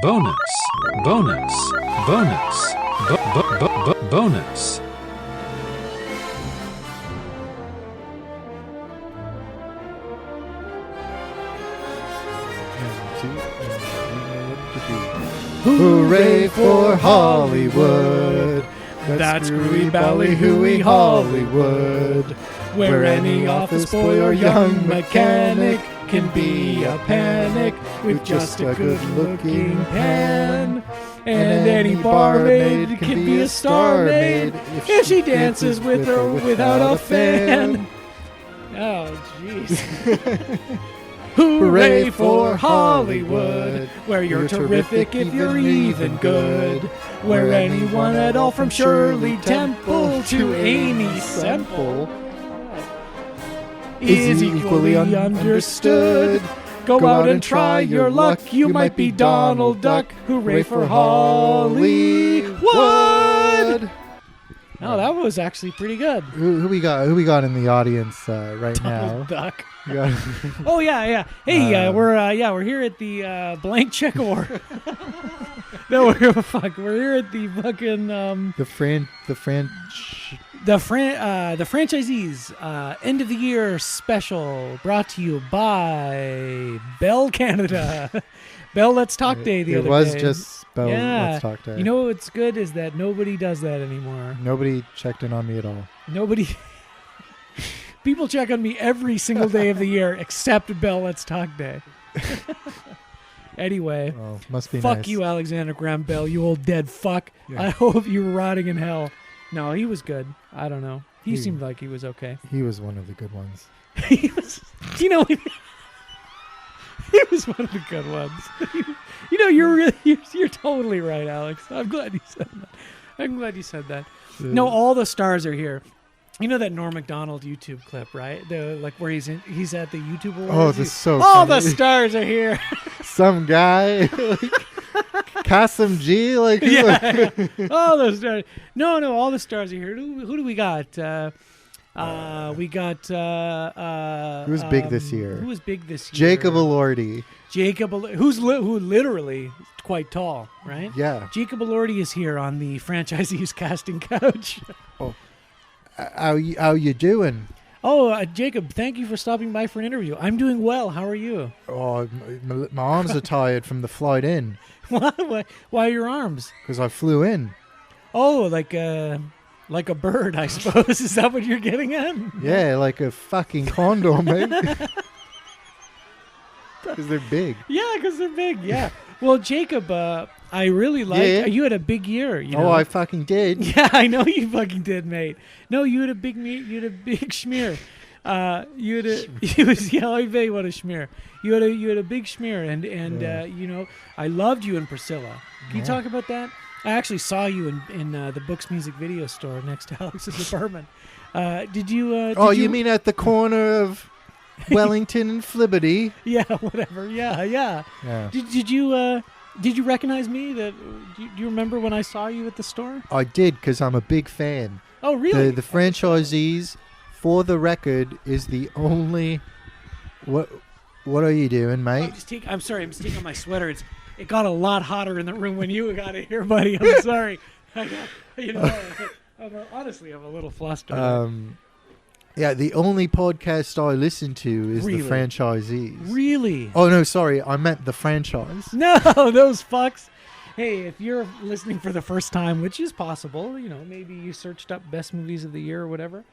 Bonus, bonus, bonus, bonus. Hooray for Hollywood! That's screwy ballyhooey Hollywood, where any office boy or young mechanic can be a panic with just a good-looking pen. And any barmaid can be a star maid if she dances with or without a fan. Oh, jeez. Hooray for Hollywood, where you're terrific if you're even good, where anyone at all from Shirley Temple to Amy Semple is equally understood. Go out and try your luck, you might be Donald Duck. Hooray for Hollywood! Oh, that was actually pretty good. Who we got? Who we got in the audience right Donald now? Duck. Oh yeah. Hey, we're here at the Blank Check Award. No, we're here at the fucking the Fanchisees end of the year special, brought to you by Bell Canada. Bell Let's Talk Day the other day. It was just Bell Let's Talk Day. You know what's good is that nobody does that anymore. Nobody checked in on me at all. Nobody. People check on me every single day of the year except Bell Let's Talk Day. Anyway, must be fuck nice. you, Alexander Graham Bell, you old dead fuck. Yeah. I hope you're rotting in hell. No, he was good. I don't know. He seemed like he was okay. He was one of the good ones. He was, he was one of the good ones. You're totally right, Alex. I'm glad you said that. No, all the stars are here. You know that Norm Macdonald YouTube clip, right? Where he's at the YouTube Awards. Oh, this is so all funny. the stars are here. Some guy, Kasim G, yeah. All the stars. No, all the stars are here. Who do we got? We got. Who was big this year? Who was big this year? Jacob Elordi. Who literally is quite tall, right? Yeah. Jacob Elordi is here on the Franchisees casting couch. Oh. How you doing? Oh, Jacob, thank you for stopping by for an interview. I'm doing well. How are you? Oh, my arms are tired from the flight in. Why are your arms? Because I flew in. Oh, like a bird, I suppose. Is that what you're getting at? Yeah, like a fucking condor, mate. Because they're big. Yeah, because they're big. Yeah. Well, Jacob, I really like. Yeah. You had a big year. You know? Oh, I fucking did. Yeah, I know you fucking did, mate. No, you had a big schmear. I bet you what a schmear. You had a big schmear, and I loved you and Priscilla. Can you talk about that? I actually saw you in the Books Music Video Store next to Alex's apartment. Did you? You mean at the corner of Wellington and Fliberty? Yeah, whatever. Yeah. Did you recognize me? Do you remember when I saw you at the store? I did, because I'm a big fan. Oh, really? The Franchisees, for the record, is the only... What are you doing, mate? I'm sorry. I'm taking off my sweater. It got a lot hotter in the room when you got in here, buddy. I'm sorry. Honestly, I'm a little flustered. Yeah, the only podcast I listen to is Really? the Franchisees. Really? Oh, no, sorry. I meant the franchise. No, those fucks. Hey, if you're listening for the first time, which is possible, maybe you searched up best movies of the year or whatever.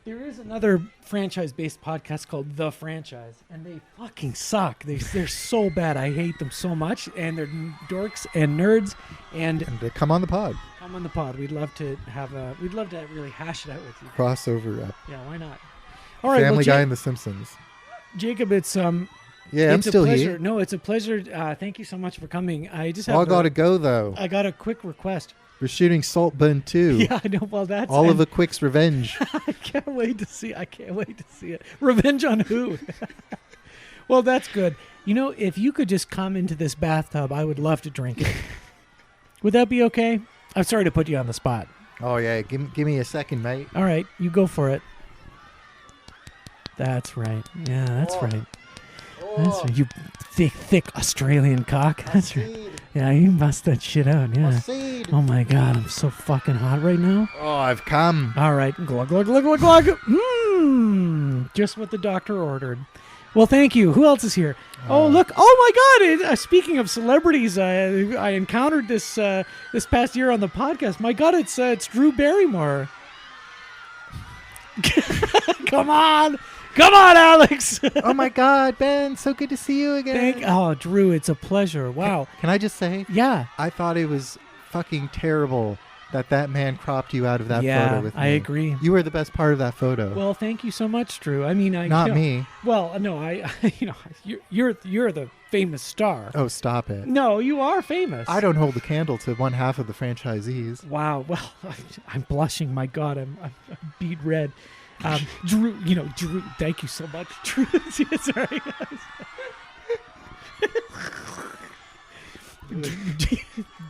There is another franchise-based podcast called The Franchise, and they fucking suck. They're so bad. I hate them so much, and they're dorks and nerds. And they come on the pod. Come on the pod. We'd love to really hash it out with you. Crossover up. Yeah, why not? All right, Family Guy and The Simpsons. Jacob, it's Yeah, I'm still here. No, it's a pleasure. Thank you so much for coming. I just have I gotta go though. I got a quick request. We're shooting Saltburn 2. Yeah, I know. Well, that's Oliver Quick's Revenge. I can't wait to see it. Revenge on who? Well, that's good. If you could just come into this bathtub, I would love to drink it. Would that be okay? I'm sorry to put you on the spot. Oh yeah, give me a second, mate. All right, you go for it. That's right. Yeah, that's right. That's right. You thick Australian cock. That's right. Seed. Yeah, you bust that shit out. Yeah. Seed. Oh my God, I'm so fucking hot right now. Oh, I've come. All right, glug glug glug glug glug. Just what the doctor ordered. Well, thank you. Who else is here? Oh, look. Oh my God. Speaking of celebrities, I encountered this this past year on the podcast. My God, it's Drew Barrymore. Come on, Alex. Oh my God, Ben, so good to see you again. Drew, it's a pleasure. Wow. Can I just say, Yeah. I thought it was fucking terrible that man cropped you out of that photo with me. I agree. You were the best part of that photo. Well, thank you so much, Drew. I mean, Not me. Well, no, you're the famous star. Oh, stop it. No, you are famous. I don't hold the candle to one half of the franchisees. Wow. Well, I'm blushing. My God, I'm beet red. Drew, Drew, thank you so much. Drew, sorry.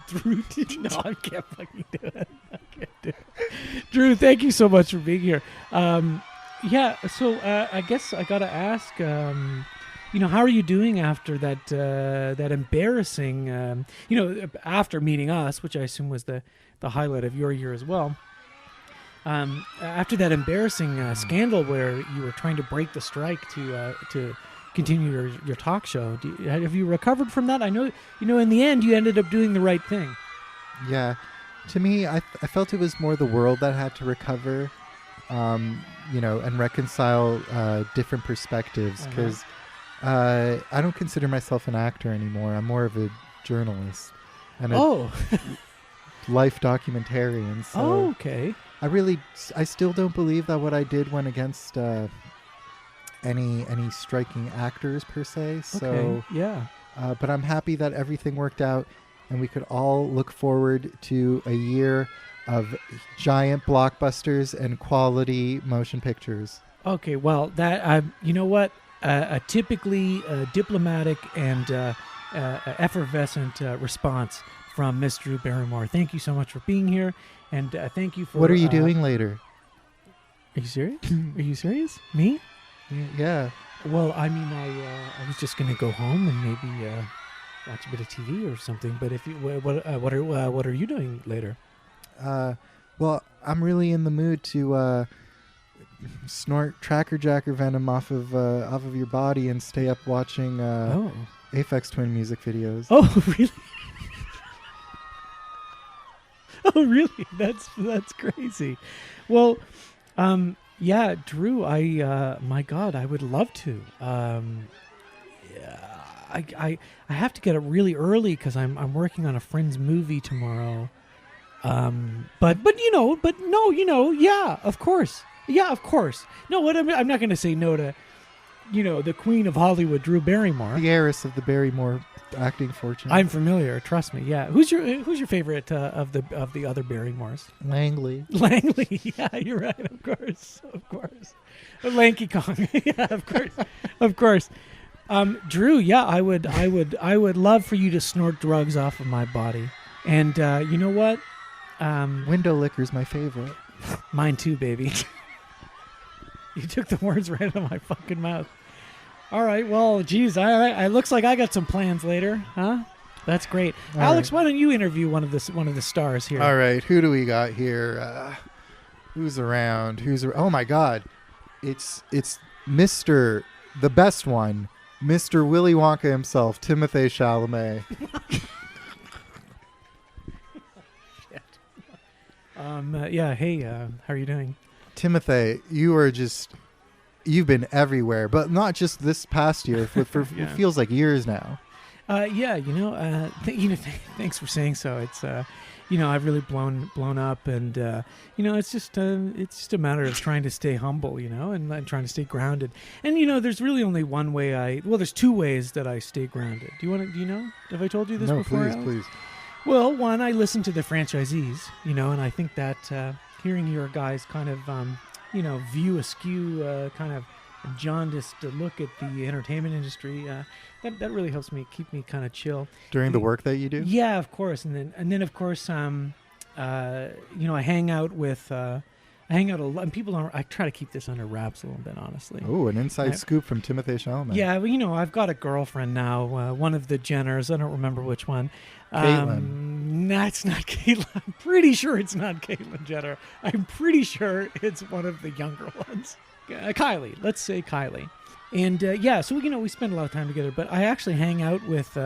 Drew, no, I can't fucking do it. Drew, thank you so much for being here. Yeah, so I guess I gotta ask, how are you doing after that embarrassing, after meeting us, which I assume was the highlight of your year as well. After that embarrassing scandal where you were trying to break the strike to continue your talk show, have you recovered from that? I know, in the end, you ended up doing the right thing. Yeah. To me, I felt it was more the world that had to recover, and reconcile different perspectives, because I don't consider myself an actor anymore. I'm more of a journalist and a life documentarian. So okay. I still don't believe that what I did went against any striking actors per se. So okay. Yeah. But I'm happy that everything worked out, and we could all look forward to a year of giant blockbusters and quality motion pictures. Okay, well, that you know what? A typically diplomatic and effervescent response from Miss Drew Barrymore. Thank you so much for being here, and thank you for. What are you doing later? Are you serious? Are you serious? Me? Yeah. Well, I mean, I was just gonna go home and maybe watch a bit of TV or something. But if you, what are you doing later? Well, I'm really in the mood to snort Tracker Jacker venom off of your body and stay up watching Aphex Twin music videos. Oh, really? Oh, really? That's crazy. Well, yeah, Drew, my God, I would love to. I have to get up really early because I'm working on a friend's movie tomorrow. But no, yeah, of course. Yeah, of course. No, I'm not going to say no to, the queen of Hollywood, Drew Barrymore. The heiress of the Barrymore acting fortune. I'm familiar. Trust me. Yeah. Who's your favorite of the other Barrymores? Langley. Yeah, you're right. Of course. Lanky Kong. Yeah, of course. Drew. Yeah, I would love for you to snort drugs off of my body. And you know what? Window licker's my favorite. Mine too, baby. You took the words right out of my fucking mouth. All right, well, geez, all right. It looks like I got some plans later, huh? That's great. All Alex, right. why don't you interview one of the stars here? All right, who do we got here? Who's around? Oh my God, it's Mr. the best one, Mr. Willy Wonka himself, Timothée Chalamet. Yeah. Hey, how are you doing? Timothée, you've been everywhere, but not just this past year. For Yeah. It feels like years now. Yeah, thanks for saying so. It's I've really blown up, and it's just a matter of trying to stay humble, and trying to stay grounded. And there's really only one way there's two ways that I stay grounded. Do you know? Have I told you this before? No, Alex? please. Well, one, I listen to the franchisees, and I think that hearing your guys kind of, view askew, kind of jaundiced look at the entertainment industry, that really helps me keep me kind of chill During the work that you do? Yeah, of course, and then of course, I hang out with I hang out a lot. And people don't. I try to keep this under wraps a little bit, honestly. Oh, an inside scoop from Timothée Chalamet. Yeah, well, I've got a girlfriend now. One of the Jenners. I don't remember which one. Caitlyn. That's not Caitlyn. I'm pretty sure it's not Caitlyn Jenner. I'm pretty sure it's one of the younger ones. Kylie. Let's say Kylie. And so we spend a lot of time together. But I actually hang out with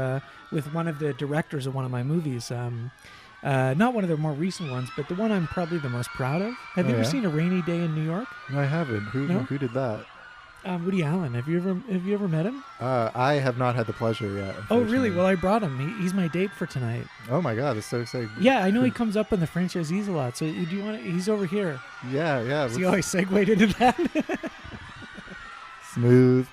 one of the directors of one of my movies. Not one of the more recent ones, but the one I'm probably the most proud of. Have you ever seen A Rainy Day in New York? No, I haven't. Who did that? Woody Allen. Have you ever met him? I have not had the pleasure yet. Oh, really? Well, I brought him. He's my date for tonight. Oh my God, that's so exciting. Yeah, I know he comes up on the Fanchisees a lot. So do you want? He's over here. Yeah. See how I segued into that? Smooth.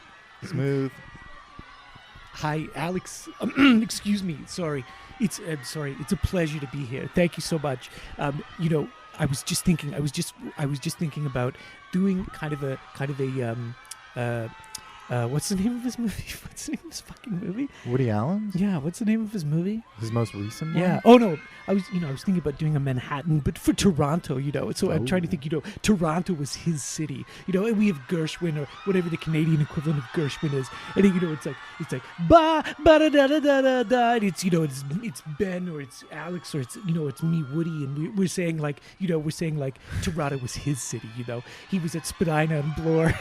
Hi, Alex. Excuse me. Sorry. It's a pleasure to be here. Thank you so much. I was just thinking about doing kind of a what's the name of his movie? What's the name of his fucking movie? Woody Allen? Yeah, what's the name of his movie? His most recent one? Yeah. Oh no, I was thinking about doing a Manhattan, but for Toronto, So I'm trying to think, Toronto was his city, and we have Gershwin or whatever the Canadian equivalent of Gershwin is, and it's like ba da da da da da. And it's Ben or it's Alex or it's me, Woody, and we're saying like Toronto was his city, He was at Spadina and Bloor.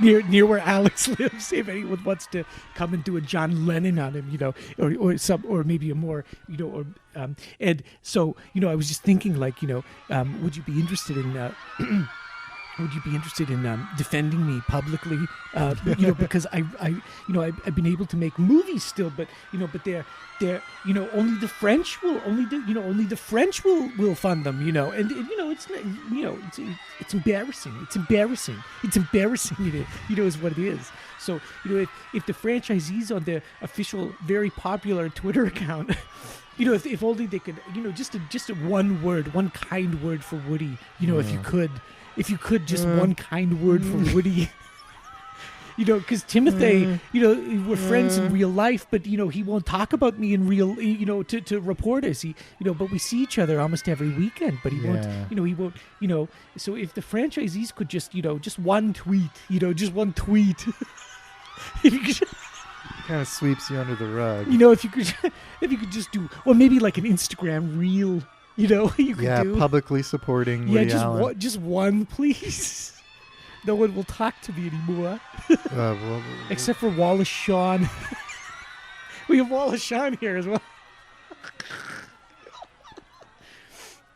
near where Alex lives. If anyone wants to come and do a John Lennon on him, or maybe a more, and so I was just thinking like, would you be interested in? Would you be interested in defending me publicly? Because I've been able to make movies still, but they're only the French will only the French will fund them, and it's embarrassing. It's embarrassing, is what it is. So if the franchisees on their official, very popular Twitter account. If only they could, just a one kind word for Woody, if you could just one kind word for Woody, because Timothée, we're friends in real life, but, he won't talk about me in real, to reporters, but we see each other almost every weekend, but he won't, so if the franchisees could just, just one tweet, Kind of sweeps you under the rug. if you could just do, or maybe like an Instagram reel, you could do. Publicly supporting Woody Allen. Just one, please. No one will talk to me anymore. Except for Wallace Shawn. We have Wallace Shawn here as well.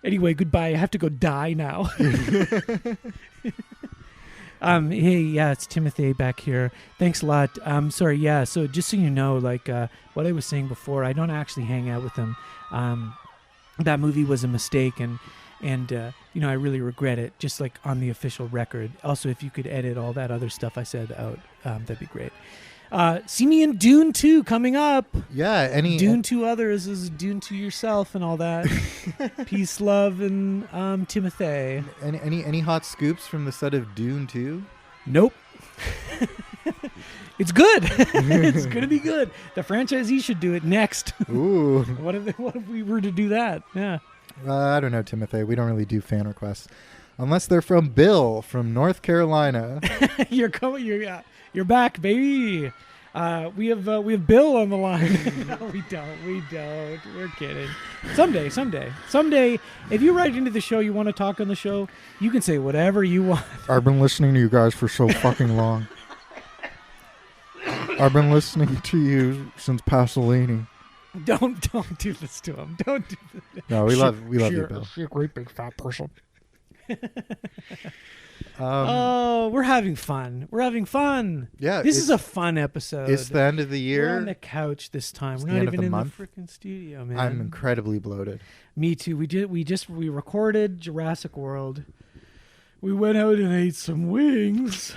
Anyway, goodbye. I have to go die now. Hey, yeah, it's Timothée back here. Thanks a lot. Sorry, yeah, so just so you know, like what I was saying before, I don't actually hang out with him. That movie was a mistake, and I really regret it, just like on the official record. Also, if you could edit all that other stuff I said out, that'd be great. See me in Dune 2 coming up. Yeah, Dune 2 others is Dune 2 yourself and all that. Peace, love, and Timothée. Any hot scoops from the set of Dune 2? Nope. It's good. It's gonna be good. The franchisee should do it next. Ooh. What if we were to do that? Yeah. I don't know, Timothée. We don't really do fan requests unless they're from Bill from North Carolina. You're back, baby. We have Bill on the line. No, we don't. We're kidding. Someday, if you write into the show, you want to talk on the show, you can say whatever you want. I've been listening to you guys for so fucking long. I've been listening to you since Pasolini. Don't do this to him. Don't do this. No, we love you, Bill. You're a great big fat person. We're having fun. Yeah, this is a fun episode. It's the end of the year. We're on the couch this time. We're not even in the freaking studio, man. I'm incredibly bloated. Me too. We recorded Jurassic World. We went out and ate some wings.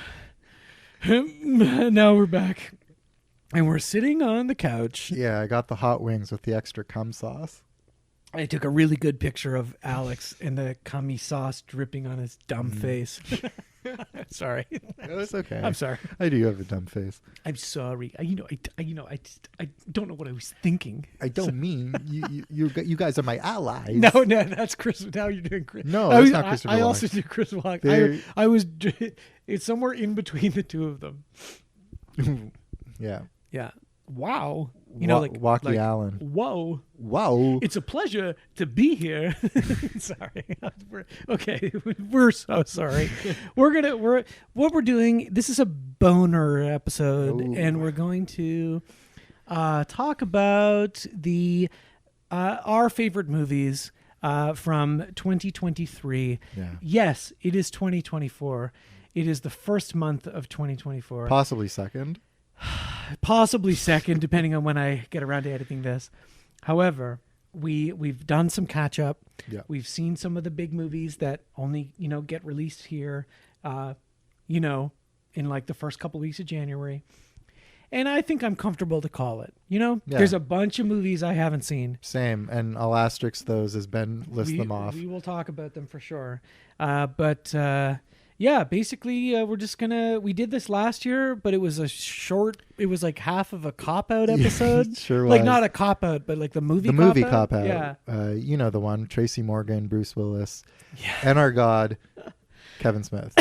Now we're back. And we're sitting on the couch. Yeah, I got the hot wings with the extra cum sauce. I took a really good picture of Alex and the cummy sauce dripping on his dumb face. Sorry. No, it's okay. I'm sorry. I do have a dumb face. I'm sorry. I don't know what I was thinking. I don't mean you guys are my allies. No, that's Chris. Now you're doing Chris. No, that's not Christopher I Walken. also do Chris Walken. I was. It's somewhere in between the two of them. Yeah. Yeah. Wow. You know, like Walkie Allen. Whoa. Wow. It's a pleasure to be here. Sorry. We're so sorry. What we're doing, this is a boner episode. Ooh. And we're going to talk about our favorite movies from 2023. Yeah. Yes, it is 2024. It is the first month of 2024. Possibly second. Possibly second, depending on when I get around to editing this. However, we've done some catch up. Yeah. We've seen some of the big movies that only get released here, in like the first couple weeks of January. And I think I'm comfortable to call it. Yeah. There's a bunch of movies I haven't seen. Same, and I'll asterisk those as Ben lists them off. We will talk about them for sure. Yeah, basically, we're just we did this last year, but it was it was like half of a cop-out episode. Sure was. Like not a cop-out, but like the movie The cop-out. movie cop-out. Yeah. You know the one, Tracy Morgan, Bruce Willis, Yeah. and our God, Kevin Smith.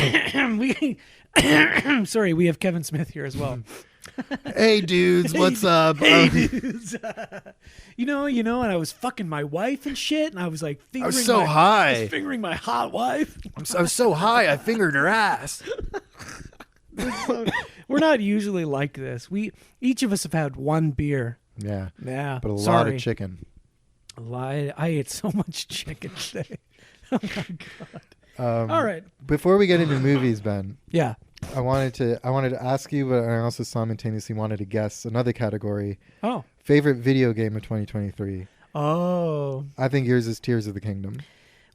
Sorry, we have Kevin Smith here as well. Hey, dudes, what's up? Dudes. And I was fucking my wife and shit, and I was like fingering high. fingering my hot wife. I was so high, I fingered her ass. We're not usually like this. Each of us have had one beer. Yeah. Yeah. But a lot of chicken. I ate so much chicken today. Oh my God. All right. Before we get into movies, Ben, Yeah. I wanted to ask you, but I also simultaneously wanted to guess another category. Oh. Favorite video game of 2023. Oh. I think yours is Tears of the Kingdom.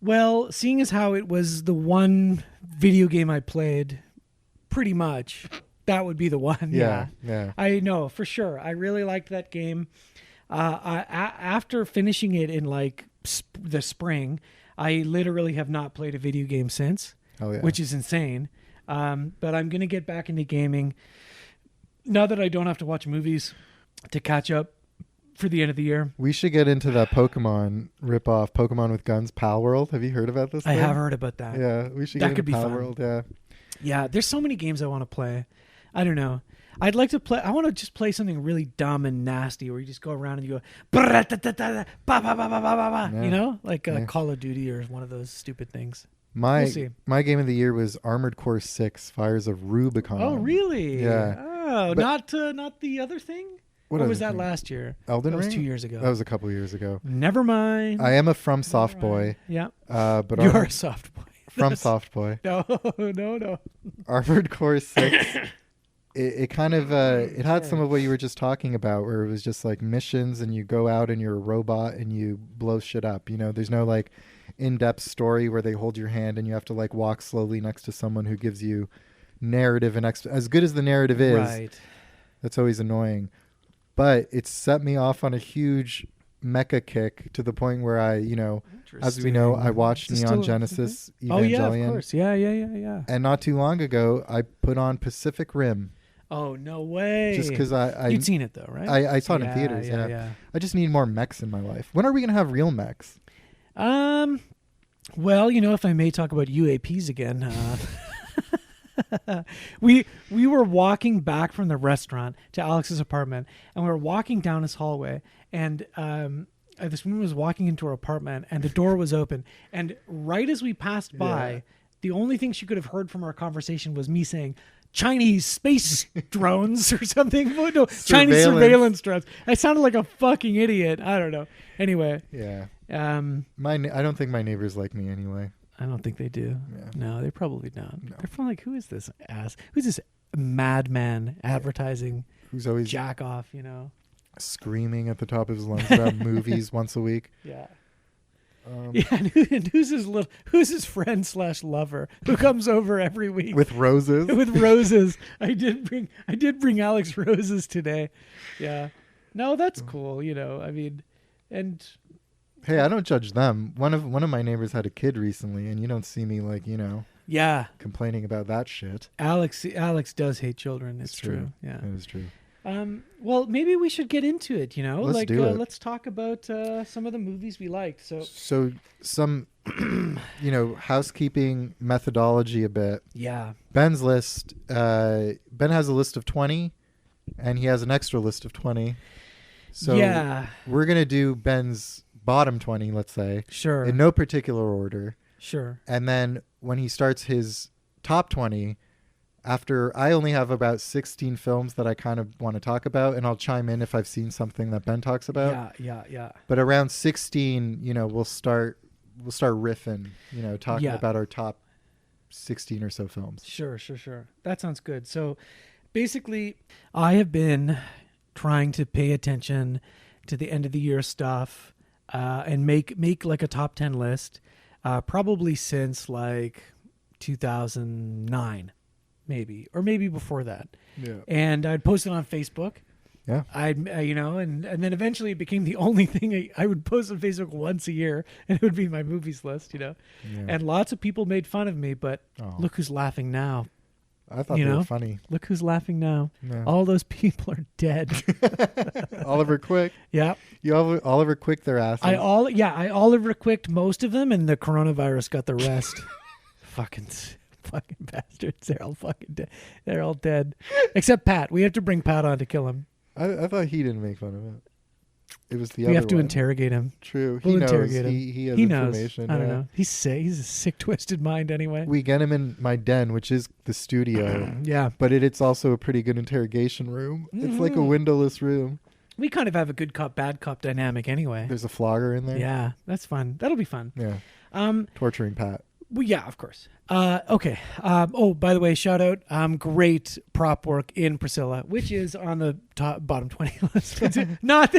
Well, seeing as how it was the one video game I played, pretty much, that would be the one. Yeah. I know, for sure. I really liked that game. After finishing it in like the spring, I literally have not played a video game since, which is insane. But I'm going to get back into gaming now that I don't have to watch movies to catch up for the end of the year. We should get into that Pokemon ripoff, Pokemon with Guns, Pal World. Have you heard about this? I have heard about that. Yeah, we should That get could into be Pal fun. World. Yeah. Yeah, there's so many games I want to play. I don't know. I'd like to play. I want to just play something really dumb and nasty where you just go around and you go, like Call of Duty or one of those stupid things. My We'll see. my game of the year was Armored Core 6: Fires of Rubicon. Oh, really? Yeah. Oh, But- not the other thing? What Or other was that thing? last year? Elden That was Ring? 2 years ago. That was a couple years ago. Never mind. I am a FromSoft boy. Yeah. But You're a soft boy. FromSoft boy. No. Armored Core 6. It kind of it had some of what you were just talking about, where it was just like missions and you go out and you're a robot and you blow shit up. There's no like in-depth story where they hold your hand and you have to like walk slowly next to someone who gives you narrative and as good as the narrative is. Right. That's always annoying. But it set me off on a huge mecha kick to the point where I, as we know, I watched Is it Neon still- Genesis Evangelion. Oh, yeah, of course. Yeah. And not too long ago, I put on Pacific Rim. Oh, no way. Just because You'd seen it, though, right? I saw it in theaters, yeah. I just need more mechs in my life. When are we going to have real mechs? Well, if I may talk about UAPs again, we were walking back from the restaurant to Alex's apartment, and we were walking down his hallway, and this woman was walking into her apartment, and the door was open, and right as we passed by, the only thing she could have heard from our conversation was me saying, Chinese space drones or something. No, Chinese surveillance drones. I sounded like a fucking idiot. I don't know. Anyway. Yeah. I I don't think my neighbors like me anyway. I don't think they do. Yeah. No, they probably don't. No. They're probably like, who is this ass? Who's this madman advertising Who's always jack off, screaming at the top of his lungs about movies once a week. Yeah. And who's his friend / lover who comes over every week With roses. with roses? I did bring Alex roses today. Yeah. No, that's cool. I mean, and Hey, I don't judge them. One of my neighbors had a kid recently, and you don't see me like, Yeah. complaining about that shit. Alex does hate children. It's true. Yeah. It is true. Well, maybe we should get into it, Let's do it. Let's talk about some of the movies we liked. So some, housekeeping methodology a bit. Yeah. Ben's list, Ben has a list of 20, and he has an extra list of 20. So yeah. we're going to do Ben's bottom 20, let's say. Sure. In no particular order. Sure. And then when he starts his top 20, after I only have about 16 films that I kind of want to talk about, and I'll chime in if I've seen something that Ben talks about. Yeah. But around 16, we'll start riffing, talking about our top 16 or so films. Sure. That sounds good. So basically, I have been trying to pay attention to the end of the year stuff and make like a top 10 list probably since like 2009. Maybe before that. Yeah. And I'd post it on Facebook. Yeah. I'd, and then eventually it became the only thing I would post on Facebook once a year, and it would be my movies list, Yeah. And lots of people made fun of me, but look who's laughing now. I thought they were funny. Look who's laughing now. Yeah. All those people are dead. Oliver Quick. Yeah. You Oliver Quick their asses. I Oliver Quicked most of them, and the coronavirus got the rest. Fucking bastards. They're all fucking dead. They're all dead. Except Pat. We have to bring Pat on to kill him. I thought he didn't make fun of it. It was the other one. We have to interrogate him. True. We'll He knows. interrogate him. He has He knows. information. I don't know. He's sick. He's a sick, twisted mind anyway. We get him in my den, which is the studio. Yeah. But it's also a pretty good interrogation room. Mm-hmm. It's like a windowless room. We kind of have a good cop, bad cop dynamic anyway. There's a flogger in there. Yeah. That's fun. That'll be fun. Yeah. Torturing Pat. Well, yeah, of course. Okay. By the way, shout out. Great prop work in Priscilla, which is on the bottom 20 list. Not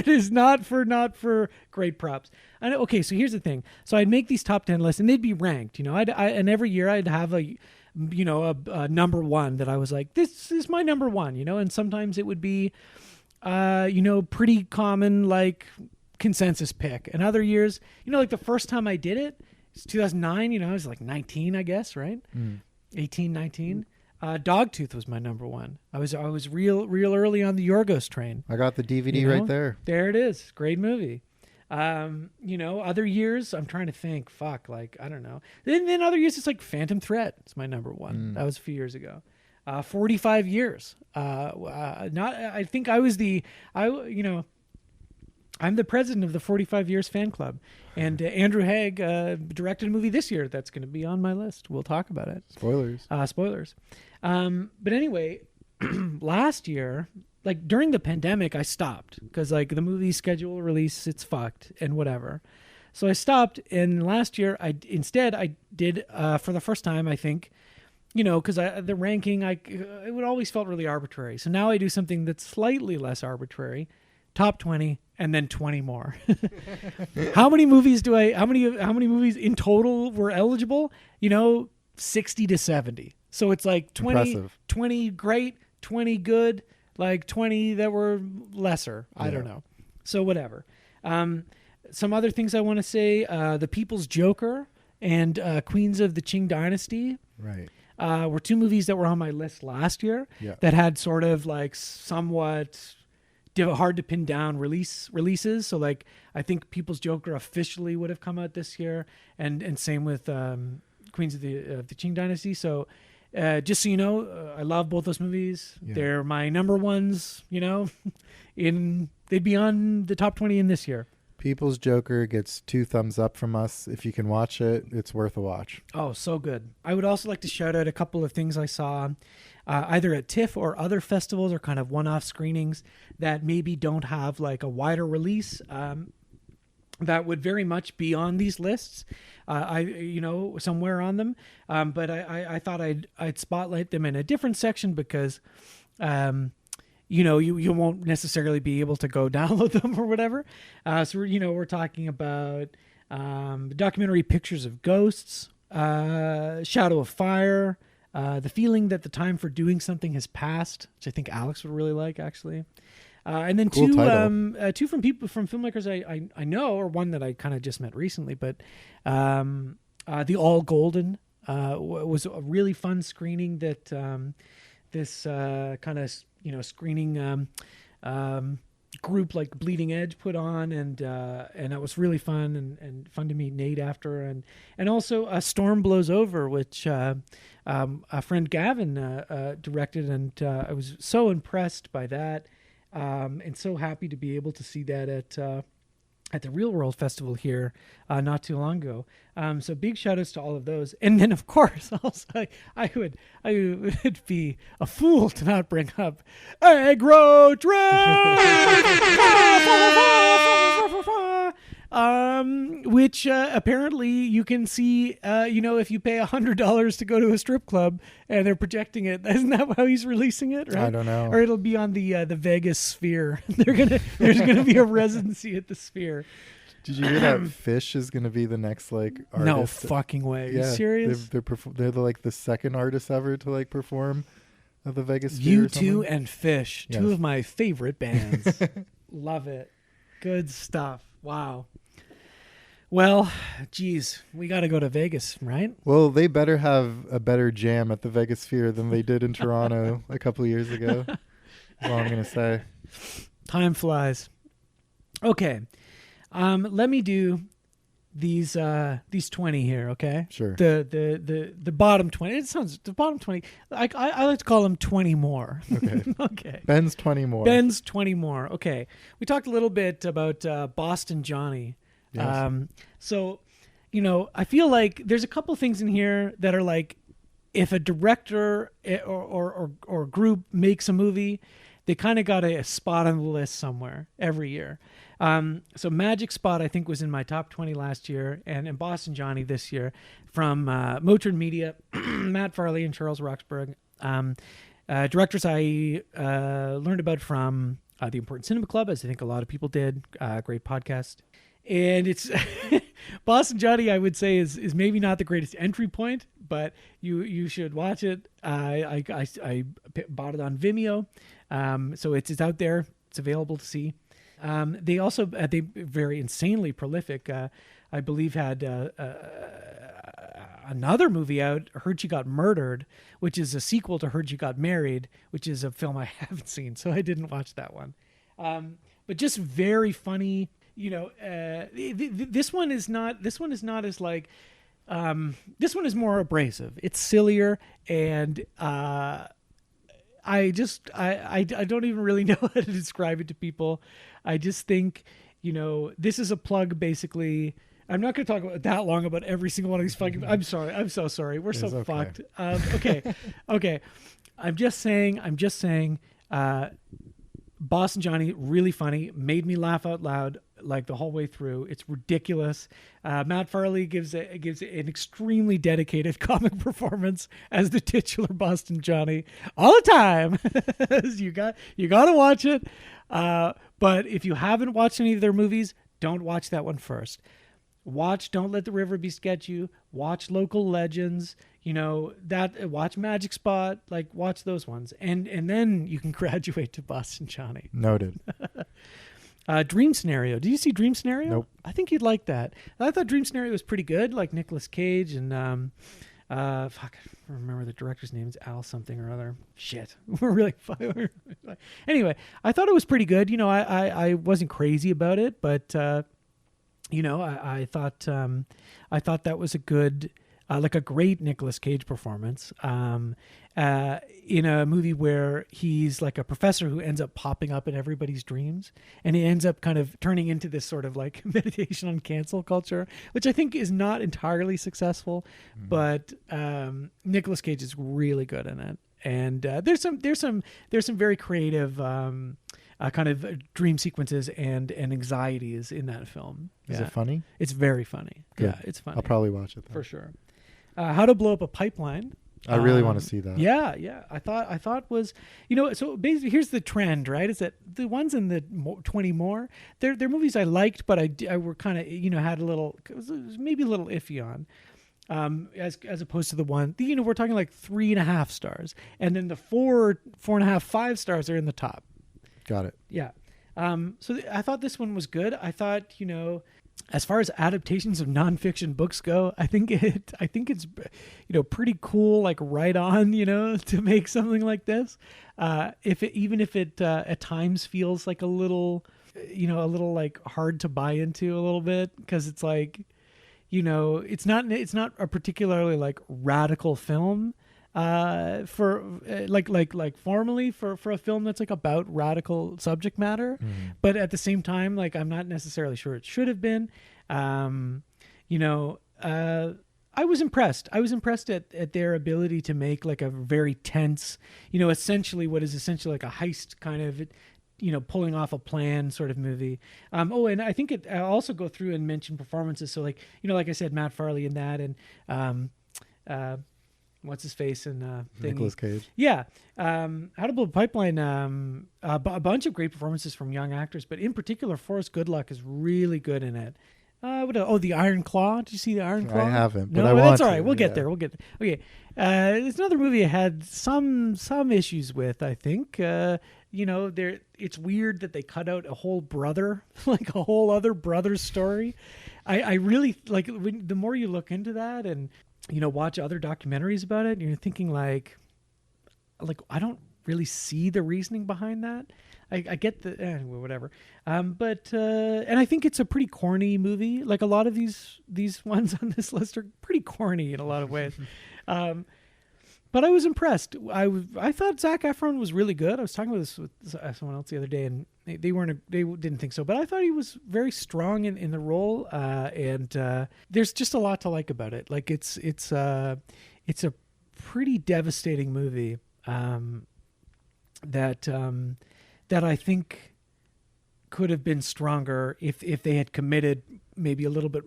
for great props. Okay, so here's the thing. So I'd make these top 10 lists, and they'd be ranked. And every year I'd have a number one that I was like, this is my number one. And sometimes it would be, pretty common like consensus pick. And other years, like the first time I did it. It's 2009, I was like 19, I guess, right? 18, 19. Dogtooth was my number one. I was real early on the Yorgos train. I got the DVD right there. There it is. Great movie. Other years, I'm trying to think. Fuck, like, I don't know. Then other years, it's like Phantom Threat. It's my number one. That was a few years ago. 45 years. I think I was I'm the president of the 45 Years fan club, and Andrew Haig directed a movie this year that's going to be on my list. We'll talk about it. Spoilers. But anyway, last year, like during the pandemic, I stopped because like the movie schedule release, it's fucked and whatever. So I stopped, and last year I did for the first time, I think, because the ranking it would always felt really arbitrary. So now I do something that's slightly less arbitrary. Top 20 and then 20 more. How many movies in total were eligible? 60 to 70. So it's like 20 great, 20 good, like 20 that were lesser. I don't know. So whatever. Some other things I want to say, The People's Joker and Queens of the Qing Dynasty. Right. Were two movies that were on my list last year that had sort of like somewhat hard to pin down releases. So like I think People's Joker officially would have come out this year, and same with Queens of the Qing Dynasty. So just so you know, I love both those movies. Yeah. They're my number ones. They'd be on the top 20 in this year. People's Joker gets 2 thumbs up from us. If you can watch it, it's worth a watch. Oh, so good. I would also like to shout out a couple of things I saw either at TIFF or other festivals or kind of one-off screenings that maybe don't have like a wider release that would very much be on these lists. Somewhere on them. But I thought I'd spotlight them in a different section because you won't necessarily be able to go download them or whatever. So we're talking about documentary Pictures of Ghosts, Shadow of Fire, The Feeling That the Time for Doing Something Has Passed, which I think Alex would really like, actually. And then Cool title. two from filmmakers I know, or one that I kind of just met recently. But the All Golden was a really fun screening that this kind of screening group like Bleeding Edge put on, and it was really fun and fun to meet Nate after, and also A Storm Blows Over, which a friend Gavin directed, and I was so impressed by that, and so happy to be able to see that at the Real World Festival here not too long ago. So big shout outs to all of those. And then of course also I would be a fool to not bring up Aggro which apparently you can see if you pay $100 to go to a strip club and they're projecting it. Isn't that how he's releasing it? Right? I don't know. Or it'll be on the Vegas Sphere. There's gonna be a residency at the Sphere. Did you hear that Fish is going to be the next artist? No fucking way. Are you serious? They're like the second artist ever to perform at the Vegas Sphere. U2 and Fish, two of my favorite bands. Love it. Good stuff. Wow. Well, geez, we got to go to Vegas, right? Well, they better have a better jam at the Vegas Sphere than they did in Toronto a couple of years ago. That's all I'm going to say. Time flies. Okay. Let me do these 20 here, okay? Sure. The bottom 20. It sounds the bottom 20. I like to call them 20 more. Okay. Okay. Ben's 20 more. Ben's 20 more. Okay. We talked a little bit about Boston Johnny. Yes. So, I feel like there's a couple things in here that are like, if a director or group makes a movie, they kind of got a spot on the list somewhere every year. So Magic Spot, I think, was in my top 20 last year, and Boston Johnny this year, from Motrin Media, Matt Farley and Charles Roxburgh. Directors I learned about from The Important Cinema Club, as I think a lot of people did. Great podcast. And it's Boston Johnny, I would say, is maybe not the greatest entry point, but you should watch it. I bought it on Vimeo, so it's out there. It's available to see. They also they very insanely prolific. I believe had another movie out, Heard She Got Murdered, which is a sequel to Heard She Got Married, which is a film I haven't seen, so I didn't watch that one. But just very funny. This one is not as like. This one is more abrasive. It's sillier, and I don't even really know how to describe it to people. I just think, this is a plug, basically. I'm not going to talk about that long about every single one of these fucking. I'm sorry. I'm so sorry. We're so fucked. Okay. I'm just saying. Boston Johnny, really funny, made me laugh out loud like the whole way through. It's ridiculous. Matt Farley gives an extremely dedicated comic performance as the titular Boston Johnny all the time. you got to watch it. But if you haven't watched any of their movies, don't watch that one first. Watch Don't Let the River Beget You. Watch Local Legends. Watch Magic Spot. Watch those ones, and then you can graduate to Boston Johnny. Noted. Dream Scenario. Did you see Dream Scenario? Nope. I think you'd like that. I thought Dream Scenario was pretty good, like Nicolas Cage and I don't remember the director's name. It's Al something or other. Shit. We're really anyway, I thought it was pretty good. I wasn't crazy about it, but I thought that was a good a great Nicolas Cage performance in a movie where he's like a professor who ends up popping up in everybody's dreams, and he ends up kind of turning into this sort of like meditation on cancel culture, which I think is not entirely successful, but Nicolas Cage is really good in it, and there's some very creative kind of dream sequences and anxieties in that film. Is it funny? It's very funny. Good. Yeah, it's funny. I'll probably watch it then. For sure. How to Blow Up a Pipeline. I really want to see that. Yeah. I thought was, so basically here's the trend, right? Is that the ones in the 20 more, they're movies I liked, but I were kind of, had a little, it was maybe a little iffy on. As opposed to the one, we're talking like 3.5 stars, and then the 4.5, 5 stars are in the top. Got it. Yeah. So I thought this one was good. I thought, as far as adaptations of nonfiction books go, I think it's, pretty cool, like right on, to make something like this. Even if it at times feels like a little like hard to buy into a little bit, because it's like, it's not a particularly like radical film. For formally for a film that's like about radical subject matter, but at the same time, like I'm not necessarily sure it should have been. I was impressed. I was impressed at their ability to make like a very tense, essentially what is essentially like a heist kind of, pulling off a plan sort of movie. And I think I also go through and mention performances. So like, like I said, Matt Farley in that, and what's his face and Nicolas Cage. Yeah, How to Build a Pipeline. A bunch of great performances from young actors, but in particular, Forrest Goodluck is really good in it. The Iron Claw. Did you see the Iron Claw? I haven't, but no, I want that's all to. right. We'll get there. Okay. It's another movie I had some issues with. I think it's weird that they cut out a whole brother, like a whole other brother story. I really like the more you look into that and watch other documentaries about it, and you're thinking like I don't really see the reasoning behind that. I get the whatever, but and I think it's a pretty corny movie. Like a lot of these ones on this list are pretty corny in a lot of ways. But I was impressed. I thought Zac Efron was really good. I was talking about this with someone else the other day, and they didn't think so. But I thought he was very strong in the role. And there's just a lot to like about it. Like it's a pretty devastating movie that I think could have been stronger if they had committed maybe a little bit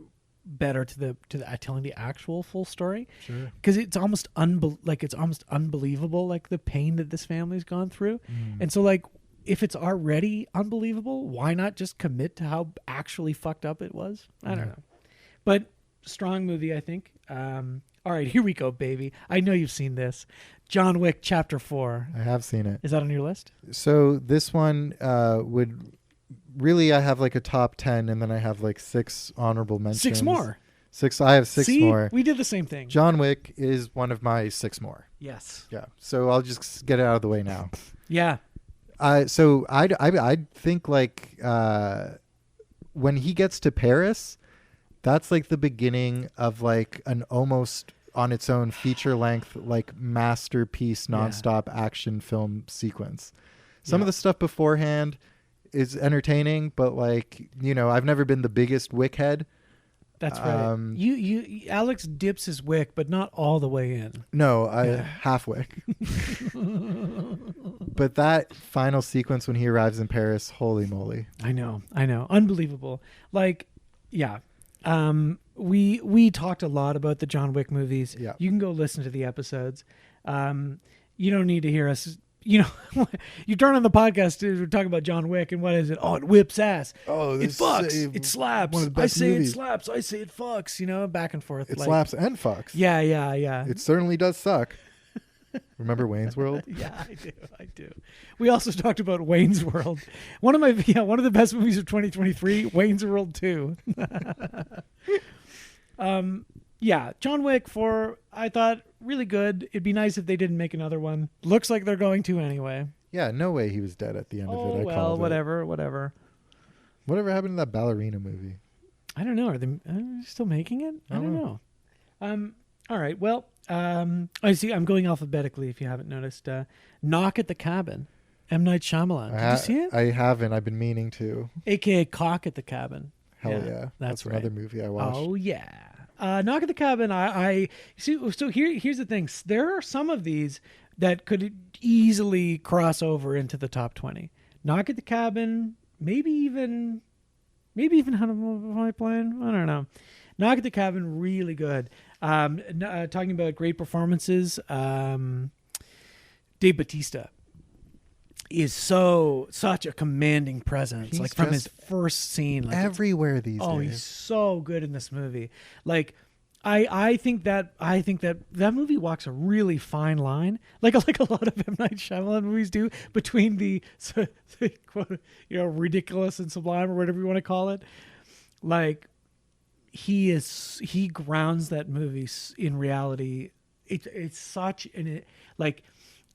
better to telling the actual full story. Sure. Because it's almost unbelievable, like the pain that this family's gone through. And so like if it's already unbelievable, why not just commit to how actually fucked up it was? I don't know. But strong movie, I think. All right, here we go, baby. I know you've seen this. John Wick Chapter 4. I have seen it. Is that on your list? So this one would really, I have like a top 10, and then I have like 6 honorable mentions. 6 more. I have 6 See? more. We did the same thing. John Wick is one of my 6 more. Yes. Yeah. So I'll just get it out of the way now. Yeah. So I think like when he gets to Paris, that's like the beginning of like an almost on its own feature length, like masterpiece, nonstop action film sequence. Some of the stuff beforehand is entertaining, but like, I've never been the biggest Wick head. That's right. Alex dips his wick, but not all the way in. No, half Wick. But that final sequence when he arrives in Paris, holy moly. I know. Unbelievable. Like, yeah. We talked a lot about the John Wick movies. Yeah. You can go listen to the episodes. You don't need to hear us. You turn on the podcast to talk about John Wick, and what is it? Oh, it whips ass. Oh, it fucks. It slaps. One of the best I say movies. it slaps. I say it fucks. Back and forth. It slaps and fucks. Yeah. It certainly does suck. Remember Wayne's World? Yeah, I do. We also talked about Wayne's World. One of the best movies of 2023, Wayne's World 2. John Wick 4, I thought really good. It'd be nice if they didn't make another one. Looks like they're going to anyway. Yeah, no way he was dead at the end of it. Whatever. Whatever happened to that ballerina movie? I don't know. Are they still making it? I don't know. All right. Well, I see. I'm going alphabetically. If you haven't noticed, Knock at the Cabin, M. Night Shyamalan. Did you see it? I haven't. I've been meaning to. AKA Cock at the Cabin. Hell yeah. That's right. Another movie I watched. Oh yeah. Knock at the Cabin. I see. So here's the thing. There are some of these that could easily cross over into the top 20. Knock at the Cabin. Maybe even How to Build a Pipeline. I don't know. Knock at the Cabin, really good. Talking about great performances, Dave Bautista is such a commanding presence. He's like from his first scene, like everywhere these days. Oh, he's so good in this movie. Like I think that that movie walks a really fine line, like a lot of M. Night Shyamalan movies do, between the ridiculous and sublime, or whatever you want to call it. Like he grounds that movie in reality. It's such like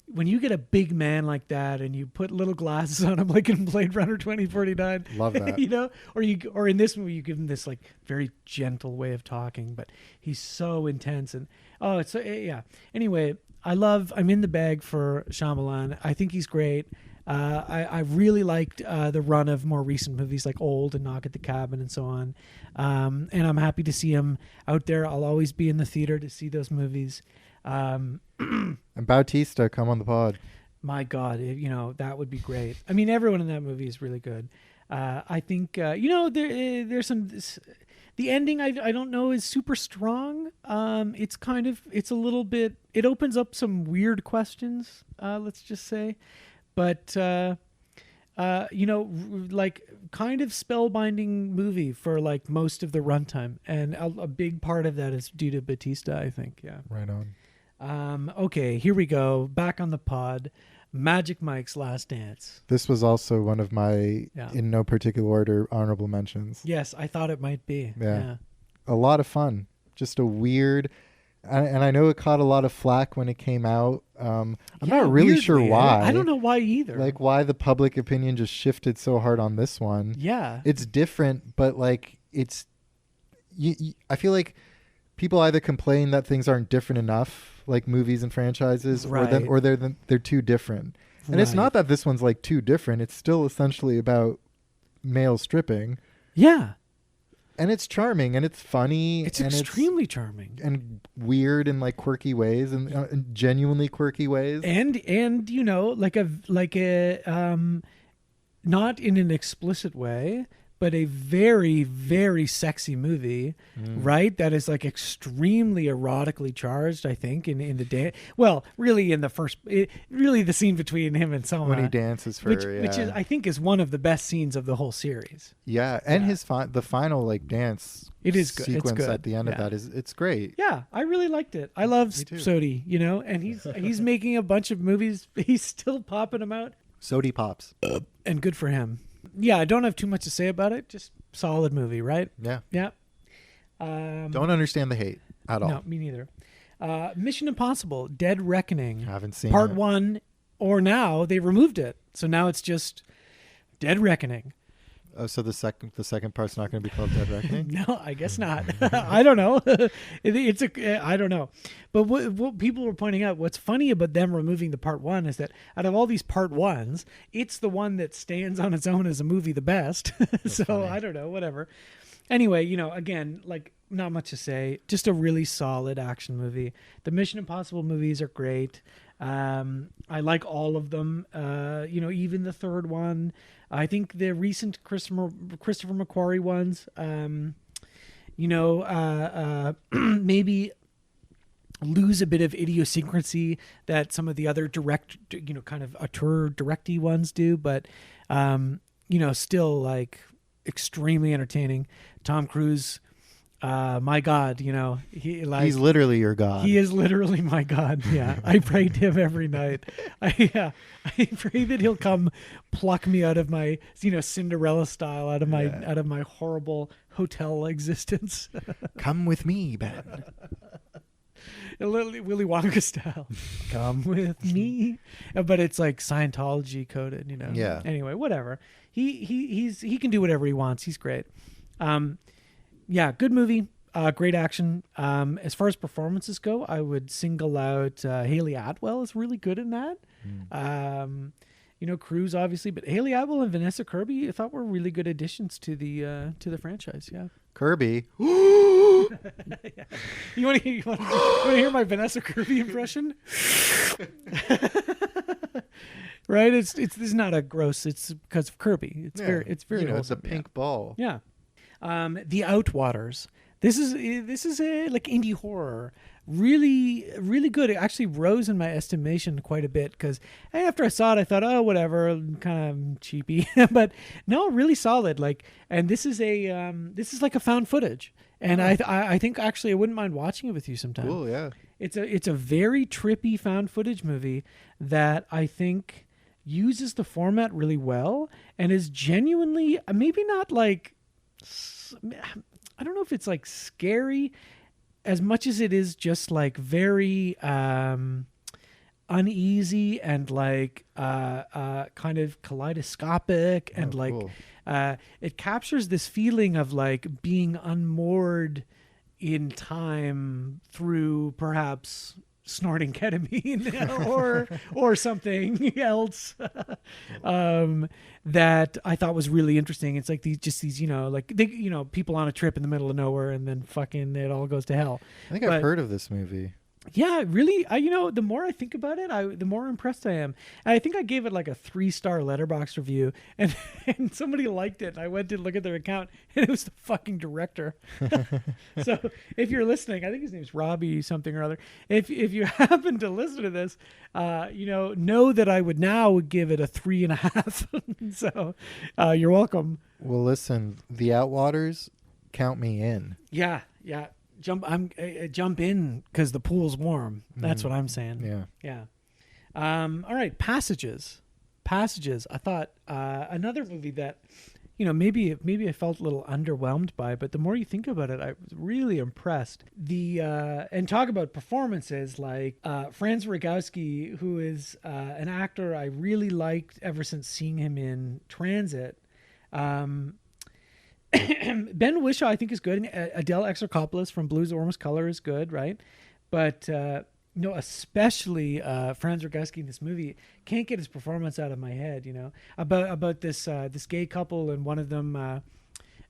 when you get a big man like that and you put little glasses on him, like in Blade Runner 2049, Love that. you know, or in this movie you give him this like very gentle way of talking, but he's so intense and yeah. Anyway, I'm in the bag for Shyamalan. I think he's great. I really liked the run of more recent movies like Old and Knock at the Cabin and so on. And I'm happy to see him out there. I'll always be in the theater to see those movies. And Bautista, come on the pod. My God, that would be great. I mean, everyone in that movie is really good. I think, there's some... The ending, I don't know, is super strong. It's a little bit... It opens up some weird questions, let's just say. But, like kind of spellbinding movie for like most of the runtime. And a big part of that is due to Batista, I think. Yeah. Right on. Okay, here we go. Back on the pod. Magic Mike's Last Dance. This was also one of my, in no particular order, honorable mentions. Yes, I thought it might be. Yeah. A lot of fun. Just a weird... And I know it caught a lot of flack when it came out. I'm not really sure why. I don't know why either. Like why the public opinion just shifted so hard on this one. Yeah. It's different, but like it's... I feel like people either complain that things aren't different enough, like movies and franchises, right, or they're too different. And it's not that this one's like too different. It's still essentially about male stripping. Yeah. And it's charming and it's funny. It's extremely charming and weird in like quirky ways and genuinely quirky ways. And like a not in an explicit way, but a very, very sexy movie, right? That is like extremely erotically charged, I think, in the day. Well, really in the first, really the scene between him and Selma. When he dances for her, which is, I think, is one of the best scenes of the whole series. Yeah, and the final like dance sequence it's good. At the end of that it's great. Yeah, I really liked it. I love Sodi, and he's making a bunch of movies. He's still popping them out. Sodi pops. And good for him. Yeah, I don't have too much to say about it. Just solid movie, right? Yeah. Yeah. Don't understand the hate at all. No, me neither. Mission Impossible: Dead Reckoning. Haven't seen Part it. 1, or now they removed it, so now it's just Dead Reckoning. Oh, so the second part's not going to be called Dead Reckoning? No, I guess not. I don't know. I don't know. But what people were pointing out, what's funny about them removing the part 1 is that out of all these part 1s, it's the one that stands on its own as a movie the best. So funny. I don't know, whatever. Anyway, again, like not much to say. Just a really solid action movie. The Mission Impossible movies are great. I like all of them. Even the third one. I think the recent Christopher McQuarrie ones, maybe lose a bit of idiosyncrasy that some of the other direct, kind of auteur directy ones do, but, still like extremely entertaining. Tom Cruise, my God, he's literally your God. He is literally my God. Yeah. I pray to him every night. I pray that he'll come pluck me out of my, Cinderella style, out of my horrible hotel existence. Come with me, Ben. Willy Wonka style. Come with me. But it's like Scientology coded, Yeah. Anyway, whatever. He can do whatever he wants. He's great. Yeah, good movie. Great action. As far as performances go, I would single out Haley Atwell is really good in that. Cruise obviously, but Haley Atwell and Vanessa Kirby I thought were really good additions to the franchise. Yeah. Kirby. Yeah. You want to hear my Vanessa Kirby impression? Right? This is not a gross. It's because of Kirby. It's very. It's it's a pink ball. Yeah. The Outwaters. This is a like indie horror really, really good. It actually rose in my estimation quite a bit because after I saw it, I thought, oh, whatever, kind of cheapy, but no, really solid. Like, and this is like a found footage, and I think actually I wouldn't mind watching it with you sometime. Cool, yeah. It's a very trippy found footage movie that I think uses the format really well and is genuinely maybe not like, I don't know if it's like scary as much as it is just like very uneasy and like kind of kaleidoscopic and like cool. It captures this feeling of like being unmoored in time through perhaps snorting ketamine or something else that I thought was really interesting. It's like these like people on a trip in the middle of nowhere and then fucking it all goes to hell. I think I've heard of this movie. Yeah, really. The more I think about it, the more impressed I am. And I think I gave it like a 3-star Letterboxd review, and somebody liked it. And I went to look at their account, and it was the fucking director. So if you're listening, I think his name's Robbie something or other. If you happen to listen to this, know that I would now give it a 3.5. So you're welcome. Well, listen, The Outwaters, count me in. Yeah. Jump in because the pool's warm. That's what I'm saying. Yeah. All right, Passages. I thought another movie that maybe I felt a little underwhelmed by, but the more you think about it, I was really impressed. And talk about performances like Franz Rogowski, who is an actor I really liked ever since seeing him in Transit. Ben Whishaw, I think, is good. Adele Exarchopoulos from Blues of Warmest Color is good, right? But especially Franz Rogowski in this movie, can't get his performance out of my head. About this gay couple, and one of them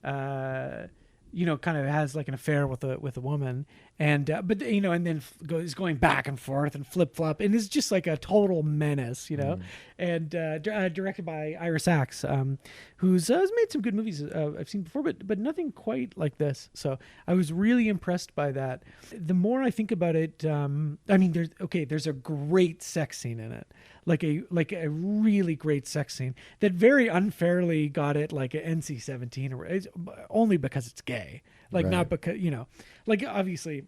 kind of has like an affair with a woman, and but and then is going back and forth and flip flop, and is just like a total menace, and directed by Ira Sachs, who's has made some good movies I've seen before, but nothing quite like this. So I was really impressed by that. The more I think about it, there's a great sex scene in it. Like a really great sex scene that very unfairly got it like an NC-17 or only because it's gay, like, right. Not because like, obviously,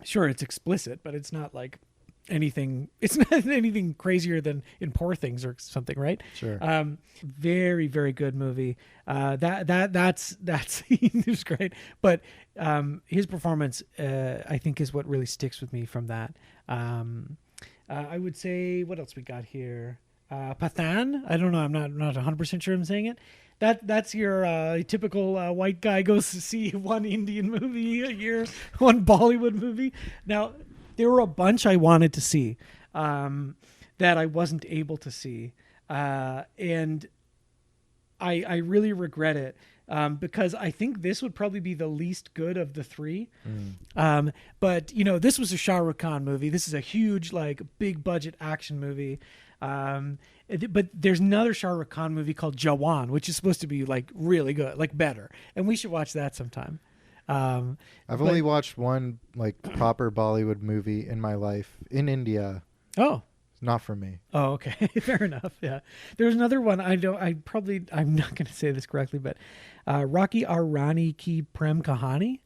sure, it's explicit, but it's not like anything. It's not anything crazier than in Poor Things or something, right? Sure. Very, very good movie. That scene is great, but his performance I think is what really sticks with me from that. I would say, what else we got here? Pathan. I don't know. I'm not 100% sure I'm saying it. That's your typical white guy goes to see one Indian movie a year, one Bollywood movie. Now, there were a bunch I wanted to see that I wasn't able to see. And I really regret it. Because I think this would probably be the least good of the three. But, this was a Shah Rukh Khan movie. This is a huge, like, big budget action movie. But there's another Shah Rukh Khan movie called Jawan, which is supposed to be, like, really good, like, better. And we should watch that sometime. I've only watched one, like, proper Bollywood movie in my life in India. Oh. Not for me. Oh, okay. Fair enough. Yeah. There's another one. I'm not going to say this correctly, but Rocky Aur Rani Ki Prem Kahani,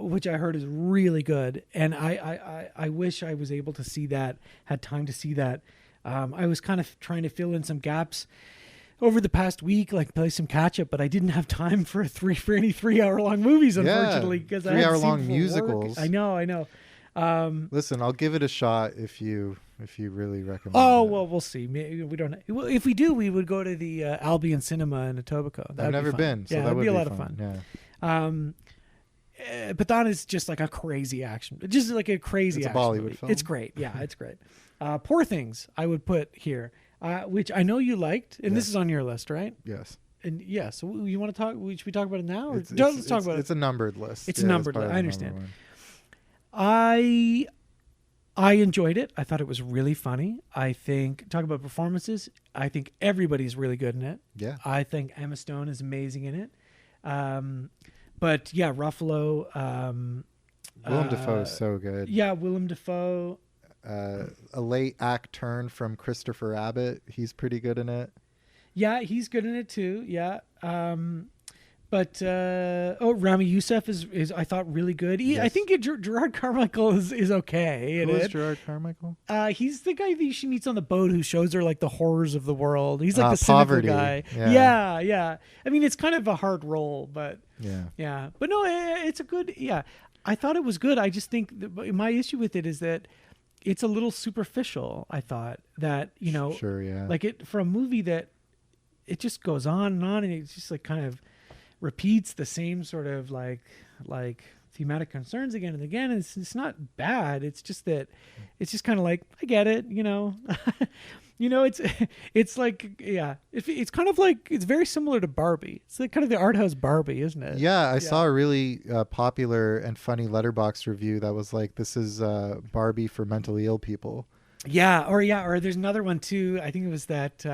which I heard is really good. And I wish I was able to see that, had time to see that. I was kind of trying to fill in some gaps over the past week, like play some catch up, but I didn't have time for any 3-hour-long movies, unfortunately. Because 3-hour-long musicals. I know. Listen, I'll give it a shot if you really recommend. Oh, it. well, we'll see. Maybe we don't. Well, if we do, we would go to the Albion Cinema in Etobicoke. I've never been, so that would be a lot of fun. Yeah. Pathan is just like a crazy action, just like a crazy. It's action a Bollywood movie. film. It's great. Yeah, it's great. Poor Things I would put here, which I know you liked, and this is on your list, right? Yes. And yeah, so you want to talk? Should we talk about it now? Or let's talk about it. It's a numbered list. It's a numbered list. I understand. I enjoyed it. I thought it was really funny. I think, talk about performances, I think everybody's really good in it. Yeah. I think Emma Stone is amazing in it. But yeah, Ruffalo, Willem Dafoe is so good. Yeah, Willem Dafoe. A late act turn from Christopher Abbott. He's pretty good in it. Yeah, he's good in it too. Yeah. But Rami Youssef is I thought really good. I think Gerard Carmichael is okay. Who is Gerard Carmichael? He's the guy that she meets on the boat who shows her like the horrors of the world. He's like the cynical poverty guy. Yeah. Yeah. I mean, it's kind of a hard role, but yeah. But no, it's a good. Yeah, I thought it was good. I just think my issue with it is that it's a little superficial. I thought that sure, yeah, like it for a movie that it just goes on, and it's just like kind of repeats the same sort of like thematic concerns again and again. And it's not bad. It's just that it's just kind of like, I get it, it's like, it's kind of like, it's very similar to Barbie. It's like kind of the art house Barbie, isn't it? Yeah. I saw a really popular and funny Letterboxd review that was like, this is Barbie for mentally ill people. Or there's another one too. I think it was that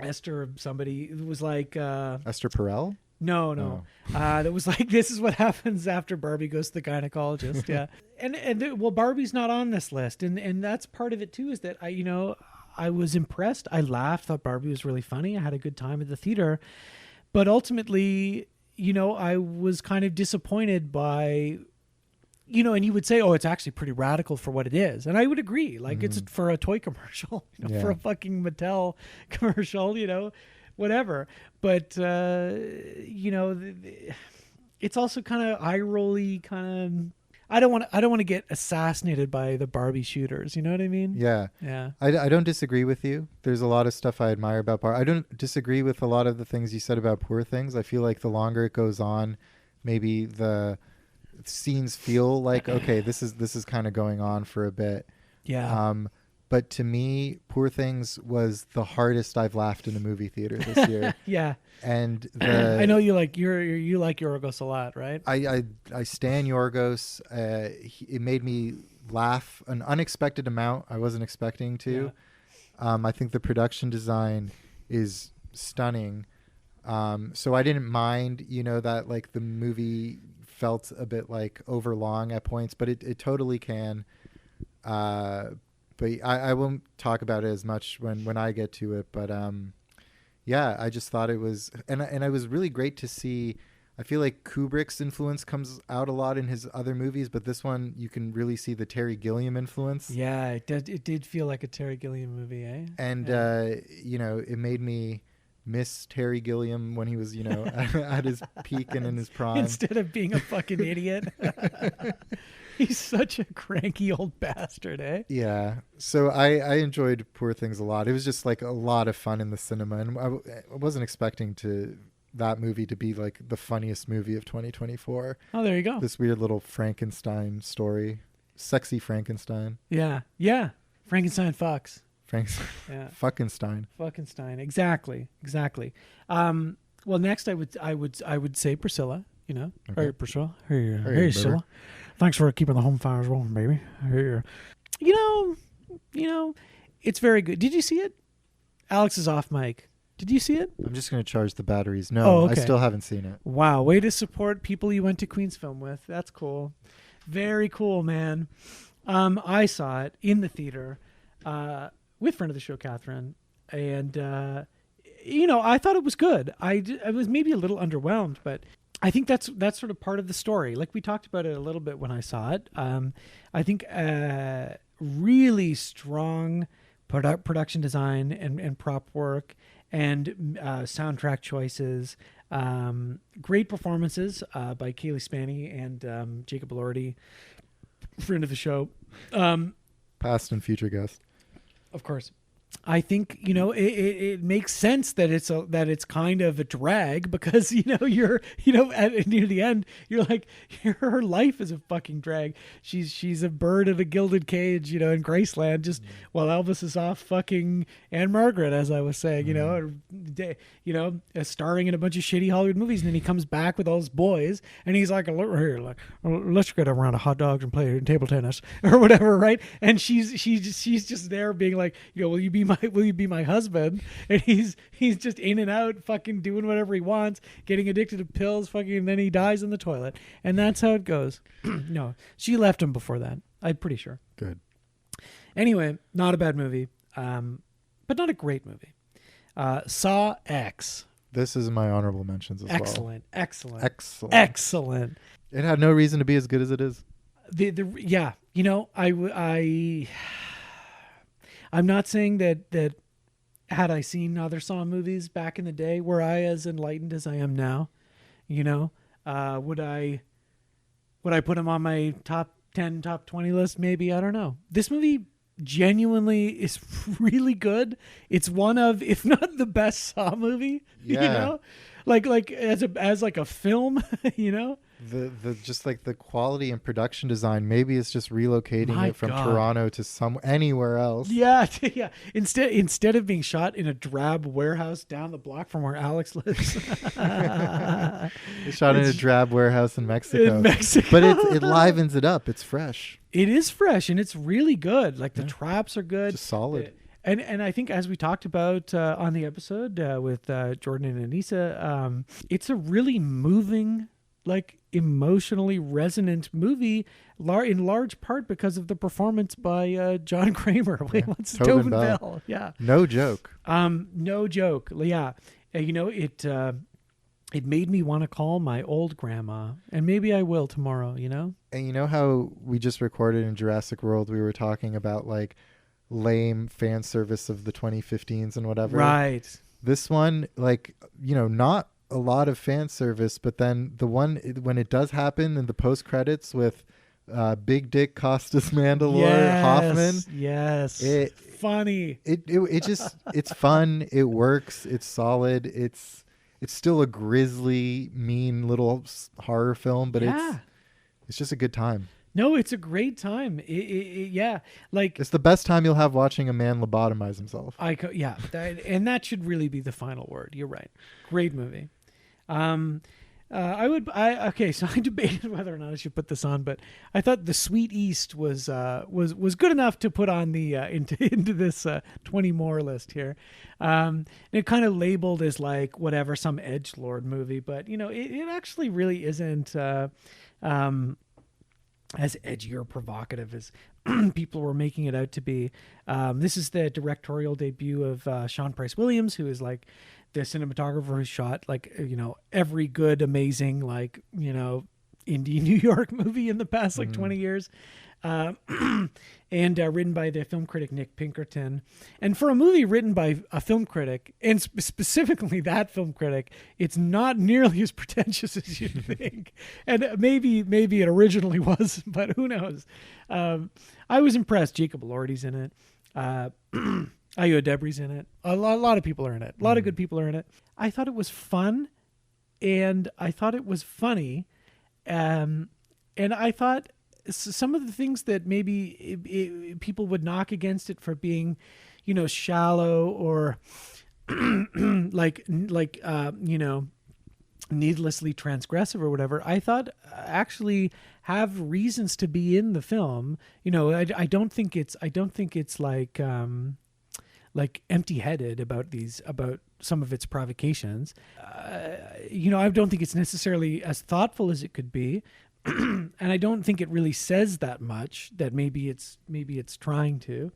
Esther somebody. It was like Esther Perel. No. That was like, this is what happens after Barbie goes to the gynecologist. Yeah. and Barbie's not on this list. And that's part of it too, is that I was impressed. I laughed, thought Barbie was really funny. I had a good time at the theater, but ultimately, I was kind of disappointed by, and you would say, oh, it's actually pretty radical for what it is. And I would agree. Like it's for a toy commercial, for a fucking Mattel commercial, whatever. But, it's also kind of eye-rolly, kind of, I don't want to get assassinated by the Barbie shooters. You know what I mean? Yeah. Yeah. I don't disagree with you. There's a lot of stuff I admire about Barbie. I don't disagree with a lot of the things you said about Poor Things. I feel like the longer it goes on, maybe the scenes feel like, okay, this is kind of going on for a bit. Yeah. But to me, Poor Things was the hardest I've laughed in a movie theater this year. Yeah. And I know you like Yorgos a lot, right? I stan Yorgos. It made me laugh an unexpected amount I wasn't expecting to. Yeah. I think the production design is stunning. So I didn't mind, that like the movie felt a bit like overlong at points, but it totally can. But I won't talk about it as much when I get to it. But I just thought it was, and it was really great to see. I feel like Kubrick's influence comes out a lot in his other movies, but this one you can really see the Terry Gilliam influence. Yeah, it did feel like a Terry Gilliam movie, eh? And it made me miss Terry Gilliam when he was, at his peak and in his prime. Instead of being a fucking idiot. He's such a cranky old bastard, eh? Yeah. So I enjoyed Poor Things a lot. It was just like a lot of fun in the cinema. And I wasn't expecting that movie to be like the funniest movie of 2024. Oh, there you go. This weird little Frankenstein story. Sexy Frankenstein. Yeah. Frankenstein fucks. Yeah. Fuckenstein. Exactly. Well, next I would say Priscilla. Okay. Hey, Priscilla. Hey, Priscilla. Thanks for keeping the home fires rolling, baby. Hey, it's very good. Did you see it? Alex is off mic. Did you see it? I'm just going to charge the batteries. No, oh, okay. I still haven't seen it. Wow. Way to support people you went to Queen's Film with. That's cool. Very cool, man. I saw it in the theater with friend of the show, Catherine. And, I thought it was good. I was maybe a little underwhelmed, but I think that's sort of part of the story. Like we talked about it a little bit when I saw it. I think really strong production design and prop work and soundtrack choices. Great performances by Kaylee Spaney and Jacob Elordi, friend of the show. Past and future guest. Of course. I think it makes sense that it's kind of a drag because you're at near the end you're like her life is a fucking drag. She's a bird in a gilded cage in Graceland just while Elvis is off fucking Anne Margaret, as I was saying, starring in a bunch of shitty Hollywood movies, and then he comes back with all his boys and he's like, here, let's get around a hot dogs and play table tennis or whatever, right? And she's just there being like, will you be will you be my husband? And he's just in and out, fucking doing whatever he wants, getting addicted to pills, fucking, and then he dies in the toilet. And that's how it goes. No, she left him before that. I'm pretty sure. Good. Anyway, not a bad movie, but not a great movie. Saw X. This is my honorable mentions as Excellent. It had no reason to be as good as it is. Yeah, you know, I'm not saying that had I seen other Saw movies back in the day, were I as enlightened as I am now, you know, would I put them on my top 10, top 20 list? Maybe. I don't know. This movie genuinely is really good. It's one of, if not the best Saw movie, Yeah. you know, like as like a film, you know. The just like the quality and production design. Maybe it's just relocating My it from God. Toronto to anywhere else. Yeah, yeah. Instead of being shot in a drab warehouse down the block from where Alex lives, They shot in a drab warehouse in Mexico. in Mexico. But it livens it up. It's fresh. It is fresh and it's really good. Like the traps are good, Just solid. And I think as we talked about on the episode with Jordan and Anissa, it's a really moving, like emotionally resonant movie, in large part because of the performance by John Kramer. Wait, what's Tobin Tobin Bell. Bell? Yeah. No joke. No joke. Yeah. You know, it made me want to call my old grandma, and maybe I will tomorrow, you know? And you know how we just recorded in Jurassic World, we were talking about like lame fan service of the 2015s and whatever. Right. This one, like, you know, not a lot of fan service, but then the one when it does happen in the post credits with Big Dick Costas Mandalore Hoffman. Yes. Funny. It just it's fun. It works. It's solid. It's still a grisly, mean little horror film, but it's just a good time. No, it's a great time. Yeah, like It's the best time you'll have watching a man lobotomize himself. and that should really be the final word. You're right. Great movie. So I debated whether or not I should put this on, but I thought The Sweet East was good enough to put on the into this 20 more list here. It kind of labeled as like whatever, some edgelord movie, but you know it actually really isn't as edgy or provocative as people were making it out to be. This is the directorial debut of Sean Price Williams, who is like the cinematographer who shot like, you know, every good, amazing, like, you know, indie New York movie in the past like 20 years. And written by the film critic Nick Pinkerton. And for a movie written by a film critic, and specifically that film critic, it's not nearly as pretentious as you'd think. And maybe it originally was, but who knows? I was impressed. Jacob Elordi's in it. Ayo Debri's in it. A lot of people are in it. A lot of good people are in it. I thought it was fun, and I thought it was funny, and I thought some of the things that maybe people would knock against it for being, you know, shallow or like you know, needlessly transgressive or whatever, I thought actually have reasons to be in the film. You know, I don't think it's like empty-headed about some of its provocations. You know, I don't think it's necessarily as thoughtful as it could be. And I don't think it really says that much, that maybe it's trying to,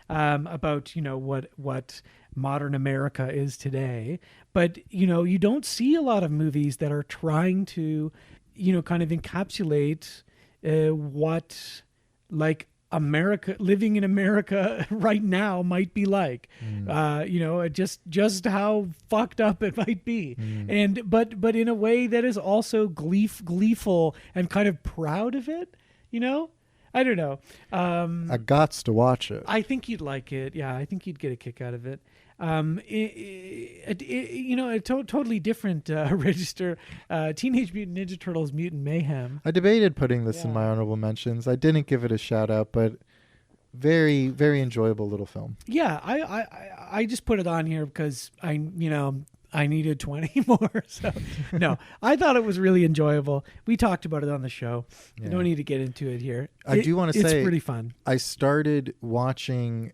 about, you know, what modern America is today. But, you know, you don't see a lot of movies that are trying to, you know, kind of encapsulate what like America, living in America right now might be like, you know, just how fucked up it might be. And, but in a way that is also gleeful and kind of proud of it, you know? I don't know. I gots to watch it. I think you'd like it. Yeah. I think you'd get a kick out of it. You know, a totally different register. Teenage Mutant Ninja Turtles: Mutant Mayhem. I debated putting this in my honorable mentions. I didn't give it a shout out, but very, very enjoyable little film. Yeah, I just put it on here because I needed 20 more. So no, I thought it was really enjoyable. We talked about it on the show. Yeah. No need to get into it here. I do want to say it's pretty fun. I started watching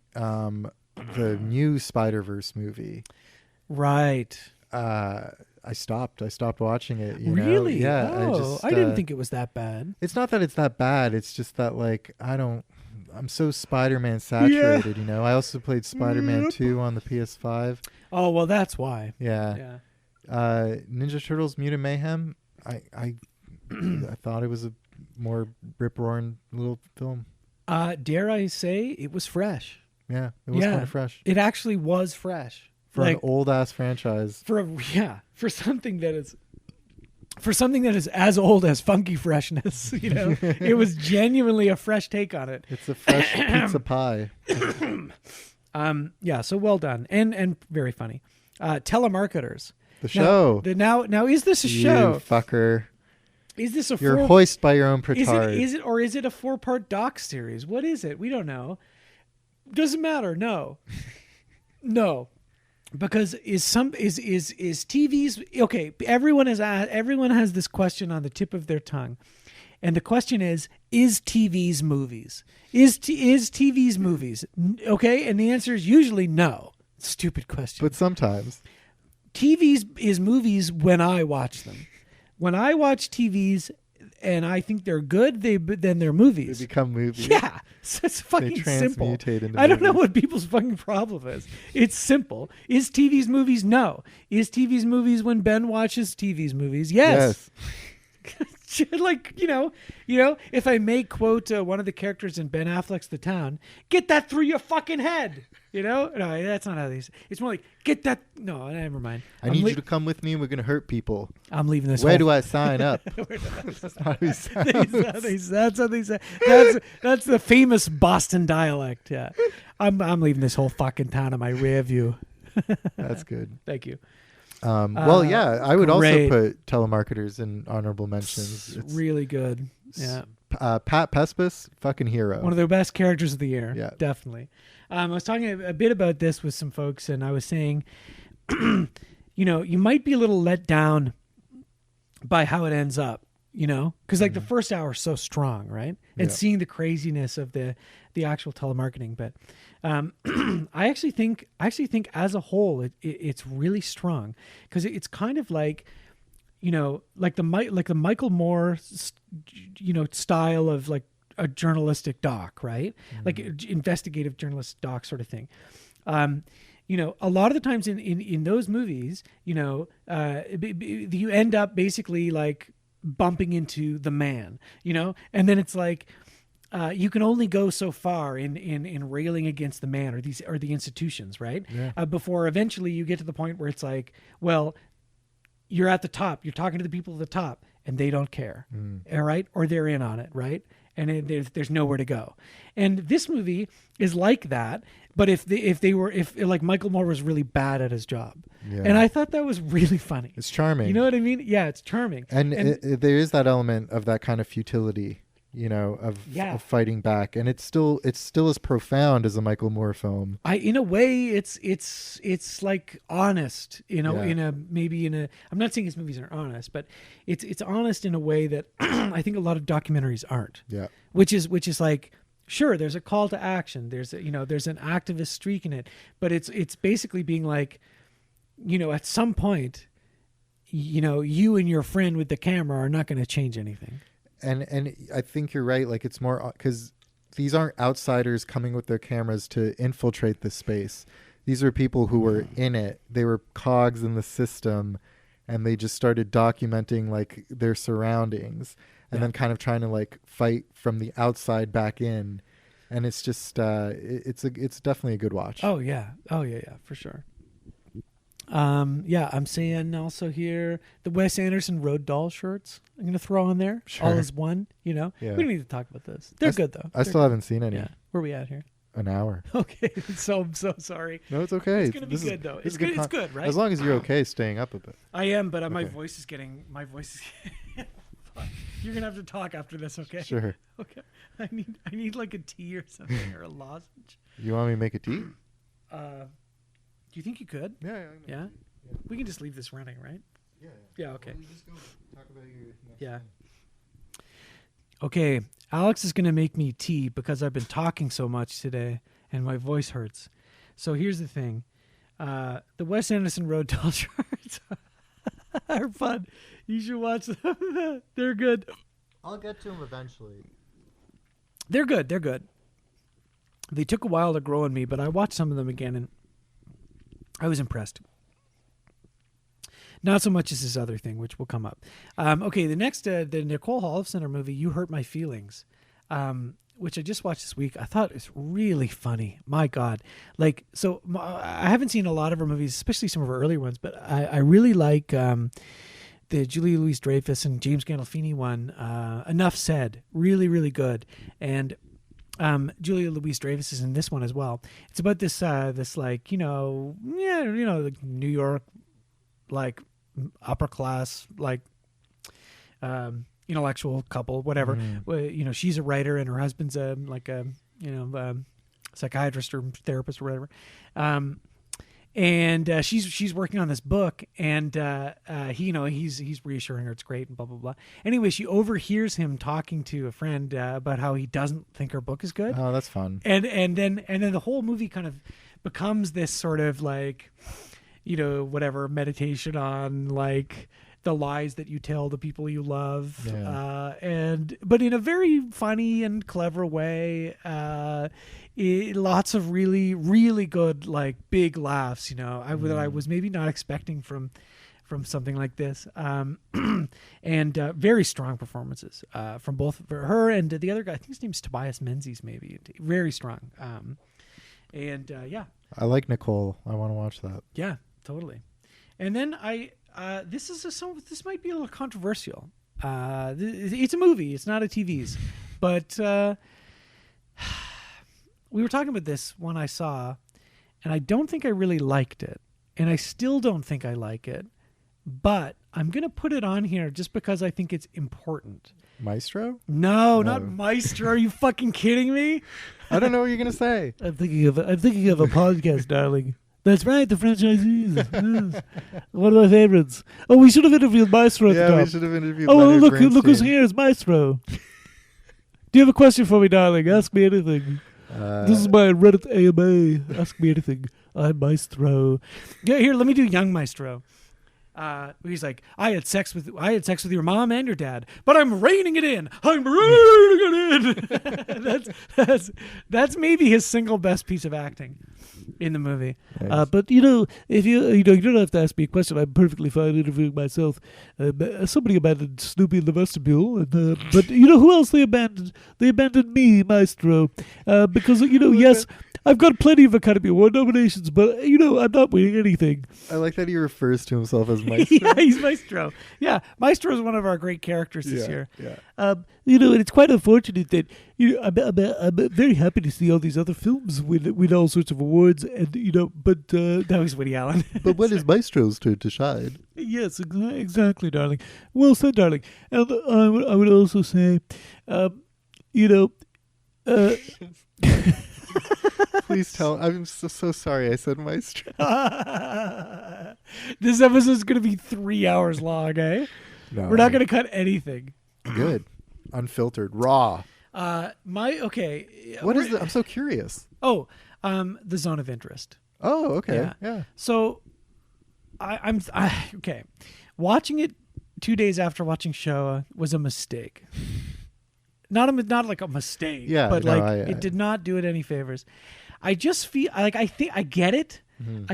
the new Spider-Verse movie. Right. I stopped watching it. You know? Really? Yeah. Oh, I didn't think it was that bad. It's not that it's that bad. It's just that like I'm so Spider-Man saturated. You know. I also played Spider-Man 2 on the PS5. Oh well, that's why. Yeah. Ninja Turtles: Mutant Mayhem. I thought it was a more rip-roaring little film. Dare I say it was fresh? Yeah, it was kind of fresh. It actually was fresh For an old-ass franchise. For something that is as old as Funky Freshness, you know, it was genuinely a fresh take on it. It's a fresh pizza pie. So well done and very funny. Telemarketers. The show. Now is this a show? You fucker. Is this You're hoist by your own petard. Is it a 4-part doc series? What is it? We don't know. Doesn't matter. No. No. Because is TV's okay? Everyone has this question on the tip of their tongue, and the question is TV's movies? Is TV's movies okay? And the answer is usually no. Stupid question. But sometimes TV's is movies when I watch them. When I watch TVs and I think they're good, then they're movies. They become movies. Yeah, it's fucking simple. Into I don't know what people's fucking problem is. It's simple. Is TV's movies? No. Is TV's movies when Ben watches TV's movies? Yes. Like, you know, if I may quote one of the characters in Ben Affleck's The Town, get that through your fucking head. You know? No, that's not how they say. It's more like, get that. No, never mind. I need you to come with me. We're going to hurt people. I'm leaving this. Where do I sign up? That's not how he sounds. That's how they say. That's the famous Boston dialect. Yeah. I'm leaving this whole fucking town in my rear view. That's good. Thank you. Well, yeah, I would great. also put telemarketers in honorable mentions. It's really good. Yeah. Pat Pespis, fucking hero. One of the best characters of the year. Yeah. Definitely. I was talking a bit about this with some folks, and I was saying, you know, you might be a little let down by how it ends up, you know, because like the first hour is so strong, right? And seeing the craziness of the actual telemarketing. But I actually think as a whole, it's really strong because it's kind of like, you know, like the Michael Moore, you know, style of like a journalistic doc, right? Like investigative journalist doc sort of thing. You know, a lot of the times in those movies, you know, you end up basically like bumping into the man, you know, and then it's like, you can only go so far in railing against the man or the institutions, right? Yeah. Before eventually you get to the point where it's like, well, you're at the top, you're talking to the people at the top, and they don't care, all right? Or they're in on it, right? And there's nowhere to go. And this movie is like that, but if like Michael Moore was really bad at his job, and I thought that was really funny. It's charming. You know what I mean? Yeah, it's charming. And there is that element of that kind of futility, you know, of fighting back, and it's still as profound as a Michael Moore film. In a way, it's like honest, you know, I'm not saying his movies aren't honest, but it's honest in a way that I think a lot of documentaries aren't. Yeah. Which is like, sure, there's a call to action, there's an activist streak in it, but it's basically being like, you know, at some point, you know, you and your friend with the camera are not going to change anything. And I think you're right. Like, it's more because these aren't outsiders coming with their cameras to infiltrate the space. These are people who were in it. They were cogs in the system, and they just started documenting like their surroundings, and then kind of trying to like fight from the outside back in. And it's just it's definitely a good watch. Oh yeah, for sure. I'm saying also here the Wes Anderson Road Doll shirts I'm going to throw on there. Sure. All as one, you know. Yeah. We don't need to talk about this. They're good though. I still haven't seen any. Yeah. Where are we at here? An hour. Okay. So I'm so sorry. No, it's okay. It's going to be good though. It's good. It's good, right? As long as you're okay staying up a bit. I am, but my voice is getting. You're going to have to talk after this, okay? Sure. Okay. I need like a tea or something or a lozenge. You want me to make a tea? Do you think you could? Yeah. We can just leave this running, right? Yeah. Okay. Well, just go talk about your next yeah. thing. Okay. Alex is going to make me tea because I've been talking so much today and my voice hurts. So here's the thing. The Wes Anderson road tall charts are fun. You should watch them. They're good. I'll get to them eventually. They're good. They're good. They took a while to grow on me, but I watched some of them again, and I was impressed. Not so much as this other thing, which will come up. Okay, the next, the Nicole Holofcener movie, You Hurt My Feelings, which I just watched this week. I thought it was really funny. My God. Like, so I haven't seen a lot of her movies, especially some of her earlier ones, but I really like the Julia Louis-Dreyfus and James Gandolfini one, Enough Said. Really, really good. And Julia Louis-Dreyfus is in this one as well. It's about this like, like New York, like upper class, like intellectual couple, whatever. Well, she's a writer and her husband's a psychiatrist or therapist or whatever. And she's working on this book, and he's reassuring her it's great and blah blah blah. Anyway, she overhears him talking to a friend about how he doesn't think her book is good. Oh, that's fun. And then the whole movie kind of becomes this sort of like, whatever meditation on like the lies that you tell the people you love, but in a very funny and clever way. Lots of really, really good, like big laughs, that I was maybe not expecting from something like this. And very strong performances from both her and the other guy. I think his name's Tobias Menzies, maybe. Very strong. Yeah. I like Nicole. I want to watch that. Yeah, totally. And then this might be a little controversial. It's a movie. It's not a TV's, but we were talking about this one I saw, and I don't think I really liked it, and I still don't think I like it, but I'm going to put it on here just because I think it's important. Maestro? No, not Maestro. Are you fucking kidding me? I don't know what you're going to say. I'm thinking of a podcast, darling. That's right, the Fanchisees. Yes. One of my favorites. Oh, we should have interviewed Maestro at the top. Yeah, we should have interviewed Leonard Bernstein. Look who's here. It's Maestro. Do you have a question for me, darling? Ask me anything. This is my Reddit AMA. Ask me anything. I'm Maestro. Yeah, here, let me do young Maestro. He's like, I had sex with your mom and your dad, but I'm reining it in. I'm reining it in. that's maybe his single best piece of acting in the movie. Nice. But if you don't have to ask me a question. I'm perfectly fine interviewing myself. Somebody abandoned Snoopy in the vestibule, but who else they abandoned? They abandoned me, Maestro, because yes. I've got plenty of Academy Award nominations, but, I'm not winning anything. I like that he refers to himself as Maestro. Yeah, he's Maestro. Yeah, Maestro is one of our great characters this year. Yeah. And it's quite unfortunate that, I'm very happy to see all these other films win all sorts of awards, and, but that was Woody Allen. But when is Maestro's turn to shine? Yes, exactly, darling. Well said, darling. And I would also say, Please tell. I'm so sorry I said Maestro. This episode's going to be 3 hours long, eh? No. We're not going to cut anything. Good. Unfiltered. Raw. Okay. What is it? I'm so curious. Oh, the zone of interest. Oh, okay. Yeah. So, I'm okay. Watching it 2 days after watching Shoah was a mistake. Not like a mistake, but it did not do it any favors. I just feel like I get it. Mm-hmm.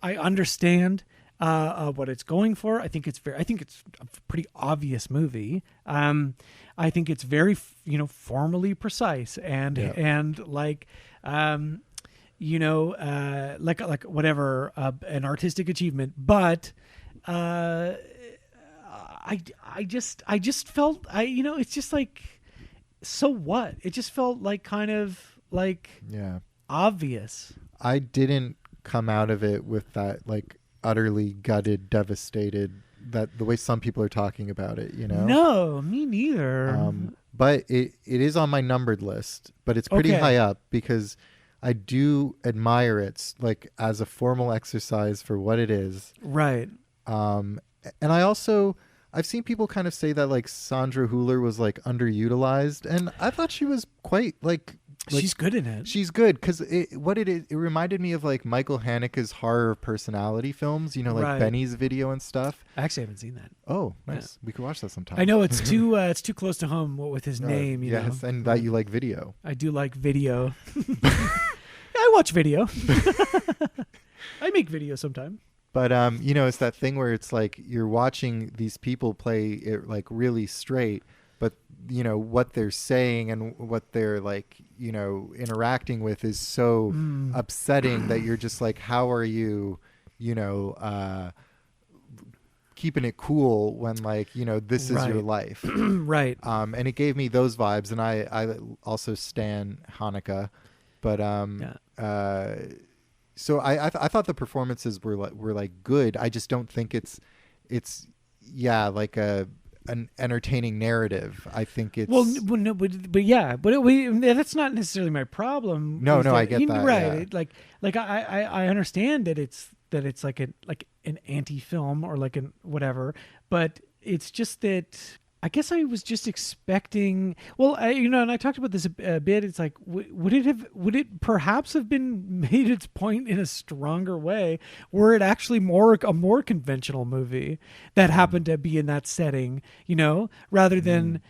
I understand what it's going for. I think it's a pretty obvious movie. I think it's very formally precise and like like whatever an artistic achievement, but. I just felt it's just like, so what? It just felt like kind of like obvious. I didn't come out of it with that like utterly gutted, devastated, that the way some people are talking about it, No, me neither. But it is on my numbered list, but it's pretty high up because I do admire it like as a formal exercise for what it is. Right. And I've seen people kind of say that like Sandra Hüller was like underutilized, and I thought she was quite like She's good in it. She's good because it reminded me of like Michael Haneke's horror personality films, you know, like Right. Benny's Video and stuff. I actually haven't seen that. Oh, nice. We could watch that sometime. I know it's too close to home with his name. You yes, know? and that you like video. I do like video. I watch video. I make video sometime. But you know, it's that thing where it's like you're watching these people play it like really straight, but you know what they're saying and what they're like, you know, interacting with is so upsetting that you're just like, how are you, you know, keeping it cool when like, you know, this is your life. Right. And it gave me those vibes, and I also stan Hanukkah, but so I thought the performances were like good. I just don't think it's like an entertaining narrative. I think it's no, but that's not necessarily my problem. No, I get that. Right. Yeah. Like I understand that it's like an anti-film or like an whatever, but it's just that I guess I was just expecting. Well, and I talked about this a bit. It's like, would it perhaps have been made its point in a stronger way, were it actually a more conventional movie that happened to be in that setting, you know, rather than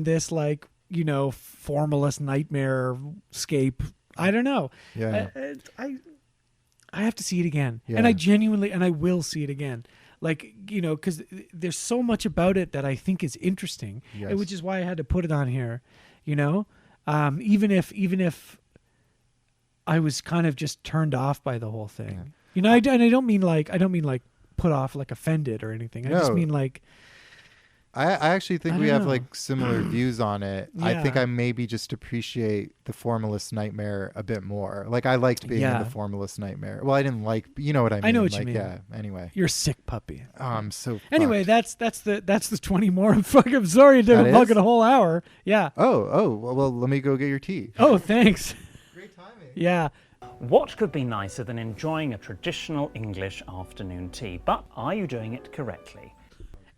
this like, you know, formalist nightmare scape. I don't know. Yeah. I have to see it again, Yeah. and I will see it again. Like, you know, because there's so much about it that I think is interesting, Yes. which is why I had to put it on here, you know, even if I was kind of just turned off by the whole thing, Yeah. you know, I don't mean like put off, like offended or anything. I just mean like, I actually think we don't have know. like similar views on it. I think Yeah. I maybe just appreciate the Formalist Nightmare a bit more. Like I liked being in the Formalist Nightmare. Well, I didn't like, you know what I mean? I know what you like, mean. Yeah. Anyway. you're a sick puppy. Oh, I'm so. Anyway, fucked. that's the 20 more. I'm sorry it took That fucking is? a whole hour. Yeah. Oh. Well, let me go get your tea. Oh, thanks. Great timing. Yeah. What could be nicer than enjoying a traditional English afternoon tea? But are you doing it correctly?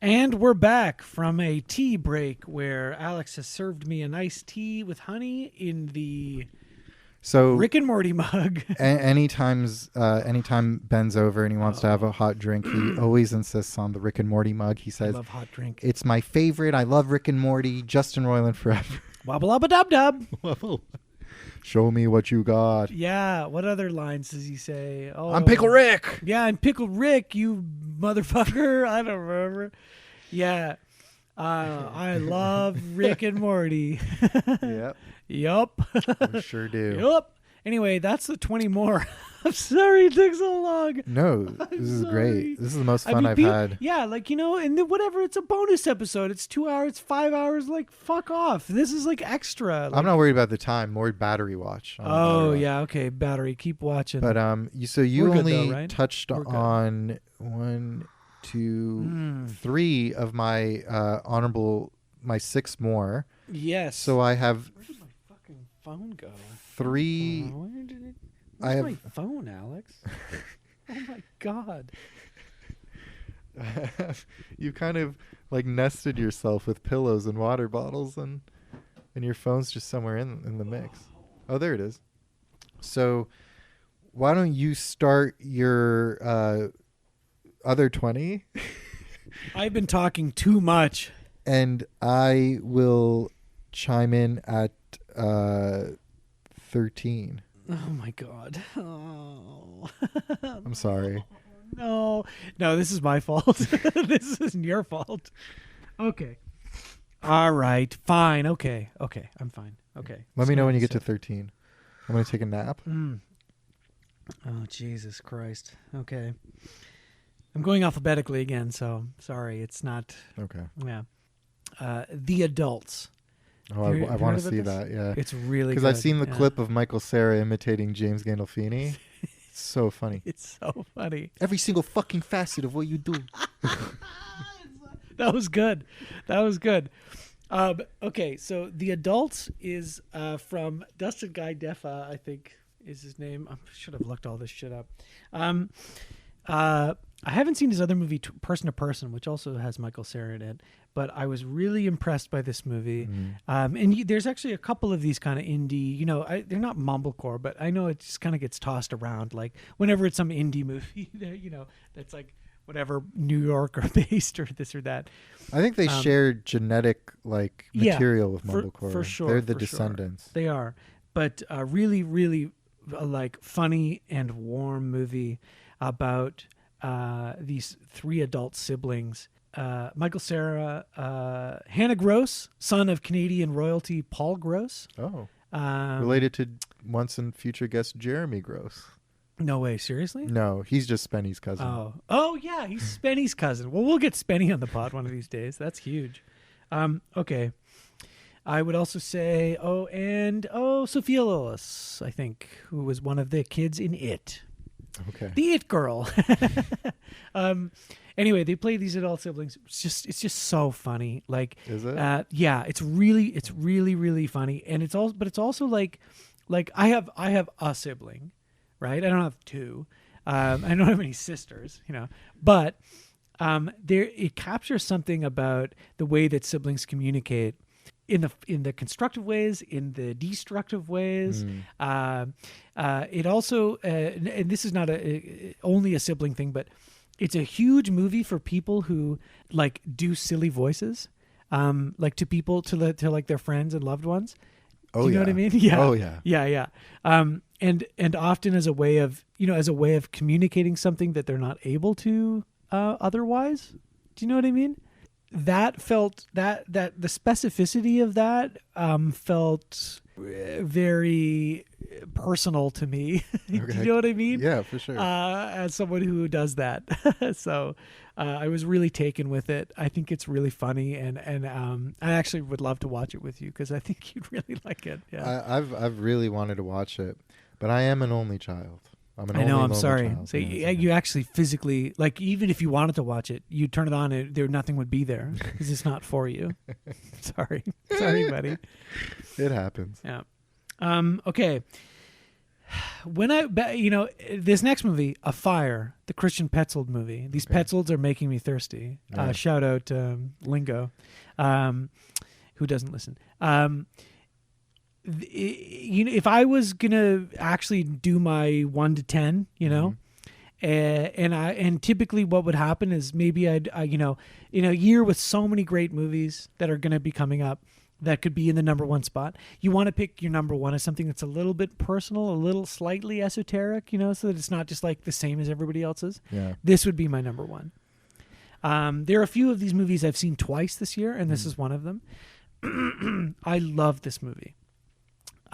And we're back from a tea break where Alex has served me a nice tea with honey in the So Rick and Morty mug. anytime Ben's over and he wants to have a hot drink, he always insists on the Rick and Morty mug. He I says, love hot drink. "It's my favorite. I love Rick and Morty. Justin Roiland forever." Wobble abba dub dub. Show me what you got. Yeah. What other lines does he say? Oh, I'm Pickle Rick. Yeah, I'm Pickle Rick, you motherfucker. I don't remember. Yeah. I love Rick and Morty. Yep, Yup. we sure do. Yup. Anyway, that's the 20 more. I'm sorry it took so long. No, this is sorry. great. This is the most fun I've had. Yeah, like, you know, and then whatever, it's a bonus episode. It's 2 hours, 5 hours, like, fuck off. This is like extra. Like, I'm not worried about the time. More battery watch. on the oh, battery watch. yeah, okay, battery. Keep watching. But you We're good only though, right? touched We're good. on 1, 2, 3 of my 6 more. Yes. So I have Where did my fucking phone go? 3. Where did it... I Where's have- my phone, Alex? Oh, my God. You kind of like nested yourself with pillows and water bottles, and your phone's just somewhere in the mix. Oh, there it is. So why don't you start your other 20 I've been talking too much. and I will chime in at 13. Oh, my God. Oh. I'm sorry. No, this is my fault. This isn't your fault. Okay. All right. Fine. Okay. I'm fine. Okay. Let me know when you get to 13. I'm going to take a nap. Oh, Jesus Christ. Okay. I'm going alphabetically again, so sorry. It's not. Okay. Yeah. The Adults. Oh, Have you I heard want to about see this? that. Yeah. It's really Because good. I've seen the Yeah. clip of Michael Cera imitating James Gandolfini. It's so funny. It's so funny. Every single fucking facet of what you do. That was good. Okay, so The Adults is from Dustin Guy Defa, I think is his name. I should have looked all this shit up. I haven't seen his other movie, Person to Person, which also has Michael Cera in it, but I was really impressed by this movie. And there's actually a couple of these kind of indie, they're not mumblecore, but I know it just kind of gets tossed around. Like whenever it's some indie movie, that's like whatever, New York or based or this or that. I think they share genetic material with mumblecore. For sure. They're the for descendants. Sure. They are. But really, really funny and warm movie about these three adult siblings. Michael Cera, Hannah Gross, son of Canadian royalty Paul Gross. Oh. Related to once and future guest Jeremy Gross. No way, seriously? No, he's just Spenny's cousin. Oh yeah, he's Spenny's cousin. Well, we'll get Spenny on the pod one of these days. That's huge. Okay. I would also say, Sophia Lillis, I think, who was one of the kids in It. Okay. The It Girl. Anyway, they play these adult siblings. It's just so funny. Like, is it? Yeah, it's really, really funny. And it's also like I have a sibling, right? I don't have two. I don't have any sisters, but it captures something about the way that siblings communicate in the constructive ways, in the destructive ways. It also, and this is not only a sibling thing, but it's a huge movie for people who do silly voices, to people, to their friends and loved ones. Oh, do you know what I mean? Yeah. Oh yeah. Yeah. And often as a way of communicating something that they're not able to otherwise. Do you know what I mean? That felt that the specificity of that felt very personal to me. Okay. Do you know what I mean? Yeah, for sure. As someone who does that, so I was really taken with it. I think it's really funny, and I actually would love to watch it with you because I think you'd really like it. Yeah, I've really wanted to watch it, but I am an only child. I'm sorry. Child, So you actually physically, even if you wanted to watch it, you turn it on and nothing would be there because it's not for you. Sorry, buddy. It happens. Yeah. Okay. When this next movie, A Fire, the Christian Petzold movie. These Petzolds are making me thirsty. Yeah. Shout out Lingo, who doesn't listen. If I was gonna actually do my 1 to 10, and typically what would happen is maybe I'd in a year with so many great movies that are gonna be coming up that could be in the number one spot, you want to pick your number one as something that's a little bit personal, a little slightly esoteric, so that it's not just the same as everybody else's. Yeah. This would be my number one. There are a few of these movies I've seen twice this year, and this is one of them. I love this movie.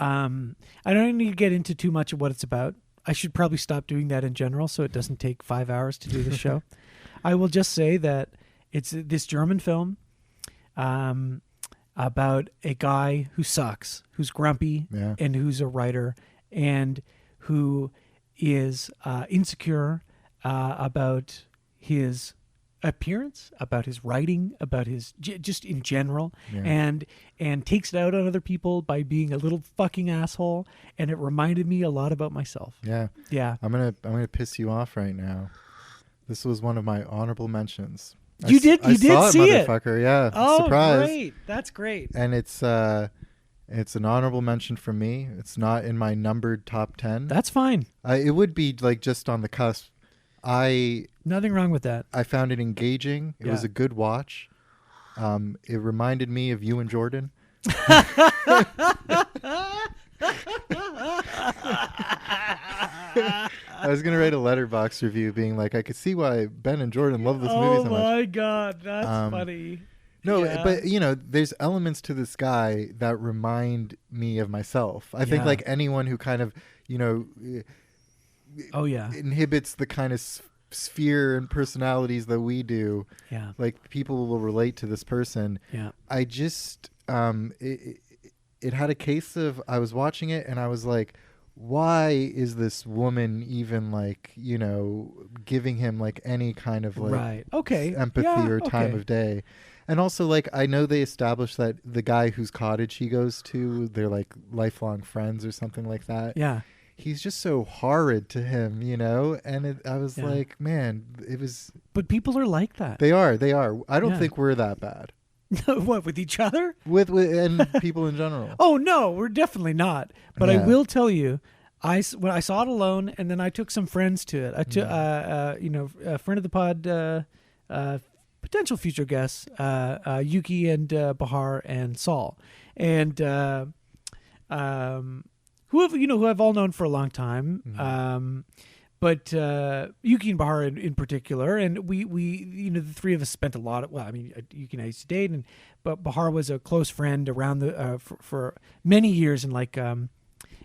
I don't need to get into too much of what it's about. I should probably stop doing that in general so it doesn't take 5 hours to do the show. I will just say that it's this German film about a guy who sucks, who's grumpy, and who's a writer, and who is insecure about his appearance, about his writing, about his just in general, and takes it out on other people by being a little fucking asshole. And it reminded me a lot about myself. Yeah. I'm gonna piss you off right now. This was one of my honorable mentions. You did see it, motherfucker. Yeah. Oh, surprise! Great. That's great. And it's an honorable mention from me. It's not in my numbered top 10. That's fine. It would be just on the cusp. Nothing wrong with that. I found it engaging. It was a good watch. It reminded me of you and Jordan. I was going to write a letterbox review being I could see why Ben and Jordan love this movie so much. Oh my God, that's funny. No, but there's elements to this guy that remind me of myself. I think anyone who kind of, inhibits the kind of sphere and personalities that we do. Yeah. People will relate to this person. Yeah. I just, it had a case of, I was watching it and I was like, why is this woman even giving him any kind of empathy or time of day? And also I know they established that the guy whose cottage he goes to, they're lifelong friends or something like that. Yeah. he's just so horrid to him, and I was like, man, it was. But people are like that. They are. I don't think we're that bad. What, with each other? With and people in general. Oh no, we're definitely not. But I will tell you, when I saw it alone, and then I took some friends to it. I took, a friend of the pod, potential future guests, Yuki and Bahar and Saul, and who I've all known for a long time. But Yuki and Bahar in particular, and we the three of us spent a lot of, Yuki and I used to date, but Bahar was a close friend around for many years, and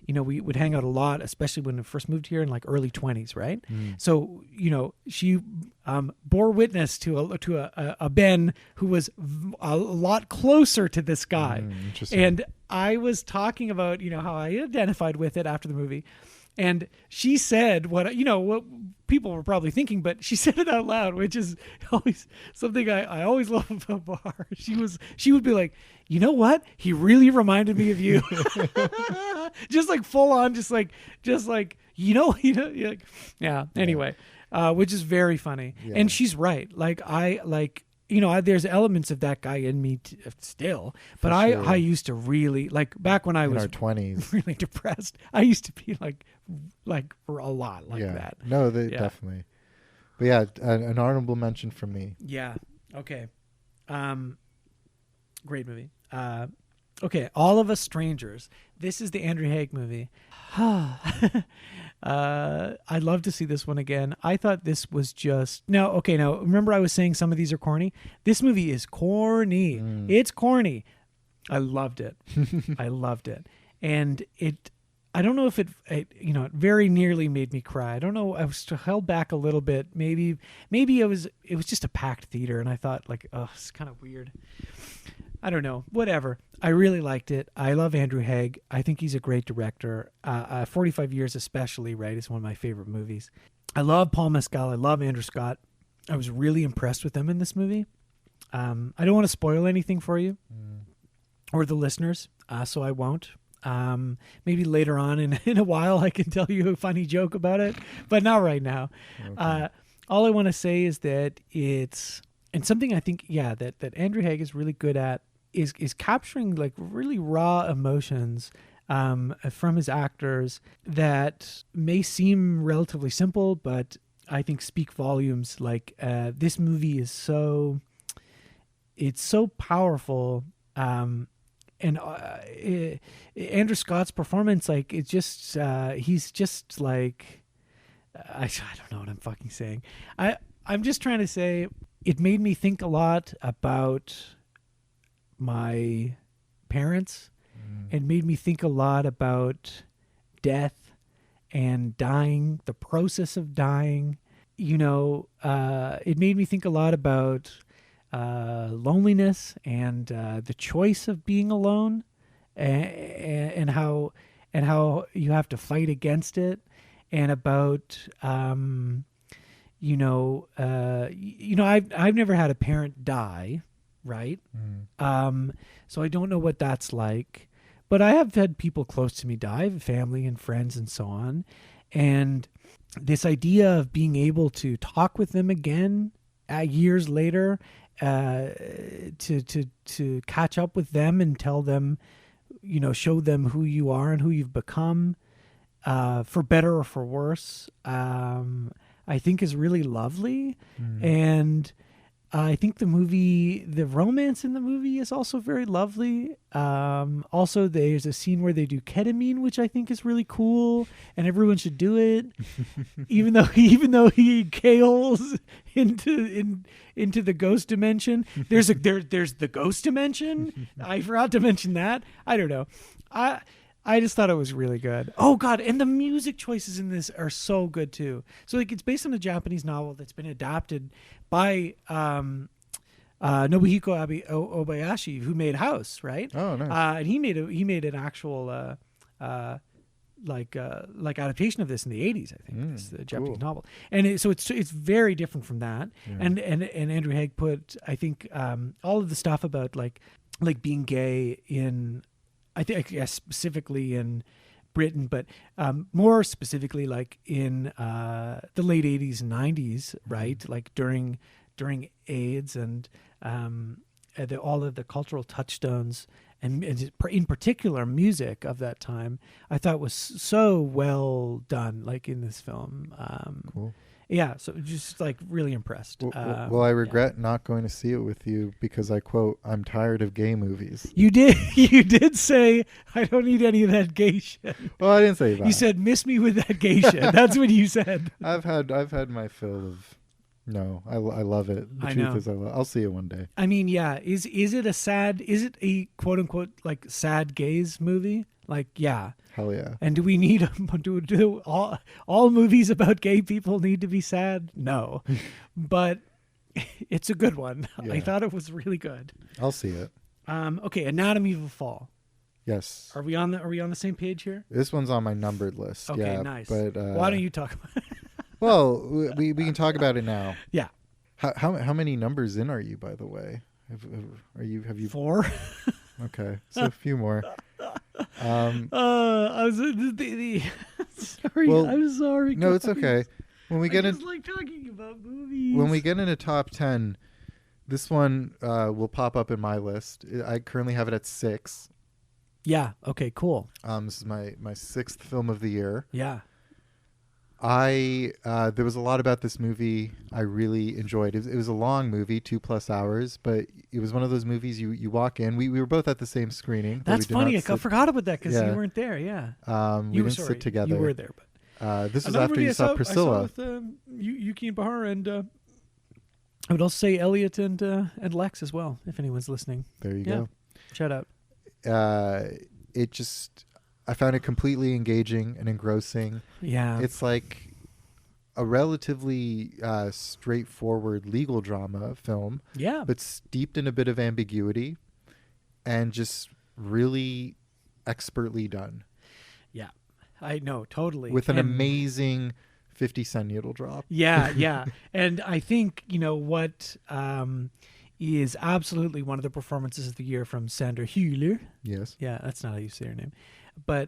we would hang out a lot, especially when we first moved here in like early 20s, right? So she bore witness to a Ben who was a lot closer to this guy, and I was talking about how I identified with it after the movie. And she said what people were probably thinking, but she said it out loud, which is always something I always love about Bahar. She would be like, you know what? He really reminded me of you. Just like full on, just like anyway, which is very funny. Yeah. And she's right. There's elements of that guy in me still, but I used to really, back when I was in our 20s, really depressed. I used to be like for a lot that. No, definitely. But yeah, an honorable mention from me. Yeah. Okay. Great movie. Okay. All of Us Strangers. This is the Andrew Haigh movie. I'd love to see this one again. I thought this was just now. Remember I was saying some of these are corny. This movie is corny. It's corny. I loved it. I loved it, and I don't know if it very nearly made me cry. I don't know. I was held back a little bit. Maybe it was just a packed theater, and I thought it's kind of weird. I don't know. Whatever. I really liked it. I love Andrew Haigh. I think he's a great director. 45 Years especially, right, is one of my favorite movies. I love Paul Mescal. I love Andrew Scott. I was really impressed with them in this movie. I don't want to spoil anything for you or the listeners, so I won't. Maybe later on in a while I can tell you a funny joke about it, but not right now. Okay. All I want to say is that it's, and something I think, that Andrew Haigh is really good at is capturing like really raw emotions from his actors that may seem relatively simple, but I think speak volumes. This movie is so powerful. And Andrew Scott's performance, it's just he's just like I don't know what I'm fucking saying. I'm just trying to say it made me think a lot about my parents. It made me think a lot about death and dying, the process of dying. It made me think a lot about loneliness and the choice of being alone, and how you have to fight against it, and about I've never had a parent die, right? So I don't know what that's like, but I have had people close to me die, family and friends and so on, and this idea of being able to talk with them again years later, to catch up with them and tell them, show them who you are and who you've become, for better or for worse, I think is really lovely. And I think the romance in the movie is also very lovely. Also, there's a scene where they do ketamine, which I think is really cool, and everyone should do it. even though he KOs into the ghost dimension. There's the ghost dimension. I forgot to mention that. I don't know. I just thought it was really good. Oh God, and the music choices in this are so good too. So it's based on a Japanese novel that's been adapted by Nobuhiko Obayashi, who made House, right? Oh, nice. And he made an actual adaptation of this in the 80s, I think. It's the Japanese novel, and it's very different from that. Yeah. And Andrew Haigh put, I think, all of the stuff about like being gay in, I think, specifically in Britain, but more specifically, like in the late '80s and '90s, right? Like during AIDS and all of the cultural touchstones, and in particular music of that time, I thought was so well done, like in this film. Cool. Yeah, so just like really impressed. Well, I regret not going to see it with you because I quote, "I'm tired of gay movies." You did say, "I don't need any of that gay shit." Well, I didn't say that. You said, "Miss me with that gay shit." That's what you said. I've had my fill of. No, I love it. The truth is, I'll see it one day. I mean, yeah. Is it a quote unquote like sad gays movie? Like, yeah. Hell yeah. And do we need do all movies about gay people need to be sad? No, but it's a good one. Yeah. I thought it was really good. I'll see it. Okay, Anatomy of a Fall. Yes. Are we on the same page here? This one's on my numbered list. Okay, yeah, nice. But why don't you talk about it? Well, we can talk about it now. Yeah. How many numbers in are you, by the way? Have you 4? Okay, so a few more. I was sorry. Well, I'm sorry. No, it's okay. When we get like talking about movies. When we get into top 10, this one will pop up in my list. I currently have it at 6. Yeah. Okay. Cool. This is my 6th film of the year. Yeah. There was a lot about this movie I really enjoyed. It was a long movie, 2+ hours, but it was one of those movies you walk in. We were both at the same screening. That's funny. I forgot about that because you weren't there. Yeah. We didn't sit together. You were there, but this was after you saw Priscilla. I saw with Yuki and Bahar, and I would also say Elliot and Lex as well, if anyone's listening. There you go. Shout out. I found it completely engaging and engrossing. Yeah. It's like a relatively straightforward legal drama film. Yeah. But steeped in a bit of ambiguity and just really expertly done. Yeah. I know, totally. With an amazing 50-cent needle drop. Yeah, yeah. And I think, what is absolutely one of the performances of the year from Sandra Hüller. Yes. Yeah, that's not how you say her name. But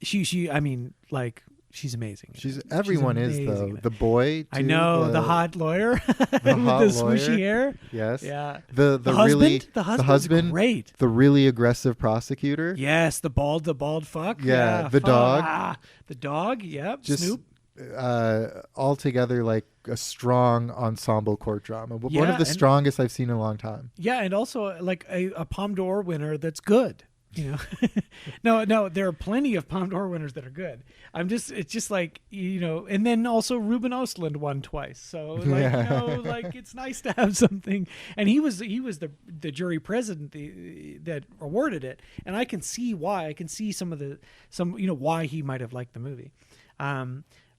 she I mean, like, she's amazing. Everyone is, though. The boy, too, I know, the hot lawyer with the swooshy hair. Yes. Yeah. The husband, great. The really aggressive prosecutor. Yes, the bald fuck. Yeah, the dog. The dog, yep. Just, Snoop. Altogether like a strong ensemble court drama. Yeah, one of the strongest I've seen in a long time. Yeah, and also like a Palme d'Or winner that's good. No, there are plenty of Palme d'Or winners that are good. It's just like, and then also Ruben Östlund won twice. So like, like it's nice to have something. And he was the jury president that awarded it. And I can see why. I can see why he might have liked the movie.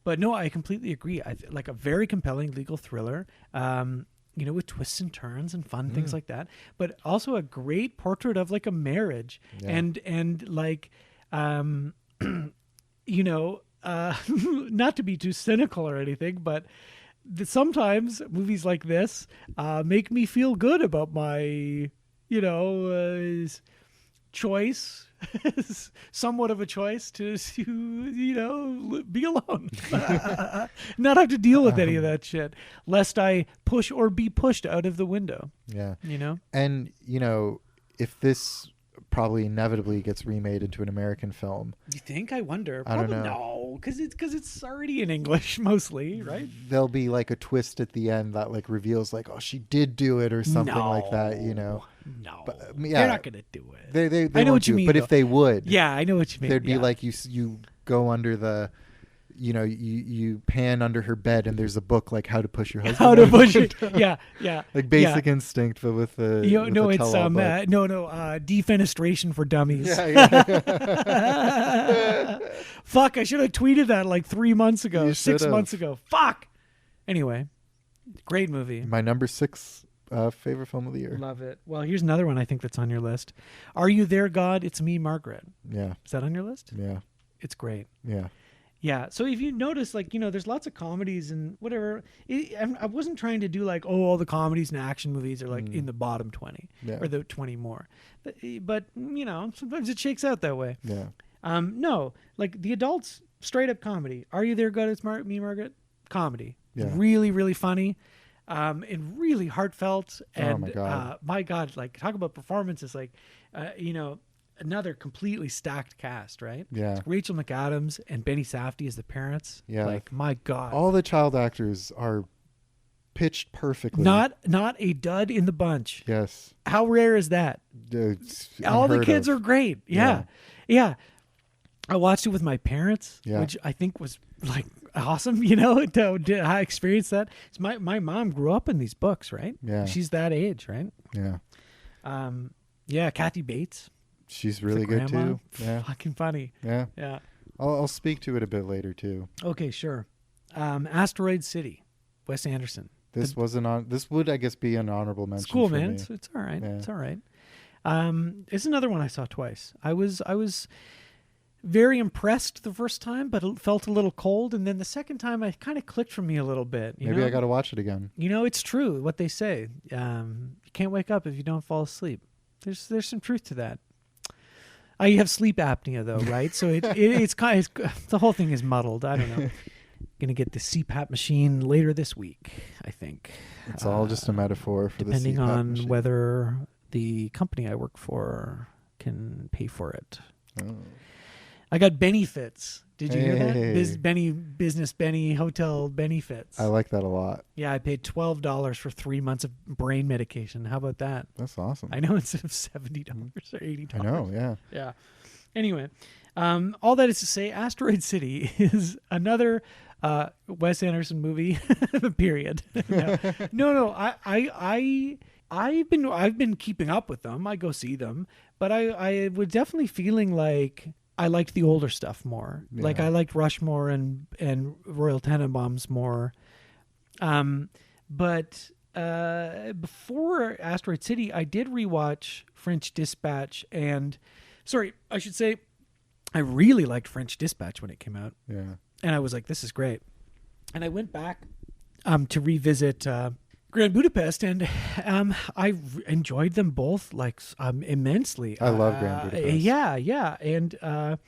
But no, I completely agree. Like a very compelling legal thriller. With twists and turns and fun things like that, but also a great portrait of like a marriage and like, not to be too cynical or anything, but sometimes movies like this make me feel good about my, choice, somewhat of a choice to be alone, not have to deal with any of that shit, lest I push or be pushed out of the window. Yeah. And if this probably inevitably gets remade into an American film. You think? I wonder. I don't Probably know. No, because it's already in English mostly, right? There'll be like a twist at the end that like reveals like, oh, she did do it or something like that, No, but, they're not gonna do it. They I know won't what you do it, mean. but though. if they would, yeah, I know what you mean. there'd be like you go under the. You pan under her bed and there's a book like how to push your husband. How to push it? Yeah. Like Basic Instinct, but with the defenestration for dummies. Yeah. Fuck! I should have tweeted that like 3 months ago, 6 months ago. Fuck. Anyway, great movie. My number 6 favorite film of the year. Love it. Well, here's another one I think that's on your list. Are You There, God? It's Me, Margaret. Yeah. Is that on your list? Yeah. It's great. Yeah. Yeah. So if you notice, like, there's lots of comedies and whatever. I wasn't trying to do like, all the comedies and action movies are like in the bottom 20 or the 20 more. But sometimes it shakes out that way. Yeah. No, like the adults, straight up comedy. Are You There, God? It's Me, Margaret? Comedy. Yeah. Really, really funny. And really heartfelt. And my God. my God, like talk about performances, like, another completely stacked cast, right? Yeah. It's Rachel McAdams and Benny Safdie as the parents. Yeah. Like, my God. All the child actors are pitched perfectly. Not a dud in the bunch. Yes. How rare is that? It's All the unheard kids of. are great. Yeah. I watched it with my parents, Yeah. which I think was like awesome, to I experienced that. So my mom grew up in these books, right? Yeah. She's that age, right? Yeah. Kathy Bates. She's really the good grandma. too. Yeah. Fucking funny. Yeah. Yeah. I'll speak to it a bit later too. Okay, sure. Asteroid City, Wes Anderson. This would, I guess, be an honorable mention. It's cool, for man. me. It's all right. Yeah. It's all right. It's another one I saw twice. I was very impressed the first time, but it felt a little cold. And then the second time, it kind of clicked for me a little bit. Maybe I got to watch it again. It's true what they say. You can't wake up if you don't fall asleep. There's some truth to that. You have sleep apnea though, right? So it's kind of, the whole thing is muddled. I don't know. Gonna get the CPAP machine later this week, I think. It's all just a metaphor for the depending CPAP on machine. whether the company I work for can pay for it. Oh. I got benefits. Did you hear that? Hey. Business Benny Hotel benefits. I like that a lot. Yeah, I paid $12 for 3 months of brain medication. How about that? That's awesome. I know, instead of $70 or $80. I know, yeah. Yeah. Anyway, all that is to say, Asteroid City is another Wes Anderson movie. Period. No. I've been keeping up with them. I go see them, but I was definitely feeling like I liked the older stuff more. Yeah. Like I liked Rushmore and Royal Tenenbaums more. But before Asteroid City, I did rewatch French Dispatch, and I should say, I really liked French Dispatch when it came out. Yeah. And I was like, this is great. And I went back to revisit Grand Budapest, and I enjoyed them both like immensely. I love Grand Budapest. Yeah. And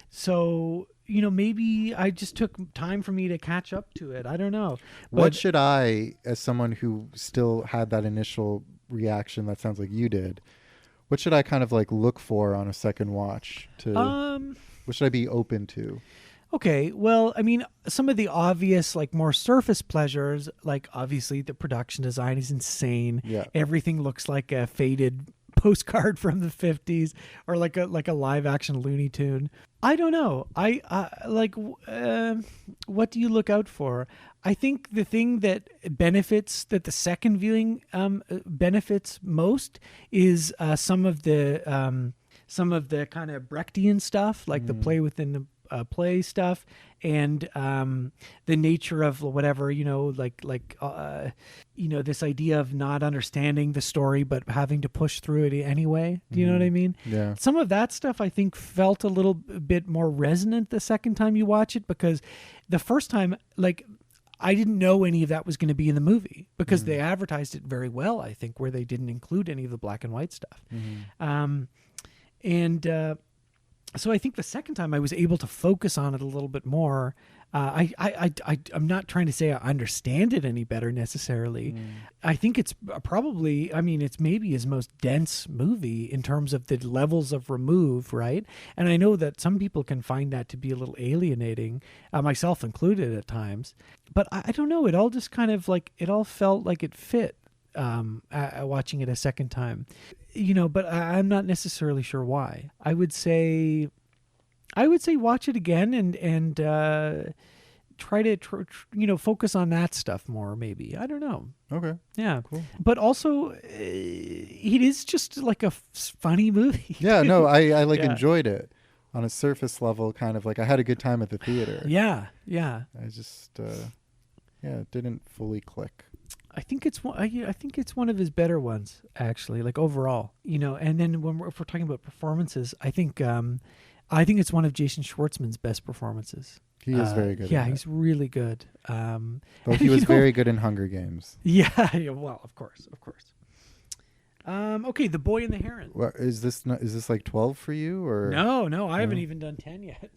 so, maybe I just took time for me to catch up to it. I don't know. What should I, as someone who still had that initial reaction that sounds like you did, what should I kind of like look for on a second watch? What should I be open to? Okay, well, I mean, some of the obvious, like more surface pleasures, like obviously the production design is insane. Yeah. Everything looks like a faded postcard from the 50s or like a live action Looney Tune. I don't know. What do you look out for? I think the thing that the second viewing benefits most is some of the kind of Brechtian stuff, like the play within the play stuff, and the nature of whatever, this idea of not understanding the story but having to push through it anyway. Do you know what I mean? Yeah. Some of that stuff I think felt a little bit more resonant the second time you watch it, because the first time, like, I didn't know any of that was going to be in the movie because they advertised it very well, I think, where they didn't include any of the black and white stuff. So I think the second time I was able to focus on it a little bit more. I'm not trying to say I understand it any better necessarily. I think it's probably, it's maybe his most dense movie in terms of the levels of remove, right? And I know that some people can find that to be a little alienating, myself included at times. But I don't know. It all just kind of like, it all felt like it fit watching it a second time. But I'm not necessarily sure why. I would say watch it again and try to focus on that stuff more. Maybe, I don't know. Okay. Yeah. Cool. But also, it is just like a funny movie. Yeah. No, I enjoyed it on a surface level. Kind of like I had a good time at the theater. Yeah. I just it didn't fully click. I think it's one of his better ones, actually, like overall, and then if we're talking about performances, I think it's one of Jason Schwartzman's best performances. He is very good. Yeah, he's really good. Though he was very good in Hunger Games. Yeah. Well, of course. Okay, The Boy and the Heron. What, is this like 12 for you or No, I haven't even done 10 yet.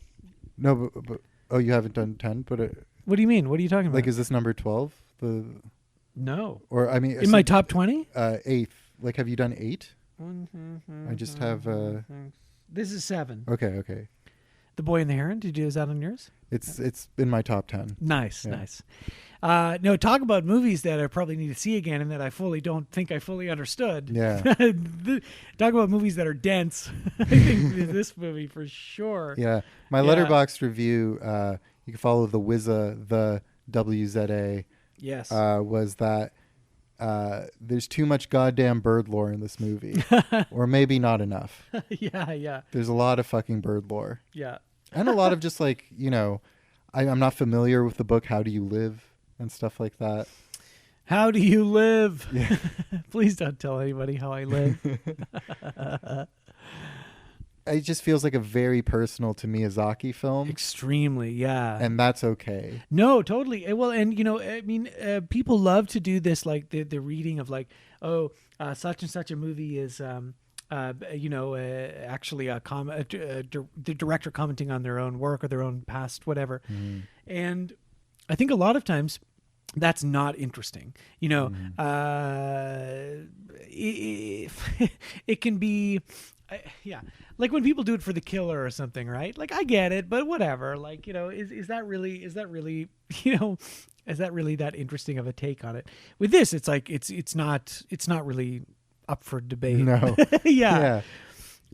no? But oh, you haven't done 10. But What do you mean? What are you talking about? like, is this number 12? No. Or I mean, In my top 20? eighth. Like, have you done 8? I just have. This is 7. Okay. The Boy and the Heron. Is that on yours? It's in my top 10. Nice, Yeah. nice. No, talk about movies that I probably need to see again and that I don't think I fully understood. Yeah. Talk about movies that are dense. I think this movie for sure. Yeah. My Yeah. Letterboxd review, you can follow the WZA, Yes. was that there's too much goddamn bird lore in this movie. Or maybe not enough. Yeah. There's a lot of fucking bird lore. Yeah. And a lot of just like, I'm not familiar with the book How Do You Live and stuff like that. How do you live? Yeah. Please don't tell anybody how I live. It just feels like a very personal to Miyazaki film. Extremely, yeah. And that's okay. No, totally. Well, and I mean, people love to do this, like the reading of like, such and such a movie is, actually the director commenting on their own work or their own past, whatever. And I think a lot of times that's not interesting. It can be. Like when people do it for The Killer or something, right? Like I get it, but whatever. Like, is that really is that really that interesting of a take on it? With this, it's like it's not really up for debate. No. Yeah.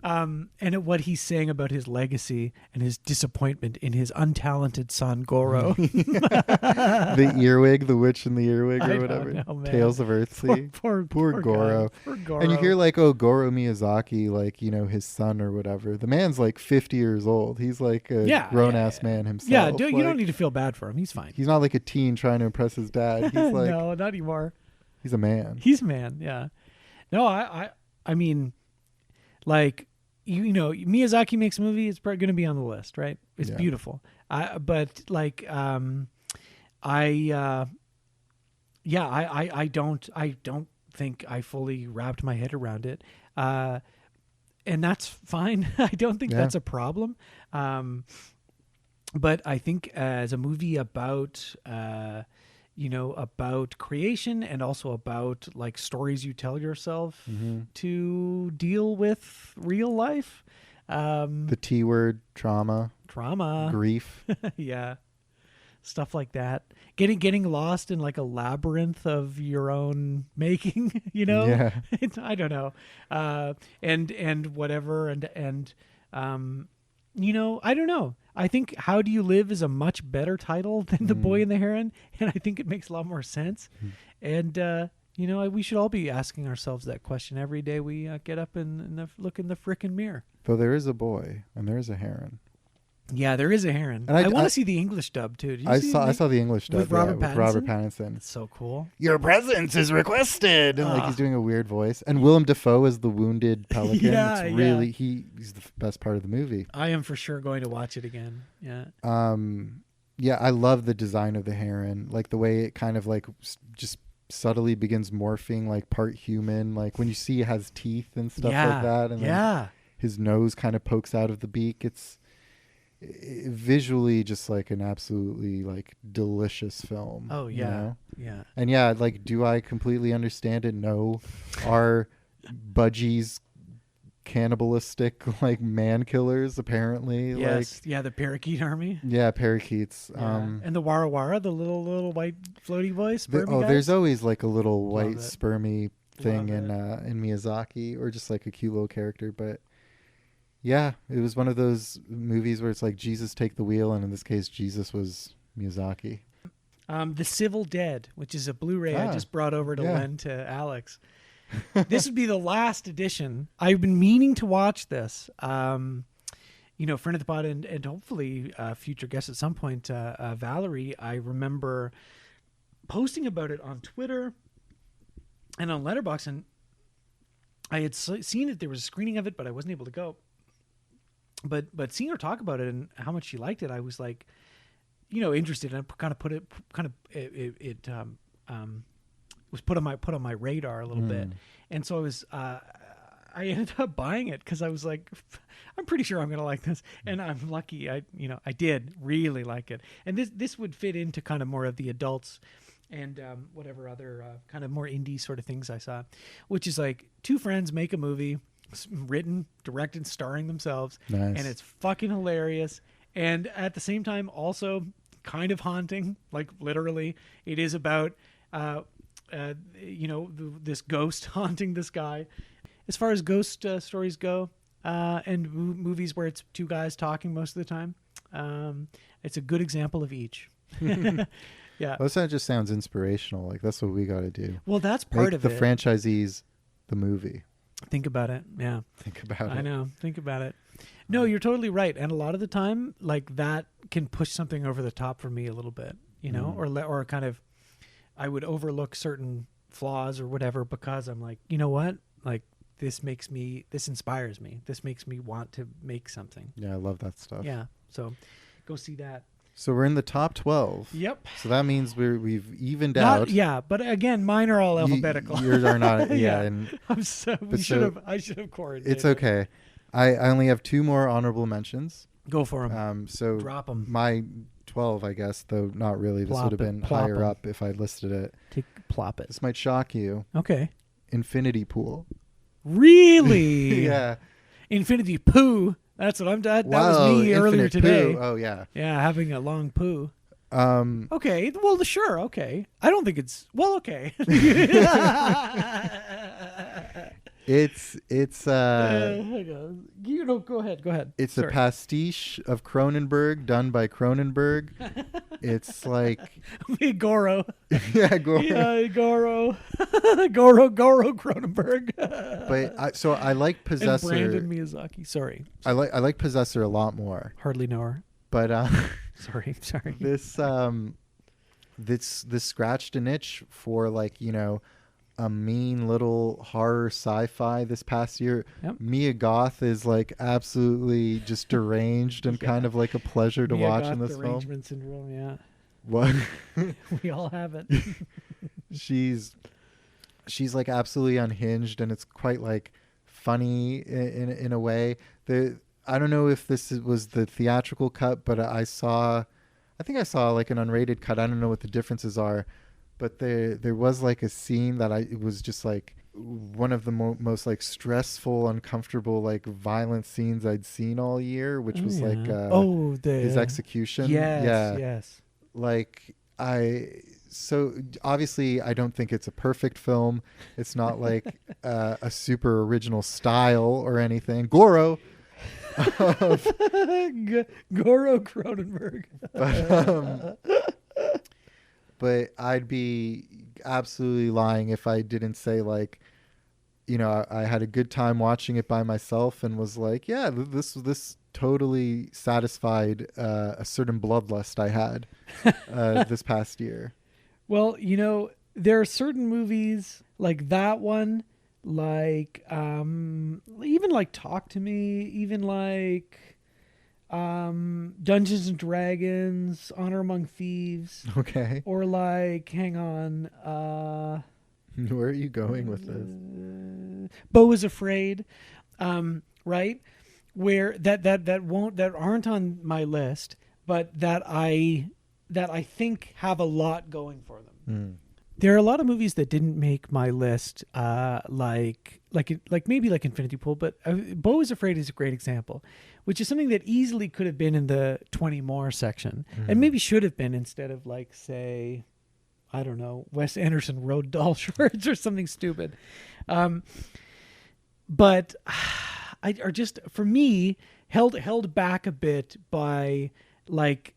And what he's saying about his legacy and his disappointment in his untalented son Goro. The earwig, the witch in the earwig, I or don't whatever. know, man. Tales of Earthsea. Poor Goro. guy. Poor Goro. And you hear like, Goro Miyazaki, like, his son or whatever. The man's like 50 years old. He's like a grown-ass man himself. Yeah, you Like, don't need to feel bad for him. He's fine. He's not like a teen trying to impress his dad. He's like, No, not anymore. he's a man. He's a man, yeah. No, I mean, like, Miyazaki makes a movie, it's probably going to be on the list, right? It's beautiful. But like, I don't think I fully wrapped my head around it. And that's fine. I don't think that's a problem. But I think as a movie about, about creation and also about like stories you tell yourself to deal with real life. The T word, trauma, grief. Yeah. Stuff like that. Getting lost in like a labyrinth of your own making, Yeah. I don't know. And whatever. And I don't know. I think How Do You Live is a much better title than The Boy and the Heron. And I think it makes a lot more sense. And, we should all be asking ourselves that question every day we get up and look in the frickin' mirror. Though there is a boy and there is a heron. Yeah, there is a heron. And I want to see the English dub too. Did you I see saw the English dub with Robert Pattinson? with Robert Pattinson. It's so cool. Your presence is requested, and like he's doing a weird voice. And Willem Dafoe is the wounded pelican. Yeah, it's really he's the best part of the movie. I am for sure going to watch it again. Yeah. Yeah, I love the design of the heron, like the way it kind of like just subtly begins morphing, like part human, like when you see it has teeth and stuff like that, and then his nose kind of pokes out of the beak. It's visually just like an absolutely like delicious film. Oh yeah. Yeah. And yeah, like, do I completely understand it? No. Are budgies cannibalistic like man killers apparently? Yes. Like, Yeah, the parakeet army. yeah, parakeets. Yeah. And the wara wara, the little white floaty boys. Spermy guys? There's always like a little white it. spermy thing in Miyazaki, or just like a cute little character. But yeah, it was one of those movies where it's like Jesus take the wheel, and in this case Jesus was Miyazaki. The Civil Dead, which is a Blu-ray I just brought over to lend to Alex. This would be the last edition. I've been meaning to watch this. Friend of the pod and hopefully future guest at some point, Valerie, I remember posting about it on Twitter and on Letterboxd, and I had seen it. There was a screening of it, but I wasn't able to go. But seeing her talk about it and how much she liked it, I was like, interested, and was put on my radar a little bit, and so I ended up buying it because I was like, I'm pretty sure I'm gonna like this, and I'm lucky. I did really like it, and this would fit into kind of more of the adults and whatever other kind of more indie sort of things I saw, which is like two friends make a movie, written, directed, starring themselves, Nice. and it's fucking hilarious, and at the same time also kind of haunting, like literally. It is about this ghost haunting this guy. As far as ghost stories go, and movies where it's two guys talking most of the time, it's a good example of each. Yeah. Well, that just sounds inspirational. Like, that's what we got to do. Well, that's part of the it. Franchisees, the movie. Think about it. Yeah. Think about it. I know. Think about it. No, you're totally right. And a lot of the time, like, that can push something over the top for me a little bit, or kind of, I would overlook certain flaws or whatever because I'm like, you know what? Like, this inspires me. This makes me want to make something. Yeah, I love that stuff. Yeah. So go see that. So we're in the top 12. Yep. So that means we've evened out. Yeah, but again, mine are all alphabetical. Yours are not. Yeah. Yeah. And I should have coordinated. it's okay. I only have 2 more honorable mentions. Go for them. So Drop them. my 12, I guess, though not really. This would have been Plop higher 'em. up if I listed it. Plop it. This might shock you. Okay. Infinity Pool. Really? Yeah. Infinity Poo. That's what I'm. That Wow, was me earlier Infinite today. Poo. Oh yeah. Yeah, having a long poo. Um. Okay. Well, sure. Okay. I don't think it's. Well, okay. It's hang on. Go ahead. It's Sorry. a pastiche of Cronenberg done by Cronenberg. It's like Goro. yeah, Goro. Yeah, Goro. Goro Cronenberg. But I like Possessor. And Brandon Miyazaki. Sorry. I like Possessor a lot more. Hardly know her. But Sorry. this scratched an itch for, like, a mean little horror sci-fi this past year. Yep. Mia Goth is like absolutely just deranged and kind of like a pleasure to watch in this film. Derangement syndrome, yeah. What? We all have it. she's like absolutely unhinged, and it's quite like funny in a way. I don't know if this was the theatrical cut, but I think I saw like an unrated cut. I don't know what the differences are. But there was like a scene that it was just like one of the most like stressful, uncomfortable, like violent scenes I'd seen all year, which was like his execution. Yes. Like so obviously I don't think it's a perfect film. It's not like a super original style or anything. Goro. Goro Cronenberg. But I'd be absolutely lying if I didn't say, like, I had a good time watching it by myself and was like, yeah, this totally satisfied a certain bloodlust I had this past year. Well, there are certain movies like that one, like even like Talk to Me, even like Dungeons and Dragons, Honor Among Thieves. Okay. Or like, hang on, where are you going with this? Beau is Afraid, right? Where that aren't on my list, but that I think have a lot going for them. There are a lot of movies that didn't make my list, like maybe like Infinity Pool, but Beau is Afraid is a great example, which is something that easily could have been in the 20 more section, and maybe should have been instead of, like, say, I don't know, Wes Anderson Road Doll shorts or something stupid. But are just, for me, held back a bit by, like,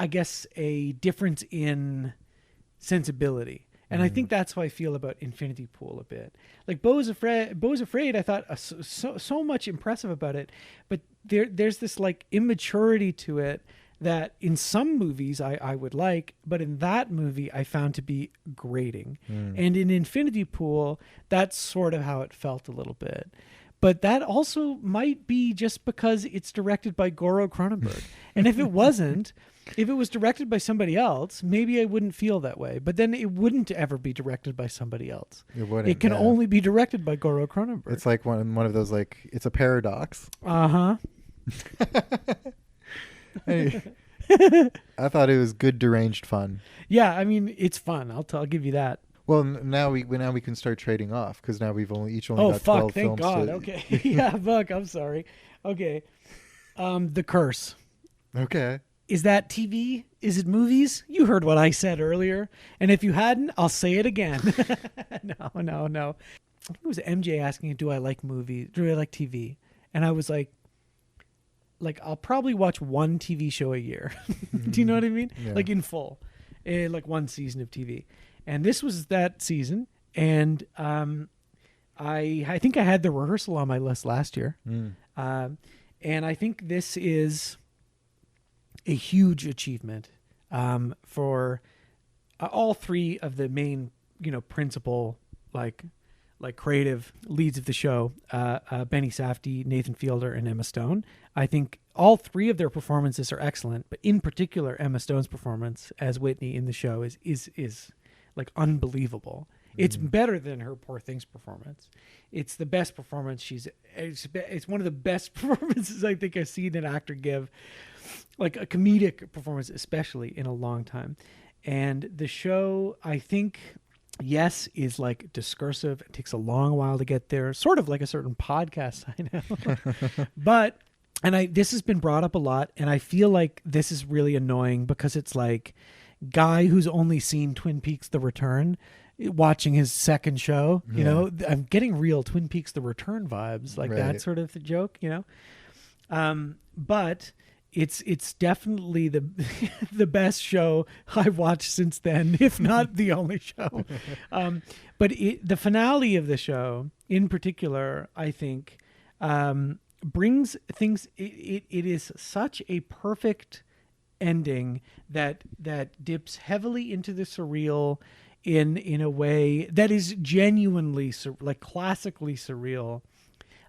I guess a difference in sensibility. And I think that's how I feel about Infinity Pool a bit. Like Beau is Afraid, I thought so much impressive about it, but there's this like immaturity to it that in some movies I would like, but in that movie I found to be grating. And in Infinity Pool, that's sort of how it felt a little bit. But that also might be just because it's directed by Goro Cronenberg. And if it wasn't, If it was directed by somebody else, maybe I wouldn't feel that way. But then it wouldn't ever be directed by somebody else. It wouldn't. It can yeah. only be directed by Goro Cronenberg. It's like one of those, like, it's a paradox. Uh-huh. Hey, I thought it was good deranged fun. Yeah, I mean, it's fun. I'll give you that. Well, now we can start trading off because now we've only got 12 fuck, thank films. God. Okay. Yeah, fuck, I'm sorry. Okay. The Curse. Okay. Is that TV? Is it movies? You heard what I said earlier. And if you hadn't, I'll say it again. No. It was MJ asking, do I like movies? Do I like TV? And I was like, I'll probably watch one TV show a year. Do you know what I mean? Yeah. Like in full. Like one season of TV. And this was that season. And I think I had The Rehearsal on my list last year. And I think this is a huge achievement for all three of the main, principal, like creative leads of the show, Benny Safdie, Nathan Fielder, and Emma Stone. I think all three of their performances are excellent, but in particular, Emma Stone's performance as Whitney in the show is like unbelievable. It's better than her Poor Things performance. It's the best performance it's one of the best performances I think I've seen an actor give, like a comedic performance, especially, in a long time. And the show, I think, yes, is like discursive. It takes a long while to get there, sort of like a certain podcast I know. But, this has been brought up a lot, and I feel like this is really annoying because it's like guy who's only seen Twin Peaks: The Return watching his second show, you know, I'm getting real Twin Peaks: The Return vibes, like that sort of joke, but it's definitely the best show I've watched since then, if not the only show. But the finale of the show in particular, I think, brings things, it is such a perfect ending that dips heavily into the surreal in a way that is genuinely like classically surreal,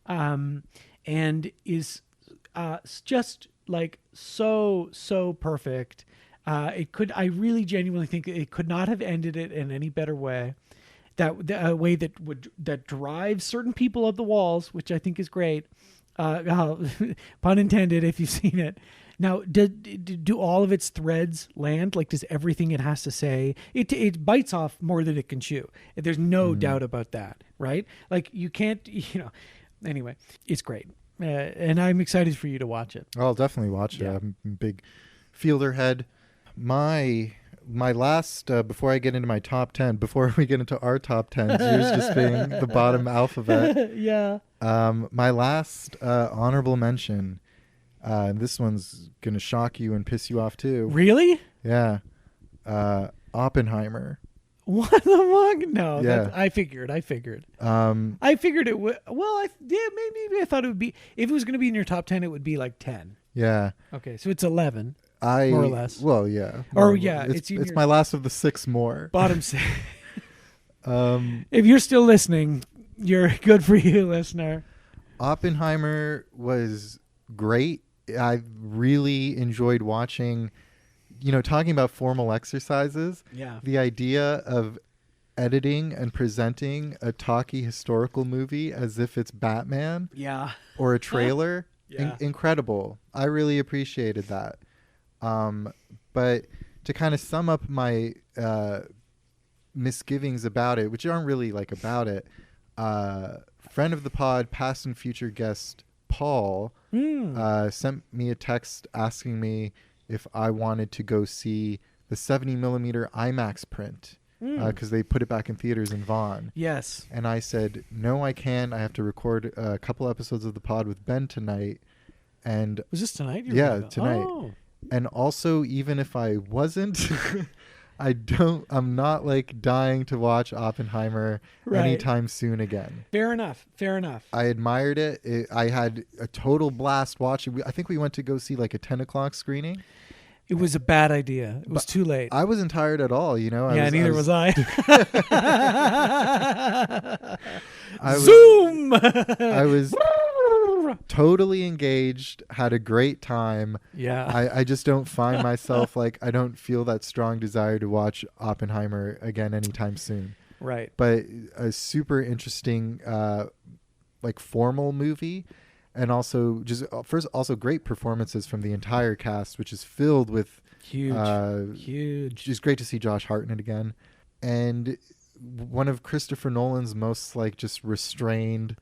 and is just like so perfect. I really genuinely think it could not have ended it in any better way. A way that drives certain people up the walls, which I think is great. Pun intended, if you've seen it. Now, do all of its threads land? Like, does everything it has to say? It bites off more than it can chew. There's no doubt about that, right? Like, you can't, Anyway, it's great. And I'm excited for you to watch it. I'll definitely watch it. I'm a big Fielder head. My last, before I get into my top 10, before we get into our top 10s, yours just being the bottom alphabet. Yeah. My last honorable mention, this one's going to shock you and piss you off too. Really? Yeah. Oppenheimer. What the fuck? No, Yeah. I figured. I figured it would. Well, maybe I thought it would be, if it was going to be in your top 10, it would be like 10. Yeah. Okay, so it's 11. More or less. Well, yeah. Or yeah, it's my last of the 6 more. Bottom 6. If you're still listening, you're good for you, listener. Oppenheimer was great. I really enjoyed watching, talking about formal exercises. Yeah. The idea of editing and presenting a talky historical movie as if it's Batman. Yeah. Or a trailer. Yeah. Incredible. I really appreciated that. But to kind of sum up my misgivings about it, which aren't really like about it, friend of the pod, past and future guest Paul sent me a text asking me if I wanted to go see the 70mm IMAX print because they put it back in theaters in Vaughan. Yes. And I said, no, I can't. I have to record a couple episodes of the pod with Ben tonight. And was this tonight? Yeah, tonight. Oh. And also, even if I wasn't, I'm not like dying to watch Oppenheimer anytime soon again. Fair enough. I admired it. I had a total blast watching. I think we went to go see like a 10 o'clock screening. It was a bad idea. It was too late. I wasn't tired at all, Neither was I. Zoom! I was totally engaged, had a great time. Yeah. I just don't find myself like, I don't feel that strong desire to watch Oppenheimer again anytime soon. Right. But a super interesting, like formal movie. And also also great performances from the entire cast, which is filled with huge. It's great to see Josh Hartnett again. And one of Christopher Nolan's most like just restrained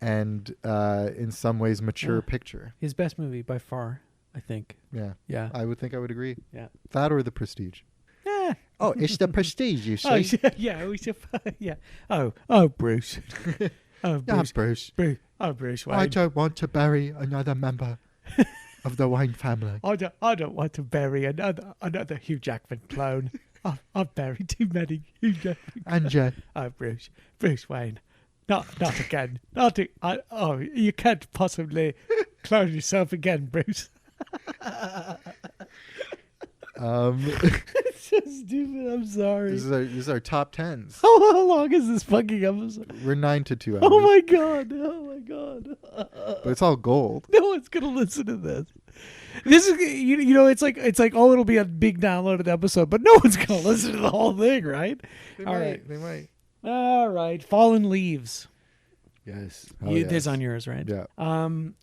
and in some ways mature picture. His best movie by far, I think. Yeah. Yeah. I would agree. Yeah. That or The Prestige. Eh. Oh, it's The Prestige, you see. Oh, yeah. We should, yeah. Oh, Bruce. Oh, Bruce. Bruce. Oh, Bruce Wayne. I don't want to bury another member of the Wayne family. I don't want to bury another Hugh Jackman clone. I've buried too many Hugh Jackman. And Oh, Bruce Wayne. Not again. You can't possibly clone yourself again, Bruce. It's so stupid. I'm sorry. This is our top 10s. How long is this fucking episode? We're 9 to 2 hours. Oh my god. But it's all gold. No one's gonna listen to this. This is you know it's like it'll be a big downloaded episode, but no one's gonna listen to the whole thing, right? They might. All right. Fallen Leaves. Yes. This is on yours, right? Yeah.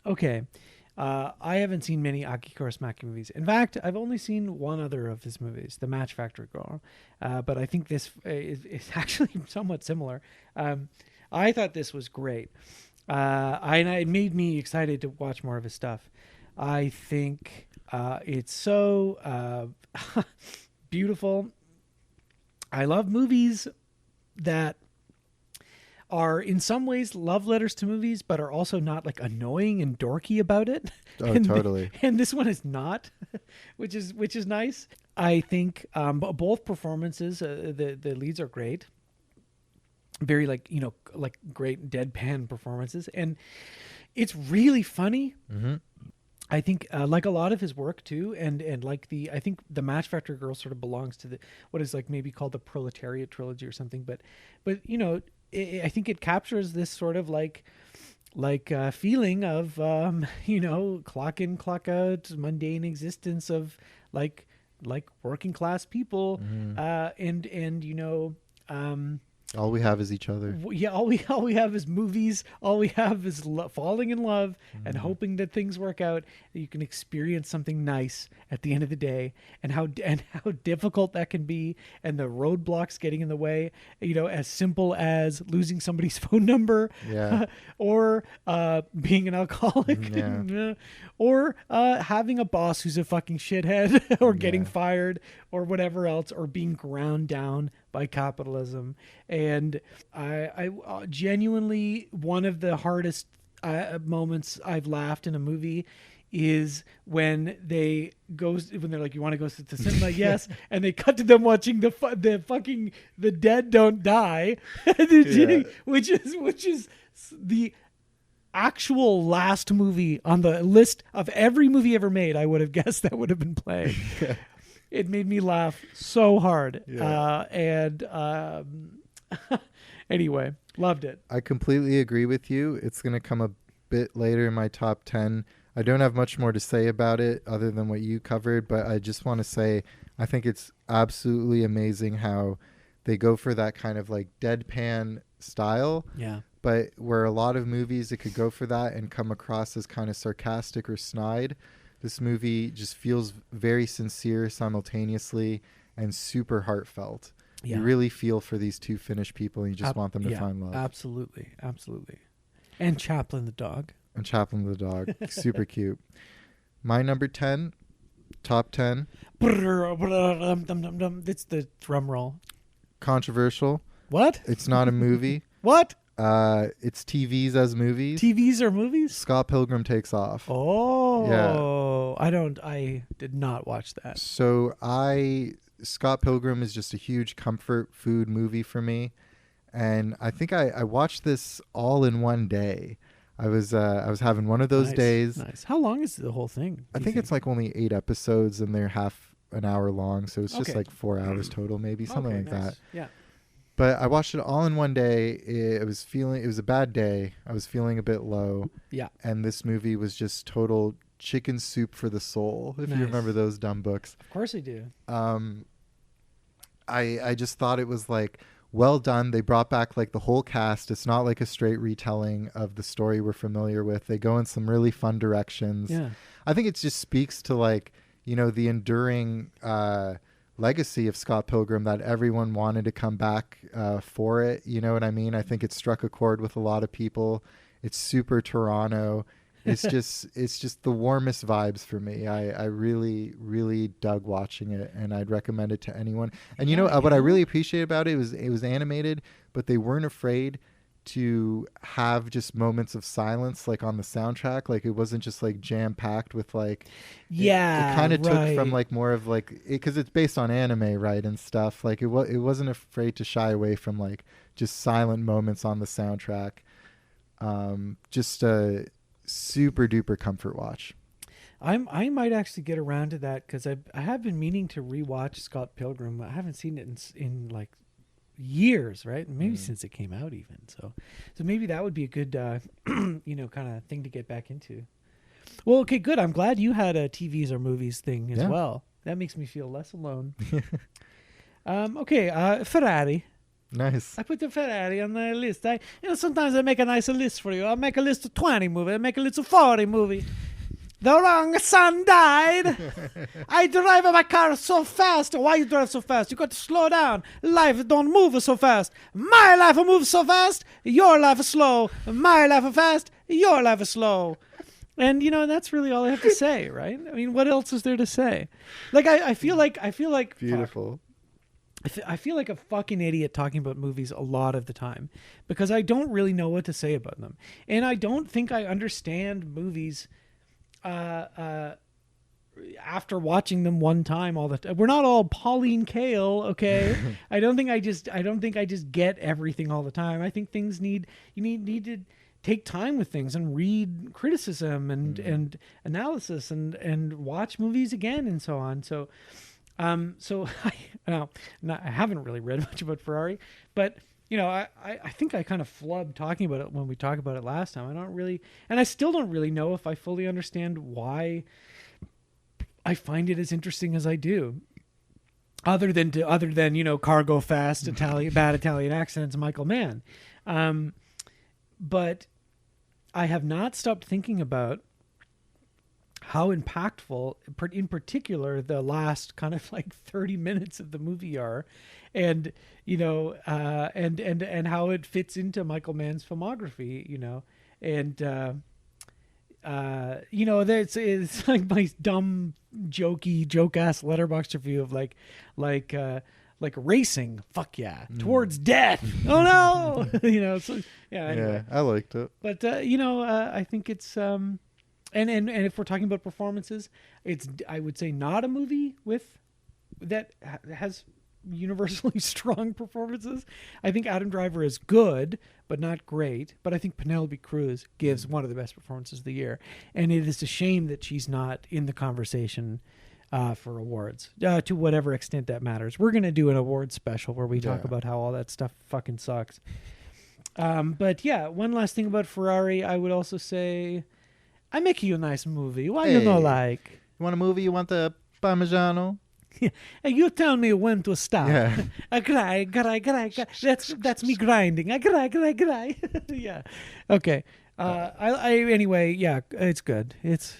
Okay. I haven't seen many Aki Kaurismäki movies. In fact, I've only seen one other of his movies, The Match Factory Girl. But I think this is actually somewhat similar. I thought this was great. And it made me excited to watch more of his stuff. I think it's so beautiful. I love movies that are in some ways love letters to movies, but are also not like annoying and dorky about it. Oh, and totally. And this one is not, which is nice. I think both performances, the leads are great. Very like great deadpan performances, and it's really funny. Mm-hmm. I think like a lot of his work too, and like I think the Match Factory Girl sort of belongs to what is like maybe called the Proletariat trilogy or something, but I think it captures this sort of like feeling of clock in, clock out, mundane existence of like working class people, and all we have is each other. Yeah, all we have is movies. All we have is falling in love and hoping that things work out. That you can experience something nice at the end of the day, and how difficult that can be, and the roadblocks getting in the way. As simple as losing somebody's phone number, or being an alcoholic, or having a boss who's a fucking shithead, or getting fired, or whatever else, or being ground down by capitalism. And I genuinely, one of the hardest moments I've laughed in a movie is when they're like, you want to go to the cinema? Yes. And they cut to them watching the Dead Don't Die, which is the actual last movie on the list of every movie ever made. I would have guessed that would have been playing. It made me laugh so hard. Anyway, loved it. I completely agree with you. It's going to come a bit later in my top 10. I don't have much more to say about it other than what you covered, but I just want to say I think it's absolutely amazing how they go for that kind of like deadpan style. Yeah. But where a lot of movies it could go for that and come across as kind of sarcastic or snide, this movie just feels very sincere simultaneously and super heartfelt. Yeah. You really feel for these two Finnish people and you just want them to find love. Absolutely. And Chaplin the dog. Super cute. My number 10, top 10. It's the drum roll. Controversial. What? It's not a movie. What? It's TVs as movies. TVs are movies? Scott Pilgrim Takes Off. Oh. Yeah. I did not watch that. So Scott Pilgrim is just a huge comfort food movie for me. And I think I watched this all in one day. I was having one of those days. Nice. How long is the whole thing? I think it's like only 8 episodes and they're half an hour long. So it's just like 4 hours total, maybe something like that. Yeah. But I watched it all in one day. It was a bad day. I was feeling a bit low. Yeah. And this movie was just total chicken soup for the soul, if you remember those dumb books. Of course I do. I just thought it was like well done. They brought back like the whole cast. It's not like a straight retelling of the story we're familiar with. They go in some really fun directions. Yeah. I think it just speaks to like, the enduring legacy of Scott Pilgrim, that everyone wanted to come back for it. You know what I mean? I think it struck a chord with a lot of people. It's super Toronto. It's just the warmest vibes for me. I really, really dug watching it, and I'd recommend it to anyone. And what I really appreciate about it was animated, but they weren't afraid to have just moments of silence, like on the soundtrack. Like it wasn't just like jam packed with like, it kind of took from like more of like, because it's based on anime, right, and stuff. Like it wasn't afraid to shy away from like just silent moments on the soundtrack. Just a super duper comfort watch. I might actually get around to that because I have been meaning to rewatch Scott Pilgrim. I haven't seen it in like years, right? Maybe since it came out even. So maybe that would be a good kind of thing to get back into. Well, okay, good. I'm glad you had a TVs or movies thing as well. That makes me feel less alone. Okay, Ferrari. Nice. I put the Ferrari on the list. Sometimes I make a nicer list for you. I'll make a list of 20 movie. I make a list of 40 movie. The wrong son died. I drive my car so fast. Why you drive so fast? You got to slow down. Life don't move so fast. My life moves so fast. Your life is slow. My life is fast. Your life is slow. And that's really all I have to say, right? I mean, what else is there to say? Like I feel like Beautiful. I feel like a fucking idiot talking about movies a lot of the time because I don't really know what to say about them. And I don't think I understand movies after watching them one time all the time. We're not all Pauline Kael, okay? I don't think I just get everything all the time. I think you need to take time with things and read criticism and analysis and watch movies again and so on. So I haven't really read much about Ferrari, but I think I kind of flubbed talking about it when we talked about it last time. I still don't really know if I fully understand why I find it as interesting as I do. Other than cargo fast bad Italian accents, Michael Mann. But I have not stopped thinking about how impactful, in particular, the last kind of like 30 minutes of the movie are, and and how it fits into Michael Mann's filmography, and it's like my dumb joke ass Letterboxd review of like racing, fuck yeah, towards death. Oh no, so yeah. Anyway. Yeah, I liked it, but I think it's And if we're talking about performances, it's, I would say, not a movie that has universally strong performances. I think Adam Driver is good, but not great. But I think Penelope Cruz gives one of the best performances of the year. And it is a shame that she's not in the conversation for awards, to whatever extent that matters. We're going to do an awards special where we talk about how all that stuff fucking sucks. But yeah, one last thing about Ferrari, I would also say, I make you a nice movie. Why you not like? You want a movie? You want the Parmigiano? Hey, you tell me when to stop. Yeah. I grind. That's me grinding. I grind. Yeah. Okay. Anyway, yeah, it's good. It's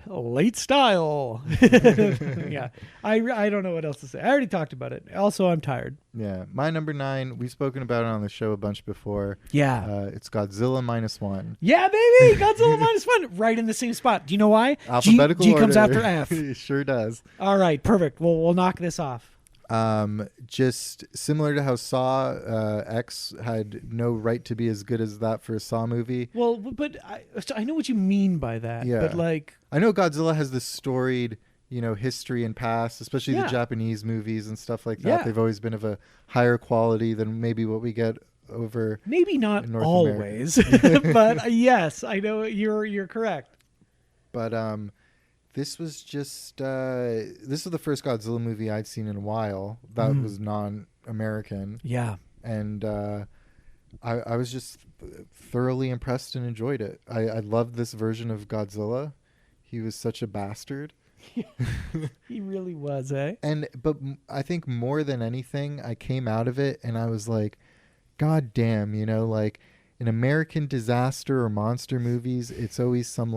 late style. Yeah. I don't know what else to say. I already talked about it. Also, I'm tired. Yeah. My number 9, we've spoken about it on the show a bunch before. Yeah. It's Godzilla -1. Yeah, baby. Godzilla -1. Right in the same spot. Do you know why? Alphabetical G order. comes after F. It sure does. All right. Perfect. We'll knock this off. Just similar to how Saw X had no right to be as good as that for a Saw movie. Well, but I know what you mean by that. Yeah. But like, I know Godzilla has this storied, history and past, especially the Japanese movies and stuff like that. Yeah. They've always been of a higher quality than maybe what we get over. Maybe not North always, but yes, I know you're correct. But this was just this was the first Godzilla movie I'd seen in a while that was American. Yeah. And I was just thoroughly impressed and enjoyed it. I loved this version of Godzilla. He was such a bastard. He really was, eh? But I think more than anything, I came out of it and I was like, God damn, like in American disaster or monster movies, it's always some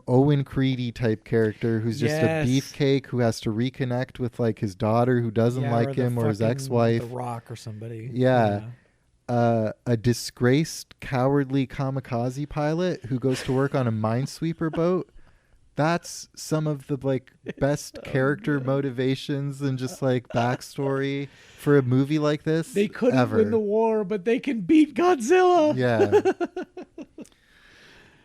Owen Creedy type character who's just a beefcake who has to reconnect with like his daughter who doesn't like him or his ex-wife. The Rock or somebody. Yeah. A disgraced, cowardly kamikaze pilot who goes to work on a minesweeper boat. That's some of the like best character motivations and just like backstory for a movie like this. They couldn't win the war, but they can beat Godzilla. Yeah.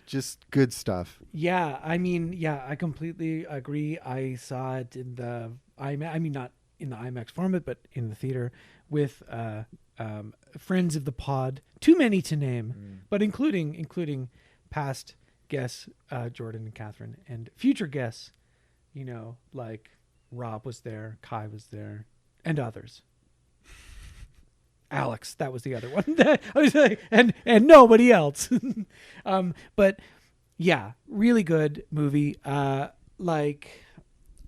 Just good stuff. Yeah, I mean, I completely agree. I saw it in the not in the IMAX format, but in the theater with friends of the pod. Too many to name, but including past guests, Jordan and Catherine, and future guests, like Rob was there, Kai was there, and others. Alex, that was the other one. I was like, and nobody else. But yeah, really good movie. Like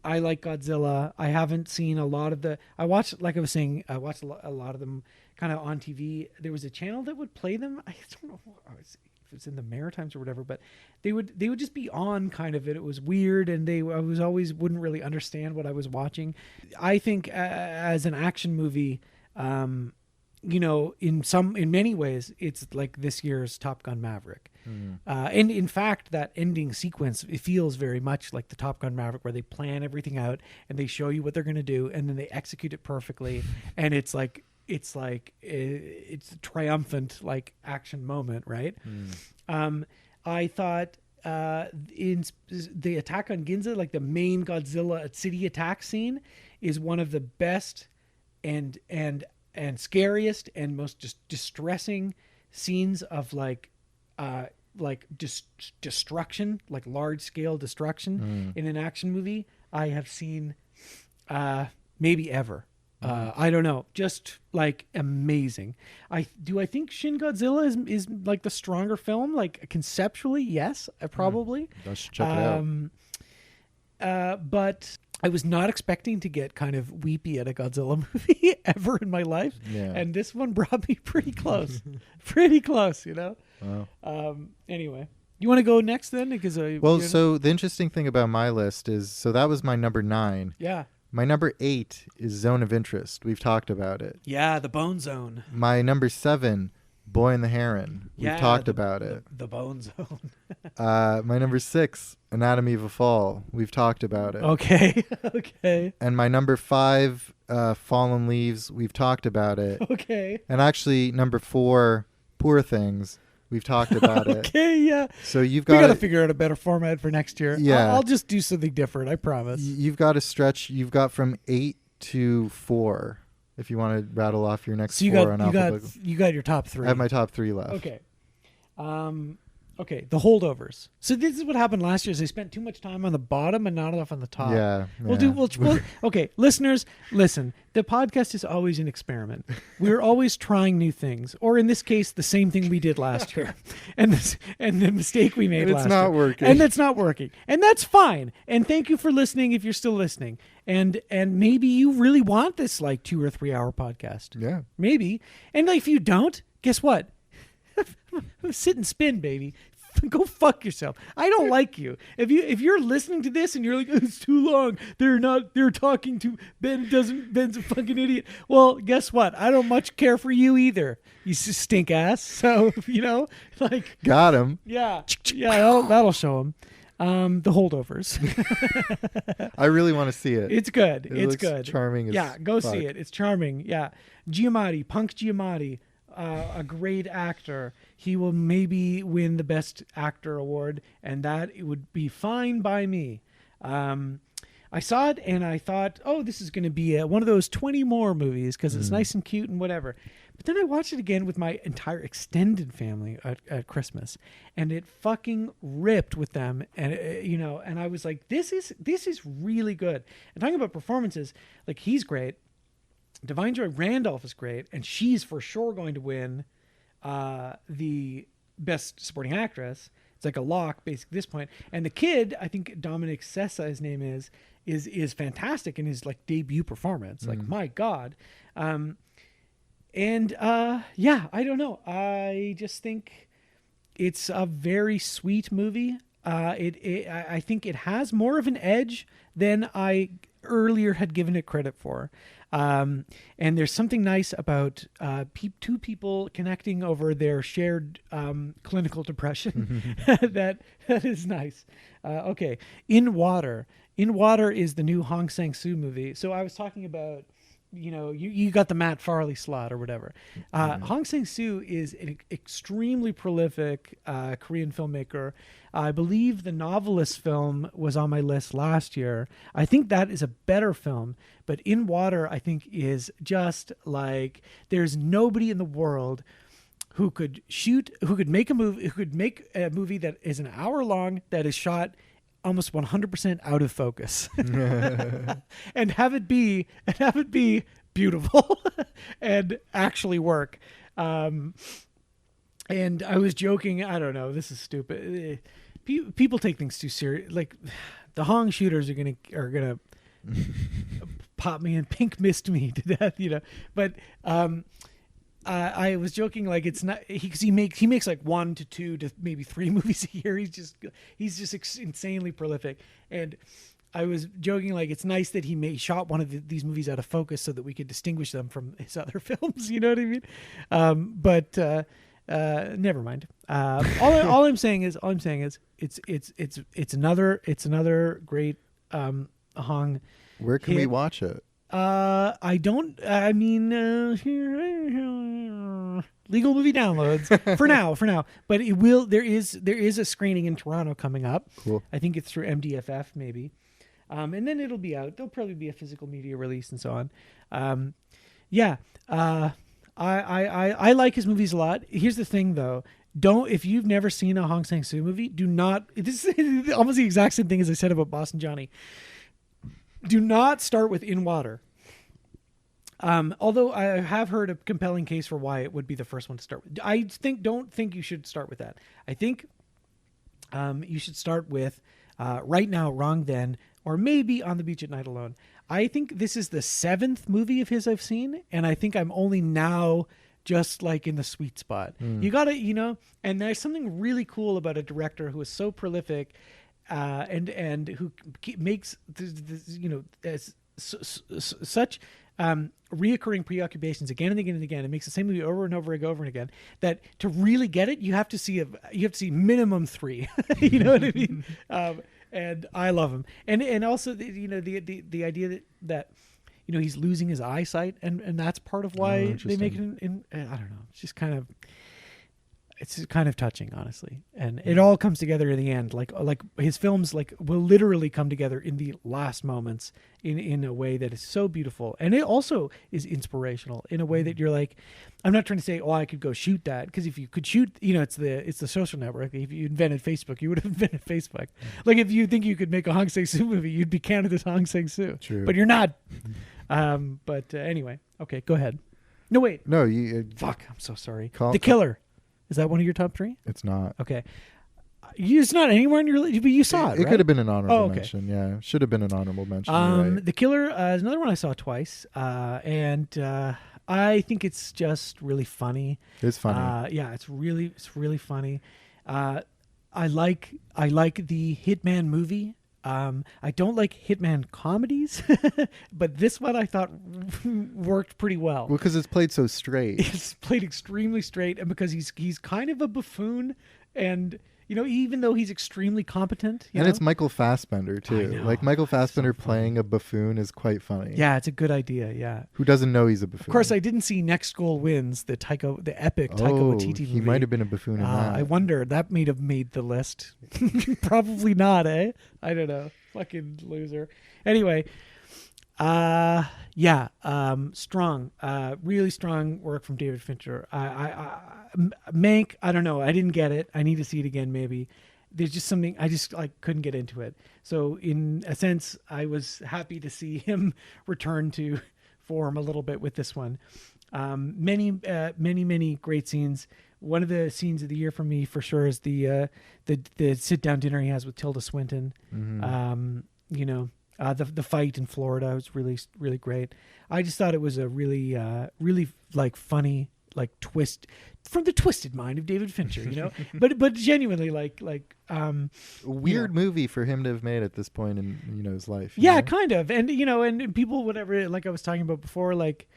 I like Godzilla. I haven't seen a lot of I watched, like I was saying, I watched a lot of them kind of on TV. There was a channel that would play them. I don't know if it's in the Maritimes or whatever, but they would just be on kind of it. It was weird, and I was always wouldn't really understand what I was watching. I think as an action movie, in many ways, it's like this year's Top Gun Maverick. And in fact, that ending sequence, it feels very much like the Top Gun Maverick, where they plan everything out and they show you what they're going to do, and then they execute it perfectly. And it's a triumphant like action moment, right? I thought in the attack on Ginza, like the main Godzilla city attack scene, is one of the best and scariest and most just distressing scenes of destruction, like large scale destruction in an action movie I have seen maybe ever. I don't know, just like amazing. I think Shin Godzilla is like the stronger film, like conceptually, yes, probably. Let's check it out. But I was not expecting to get kind of weepy at a Godzilla movie ever in my life. Yeah. And this one brought me pretty close. Pretty close, Wow. Anyway, you want to go next then? Because so the interesting thing about my list is, that was my number 9. Yeah. My number 8 is Zone of Interest. We've talked about it. Yeah, the Bone Zone. My number 7, Boy and the Heron. We've talked about it. The Bone Zone. My number 6, Anatomy of a Fall. We've talked about it. Okay. Okay. And my number 5, Fallen Leaves. We've talked about it. Okay. And actually, number 4, Poor Things. We've talked about it. Okay, yeah. So we got to figure out a better format for next year. Yeah. I'll just do something different, I promise. You've got to stretch. You've got from 8 to 4. If you want to rattle off your next 4 on alphabetical. You got your top 3. I have my top 3 left. Okay. Okay, the holdovers. So this is what happened last year: is they spent too much time on the bottom and not enough on the top. Yeah. Okay, listeners, listen. The podcast is always an experiment. We're always trying new things, or in this case, the same thing we did last year, and the mistake we made last year. It's not working. And it's not working, and that's fine. And thank you for listening if you're still listening. And maybe you really want this like 2 or 3 hour podcast. Yeah. Maybe. And if you don't, guess what? Sit and spin, baby. Go fuck yourself. I don't like you. If you're listening to this and you're like, it's too long, they're talking to Ben's a fucking idiot. Well, guess what? I don't much care for you either. You stink ass. So, like, got him. Yeah. Yeah, that'll show him. The holdovers. I really want to see it. It's good. It it's looks good. Charming as Yeah, go fuck. see it. It's charming. Yeah. Punk Giamatti. A great actor. He will maybe win the Best Actor award, and that it would be fine by me. I saw it and I thought, oh, this is going to be one of those 20 more movies because it's nice and cute and whatever. But then I watched it again with my entire extended family at Christmas, and it fucking ripped with them. And and I was like, this is really good. And talking about performances, like, he's great. Divine Joy Randolph is great, and she's for sure going to win the Best Supporting Actress. It's like a lock, basically, at this point. And the kid, I think Dominic Sessa, his name is fantastic in his like debut performance. Like, my God. I don't know. I just think it's a very sweet movie. I think it has more of an edge than I earlier had given it credit for. And there's something nice about two people connecting over their shared clinical depression. that is nice. Okay, In Water. In Water is the new Hong Sang-soo movie. So I was talking about, you got the Matt Farley slot or whatever. Hong Sang-soo is an extremely prolific Korean filmmaker. I believe The Novelist film was on my list last year. I think that is a better film, but In Water, I think, is just like, there's nobody in the world who could make a movie that is an hour long, that is shot almost 100% out of focus and have it be beautiful and actually work. And I was joking. I don't know. This is stupid. People take things too serious. Like, the Hong shooters are gonna pop me and pink mist me to death, But I was joking, like, it's not because he makes like 1 to 2 to maybe 3 movies a year. He's just insanely prolific, and I was joking, like, it's nice that he shot one of these movies out of focus so that we could distinguish them from his other films. You know what I mean? But never mind. All I'm saying is it's another great Hong. Where can we watch it? Legal movie downloads for now, but there is a screening in Toronto coming up. Cool. I think it's through MDFF maybe. And then it'll be out. There'll probably be a physical media release and so on. I like his movies a lot. Here's the thing though. If you've never seen a Hong Sang-soo movie, this is almost the exact same thing as I said about Boston Johnny. Do not start with In Water. Although I have heard a compelling case for why it would be the first one to start with. Don't think you should start with that. I think you should start with Right Now, Wrong Then, or maybe On the Beach at Night Alone. I think this is the 7th movie of his I've seen, and I think I'm only now just like in the sweet spot. You gotta, and there's something really cool about a director who is so prolific and who makes such reoccurring preoccupations again and again and again. It makes the same movie over and over and over and again. That to really get it, you have to see minimum 3. You know what I mean? And I love him. And also the idea that he's losing his eyesight, and that's part of why they make it in I don't know. It's kind of touching, honestly, and it all comes together in the end. Like his films, will literally come together in the last moments in a way that is so beautiful, and it also is inspirational in a way that you're like, I'm not trying to say, I could go shoot that, because if you could shoot, it's the social network. If you invented Facebook, you would have invented Facebook. Like, if you think you could make a Hong Sang-soo movie, you'd be Canada's Hong Sang-soo. True, but you're not. Anyway, okay, go ahead. No, wait. No, you. Fuck, I'm so sorry. The Killer. Is that one of your top 3? It's not. Okay. It's not anywhere in your list, but you saw it, right? It could have been an honorable mention. Yeah, should have been an honorable mention. Right. The Killer is another one I saw twice, and I think it's just really funny. It's funny. It's really funny. I like the Hitman movie. I don't like Hitman comedies, but this one I thought worked pretty well. Well, because it's played so straight. It's played extremely straight, and because he's kind of a buffoon, and even though he's extremely competent, and it's Michael Fassbender too. Like, Michael Fassbender playing a buffoon is quite funny. Yeah, it's a good idea. Yeah. Who doesn't know he's a buffoon? Of course, I didn't see Next Goal Wins, the epic Taika Waititi movie. He might have been a buffoon in that. I wonder, that may have made the list. Probably not, eh? I don't know. Fucking loser. Anyway, strong, really strong work from David Fincher. Mank, I don't know. I didn't get it. I need to see it again. Maybe there's just something I just couldn't get into it. So in a sense, I was happy to see him return to form a little bit with this one. Many great scenes. One of the scenes of the year for me, for sure, is the sit down dinner he has with Tilda Swinton. The fight in Florida was really great. I just thought it was a really like funny like twist from the twisted mind of David Fincher, but genuinely like weird movie for him to have made at this point in his life. Yeah, kind of, and and people, whatever, like I was talking about before, like,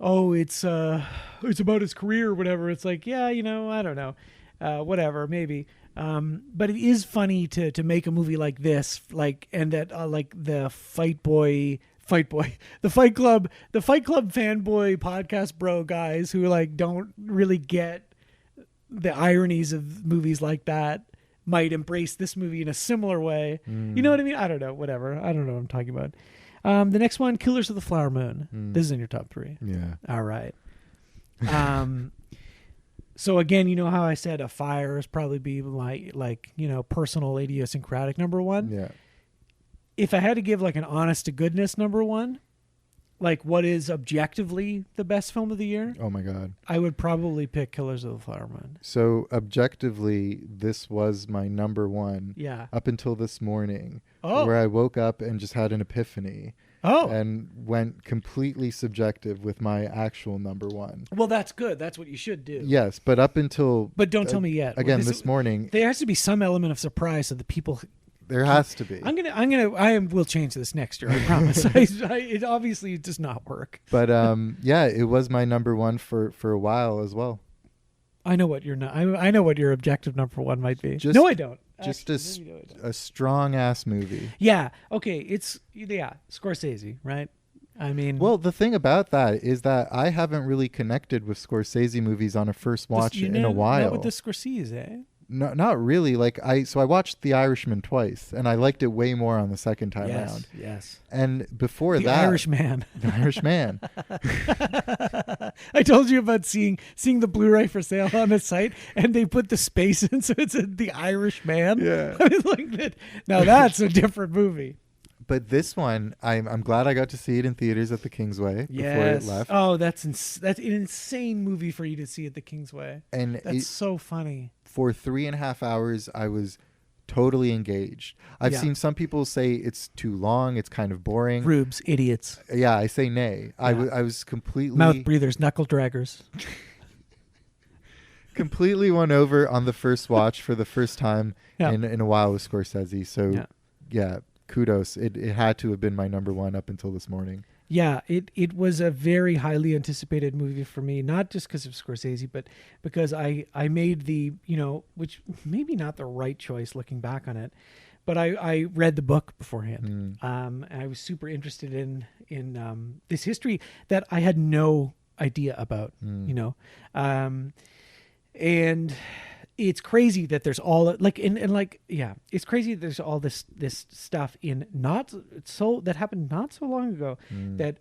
oh, it's about his career or whatever. It's like, yeah, I don't know, whatever, maybe. But it is funny to make a movie like this, like, and that like the Fight Club fanboy podcast bro guys who like don't really get the ironies of movies like that might embrace this movie in a similar way. You know what I mean? I don't know, whatever. I don't know what I'm talking about. The next one, Killers of the Flower Moon. This is in your top 3. Yeah. All right. So again, you know how I said a fire is probably be my personal idiosyncratic number 1. Yeah. If I had to give like an honest to goodness number 1, like what is objectively the best film of the year, oh my God, I would probably pick Killers of the Flower Moon. So objectively, this was my number 1. Yeah. Up until this morning, Oh. where I woke up and just had an epiphany. Oh. And went completely subjective with my actual number 1. Well, that's good. That's what you should do. Yes, but up until... But don't tell me yet. Again, this morning... There has to be some element of surprise so the people... There has to be. I will change this next year, I promise. It obviously does not work. But yeah, it was my number 1 for a while as well. I know what I know what your objective number 1 might be. Just, no, I don't. Just Actually, a strong ass movie. Yeah. Okay. Scorsese, right? I mean, well, the thing about that is that I haven't really connected with Scorsese movies on a first watch in a while. Not with the Scorsese, eh? No, not really. I watched The Irishman twice, and I liked it way more on the second time around. Yes. And before the that, Irishman. The Irishman. I told you about seeing the Blu-ray for sale on the site, and they put the space in, so it's The Irishman. Yeah. I was like that. Now that's a different movie. But this one, I'm glad I got to see it in theaters at the Kingsway before it left. Oh, that's an insane movie for you to see at the Kingsway. And that's so funny. For 3.5 hours, I was totally engaged. I've seen some people say it's too long, it's kind of boring. Rubes, idiots. Yeah, I say nay. Yeah. I was completely... Mouth breathers, knuckle draggers. Completely won over on the first watch for the first time in a while with Scorsese. So, yeah, kudos. It had to have been my number 1 up until this morning. Yeah, it was a very highly anticipated movie for me, not just because of Scorsese, but because I made the, which maybe not the right choice looking back on it, but I read the book beforehand. And I was super interested in this history that I had no idea about, and it's crazy that there's all it's crazy that there's all this stuff in that happened not so long ago that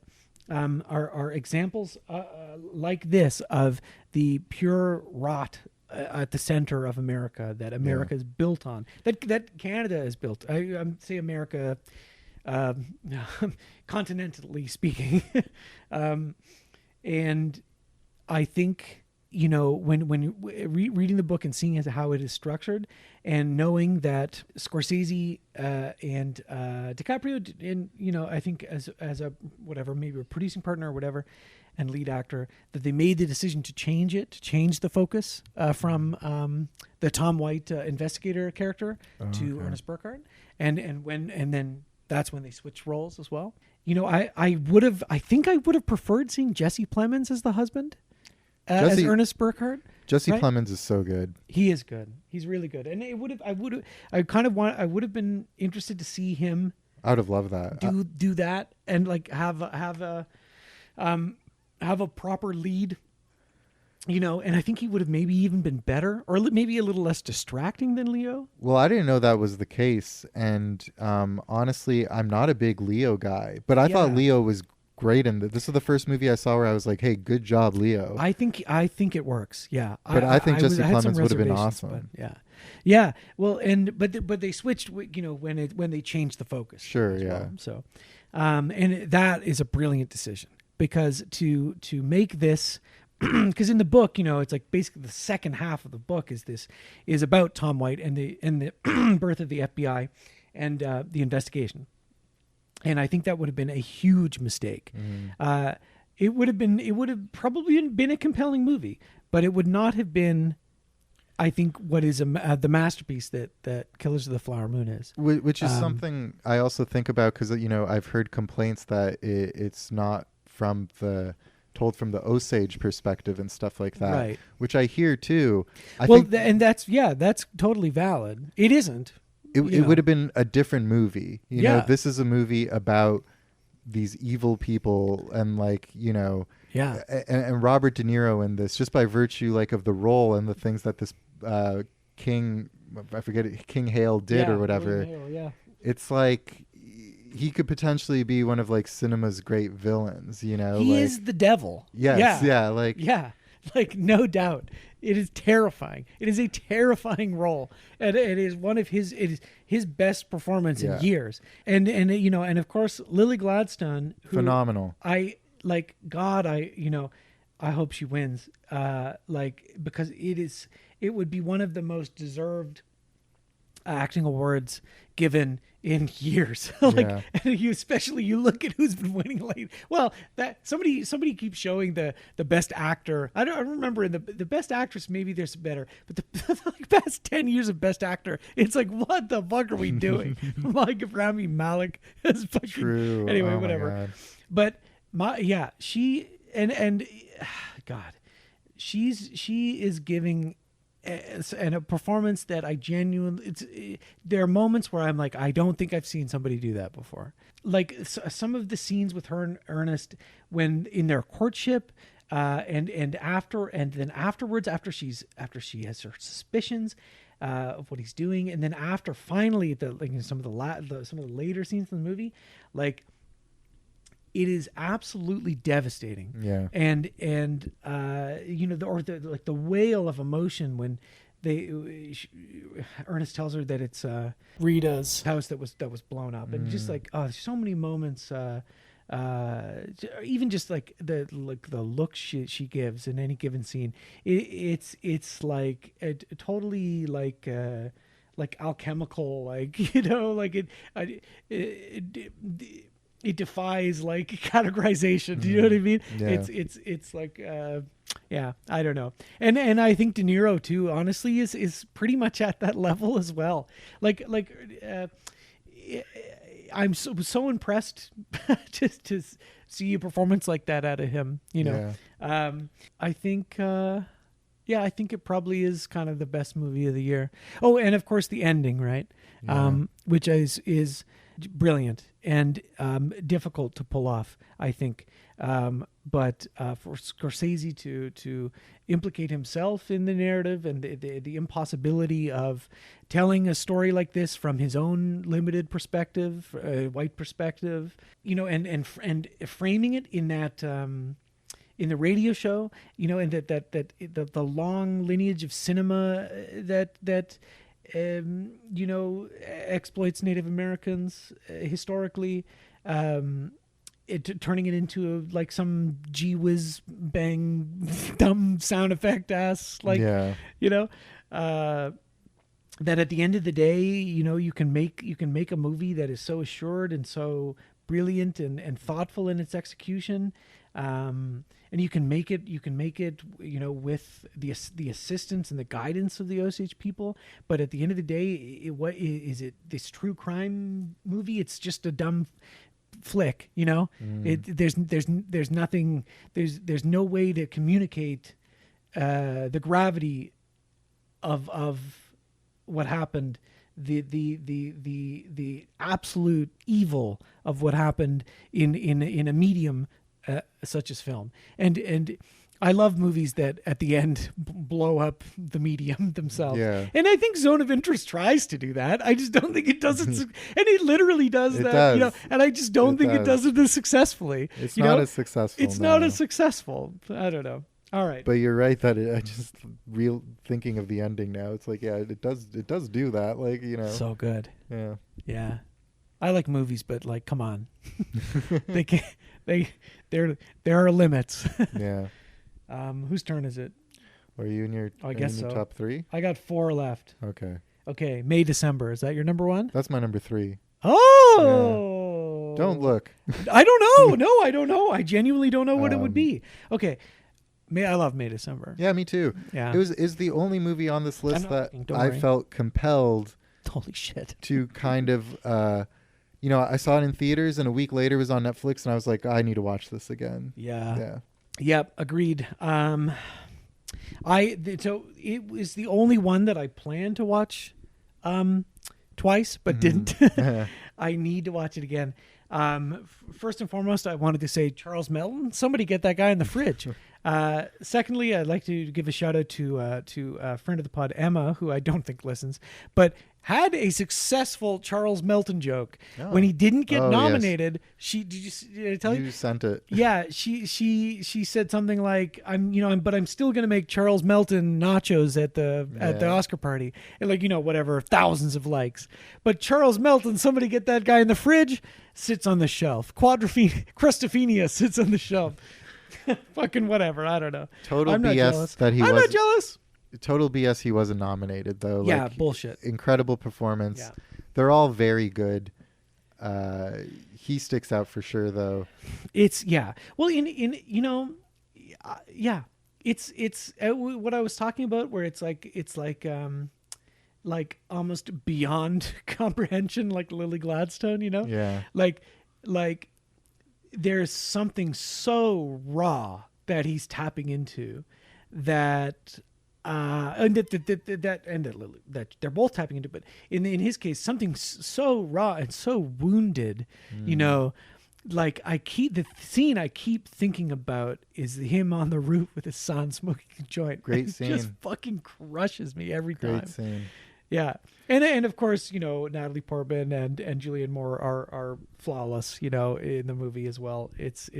are examples like this of the pure rot at the center of America that America is built on, that Canada is built. I say America, continentally speaking, and I think. When reading the book and seeing how it is structured, and knowing that Scorsese and DiCaprio, and I think as a whatever, maybe a producing partner or whatever, and lead actor, that they made the decision to change the focus from the Tom White investigator character to Ernest Burkhart, and then that's when they switched roles as well. I think I would have preferred seeing Jesse Plemons as the husband. As Ernest Burkhart, Jesse Plemons is so good. He is good. He's really good, and I would have been interested to see him. I would have loved that. Do that and like have a proper lead, and I think he would have maybe even been better, or maybe a little less distracting than Leo. Well, I didn't know that was the case, and honestly, I'm not a big Leo guy, but I thought Leo was great in this is the first movie I saw where I was like, hey, good job, Leo. I think it works. Yeah. But I think Jesse Plemons would have been awesome. Yeah. Well, but they switched, when they changed the focus. Sure. Well. So, and that is a brilliant decision. because to make this, because in the book, it's like basically the second half of the book is about Tom White and the birth of the FBI and the investigation. And I think that would have been a huge mistake. It would have probably been a compelling movie, but it would not have been, I think, what is the masterpiece that Killers of the Flower Moon is. Which is something I also think about because, I've heard complaints that it's not told from the Osage perspective and stuff like that, right? Which I hear too. And that's totally valid. It isn't. It would have been a different movie. You know, Yeah. this is a movie about these evil people and Yeah. and Robert De Niro in this, just by virtue of the role and the things that this King Hale did or whatever. Hale, yeah. It's like he could potentially be one of cinema's great villains, He is the devil. Yes, yeah. No doubt. It is terrifying. It is a terrifying role. And it is one of his best performance in years. And of course Lily Gladstone, who phenomenal. I hope she wins. Because it would be one of the most deserved acting awards given in years. And you look at who's been winning lately. Well, that somebody keeps showing the best actor. I don't remember in the best actress. Maybe there's better, but the past 10 years of best actor, it's like, what the fuck are we doing? Rami Malek is fucking. True. Anyway, Oh whatever. But she and God, she is giving. And a performance that I genuinely, there are moments where I'm like, I don't think I've seen somebody do that before. Some of the scenes with her and Ernest when in their courtship, and then afterwards, after she has her suspicions of what he's doing, and then after finally some of the later scenes in the movie, it is absolutely devastating. Yeah. And the wail of emotion when Ernest tells her that it's Rita's house that was blown up, and just so many moments, even just the look she gives in any given scene, it's totally alchemical, it defies categorization. Do you know what I mean? Yeah. It's I don't know. And I think De Niro too, honestly, is pretty much at that level as well. I'm so impressed just to see a performance like that out of him. I think it probably is kind of the best movie of the year. Oh, and of course the ending, right? Yeah. Which is brilliant and difficult to pull off, I think. But for Scorsese to implicate himself in the narrative and the impossibility of telling a story like this from his own limited perspective, white perspective, and framing it in that in the radio show, and that the long lineage of cinema that exploits Native Americans historically, turning it into some gee whiz bang dumb sound effect ass that at the end of the day, you can make a movie that is so assured and so brilliant and thoughtful in its execution. And you can make it with the assistance and the guidance of the Osage people. But at the end of the day, what is it? This true crime movie? It's just a dumb flick, There's nothing. There's no way to communicate the gravity of what happened. The absolute evil of what happened in a medium such as film, and I love movies that at the end blow up the medium themselves. Yeah. And I think Zone of Interest tries to do that. I just don't think it does it, and it literally does It that. does. And I just don't think it does it as successfully. It's not as successful. It's not as successful. I don't know. All right. But you're right that I just thinking of the ending now. It's it does do that. So good. Yeah. Yeah. I like movies, but come on. they there are limits. Yeah. Whose turn is it? Are you in your, I guess in your so. top 3? I got 4 left. Okay. Okay, May, December. Is that your number 1? That's my number 3. Oh! Don't look. I don't know. No, I don't know. I genuinely don't know what it would be. Okay. I love May, December. Yeah, me too. Yeah. Is the only movie on this list that Don't I worry. felt compelled Holy shit. to kind of, I saw it in theaters and a week later it was on Netflix and I was like, I need to watch this again. Yeah. Yeah. Yep, agreed. So it was the only one that I planned to watch twice, but didn't. I need to watch it again. First and foremost, I wanted to say Charles Melton. Somebody get that guy in the fridge. Secondly, I'd like to give a shout out to a friend of the pod, Emma, who I don't think listens, but had a successful Charles Melton joke when he didn't get nominated. Yes. Did I tell you? You sent it. Yeah, she said something like, I'm still gonna make Charles Melton nachos at the Oscar party, and whatever, thousands of likes. But Charles Melton, somebody get that guy in the fridge, sits on the shelf. Crustophinia sits on the shelf. Fucking whatever, I don't know. Total I'm not BS jealous. that he was. I'm not jealous. Total BS he wasn't nominated though. Yeah, like, bullshit. Incredible performance. Yeah. They're all very good. He sticks out for sure though. It's well it's what I was talking about, where it's like almost beyond comprehension, like Lily Gladstone, Yeah. like there's something so raw that he's tapping into that that they're both tapping into, but in his case, something so raw and so wounded, like the scene I keep thinking about is him on the roof with his son smoking a joint. Great scene. It just fucking crushes me every time. Great scene. Yeah. And of course, Natalie Portman and Julianne Moore are flawless, in the movie as well. It's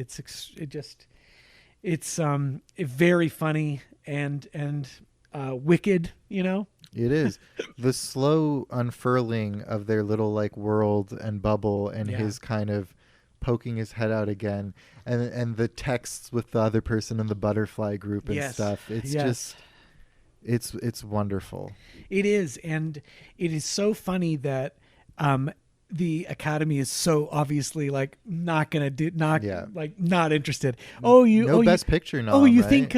very funny and wicked, It is. The slow unfurling of their little like world and bubble and his kind of poking his head out again and the texts with the other person in the butterfly group and stuff. It's just it's wonderful. It is, and it is so funny that the Academy is so obviously like not interested. Best Picture nom. Oh, you right? think?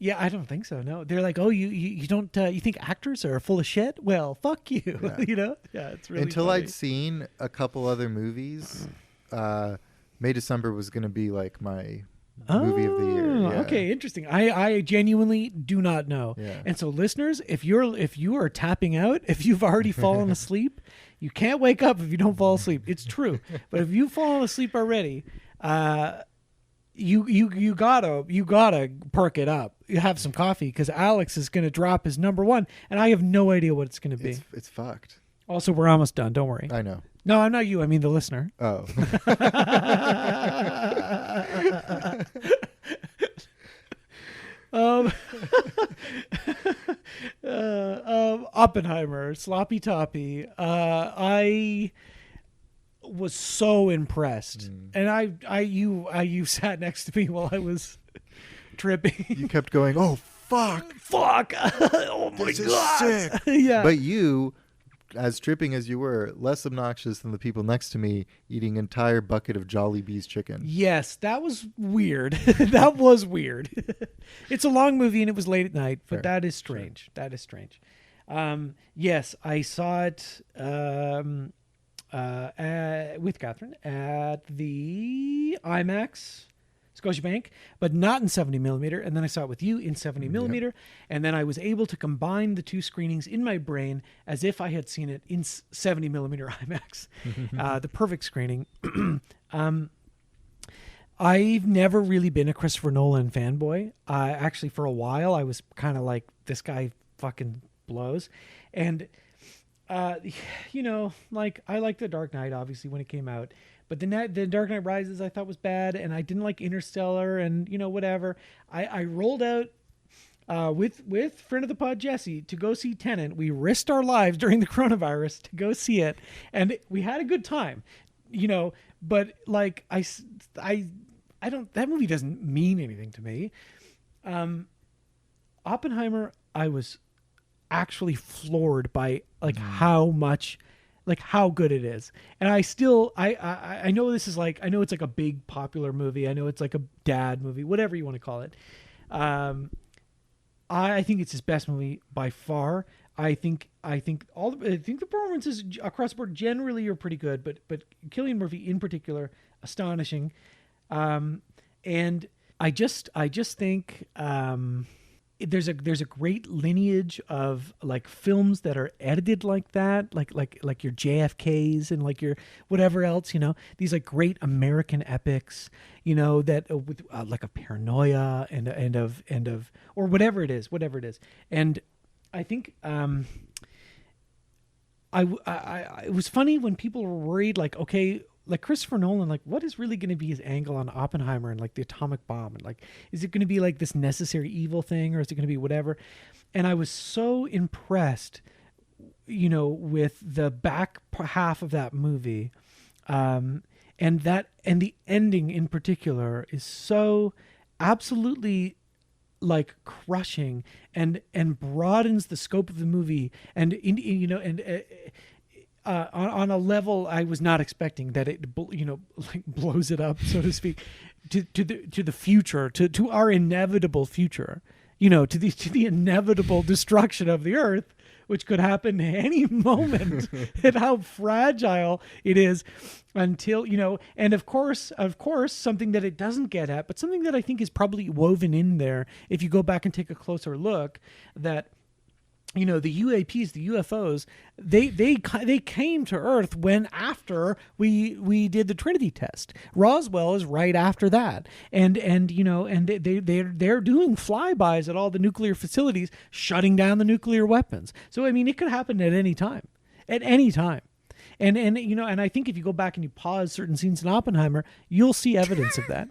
Yeah, I don't think so. No, they're like, oh, you don't. You think actors are full of shit? Well, fuck you. Yeah. Yeah, it's really until funny. I'd seen a couple other movies. May December was going to be like my movie of the year. Yeah. Okay, interesting. I genuinely do not know. Yeah. And so, listeners, if you are tapping out, if you've already fallen asleep, you can't wake up if you don't fall asleep. It's true. But if you've fallen asleep already, you gotta perk it up. You have some coffee, because Alex is going to drop his number 1, and I have no idea what it's going to be. It's fucked. Also, we're almost done. Don't worry. I know. No, I'm not you. I mean the listener. Oh. Oppenheimer, Sloppy Toppy. I was so impressed, and you sat next to me while I was tripping. You kept going, oh fuck, oh my this god, is sick. Yeah. But you, as tripping as you were, less obnoxious than the people next to me eating an entire bucket of Jollibee's chicken. Yes, that was weird. That was weird. It's a long movie and it was late at night, but that is strange. Sure. That is strange. Yes, I saw it with Catherine at the IMAX Scotiabank, but not in 70 millimeter. And then I saw it with you in 70 millimeter. And then I was able to combine the two screenings in my brain as if I had seen it in 70 millimeter IMAX. The perfect screening. I've never really been a Christopher Nolan fanboy. Actually, for a while, I was kind of like, this guy fucking blows. And, like, I liked The Dark Knight, obviously, when it came out. But the Dark Knight Rises I thought was bad, and I didn't like Interstellar, and whatever. I rolled out with friend of the pod Jesse to go see Tenet. We risked our lives during the coronavirus to go see it, and we had a good time, But like I that movie doesn't mean anything to me. Oppenheimer, I was actually floored by how much, how good it is. And I still, I know this is I know it's like a big popular movie. I know it's like a dad movie, whatever you want to call it. I think it's his best movie by far. I think the performances across the board generally are pretty good, but Cillian Murphy in particular, astonishing. And I just think there's a great lineage of films that are edited like that, like your JFKs and like your whatever else, these great American epics, that with like a Paranoia and of or whatever it is. And I think it was funny when people were worried, okay, Christopher Nolan, what is really going to be his angle on Oppenheimer and the atomic bomb? And is it going to be this necessary evil thing, or is it going to be whatever? And I was so impressed, with the back half of that movie. And the ending in particular is so absolutely crushing and broadens the scope of the movie and on a level I was not expecting, that it blows it up, so to speak, to the future, to our inevitable future, to the inevitable destruction of the earth, which could happen any moment, and how fragile it is until, and of course, something that it doesn't get at, but something that I think is probably woven in there, if you go back and take a closer look, that, the UAPs, the UFOs, they came to Earth after we did the Trinity test. Roswell is right after that, and they're doing flybys at all the nuclear facilities, shutting down the nuclear weapons. So I mean, it could happen at any time, And I think if you go back and you pause certain scenes in Oppenheimer, you'll see evidence of that.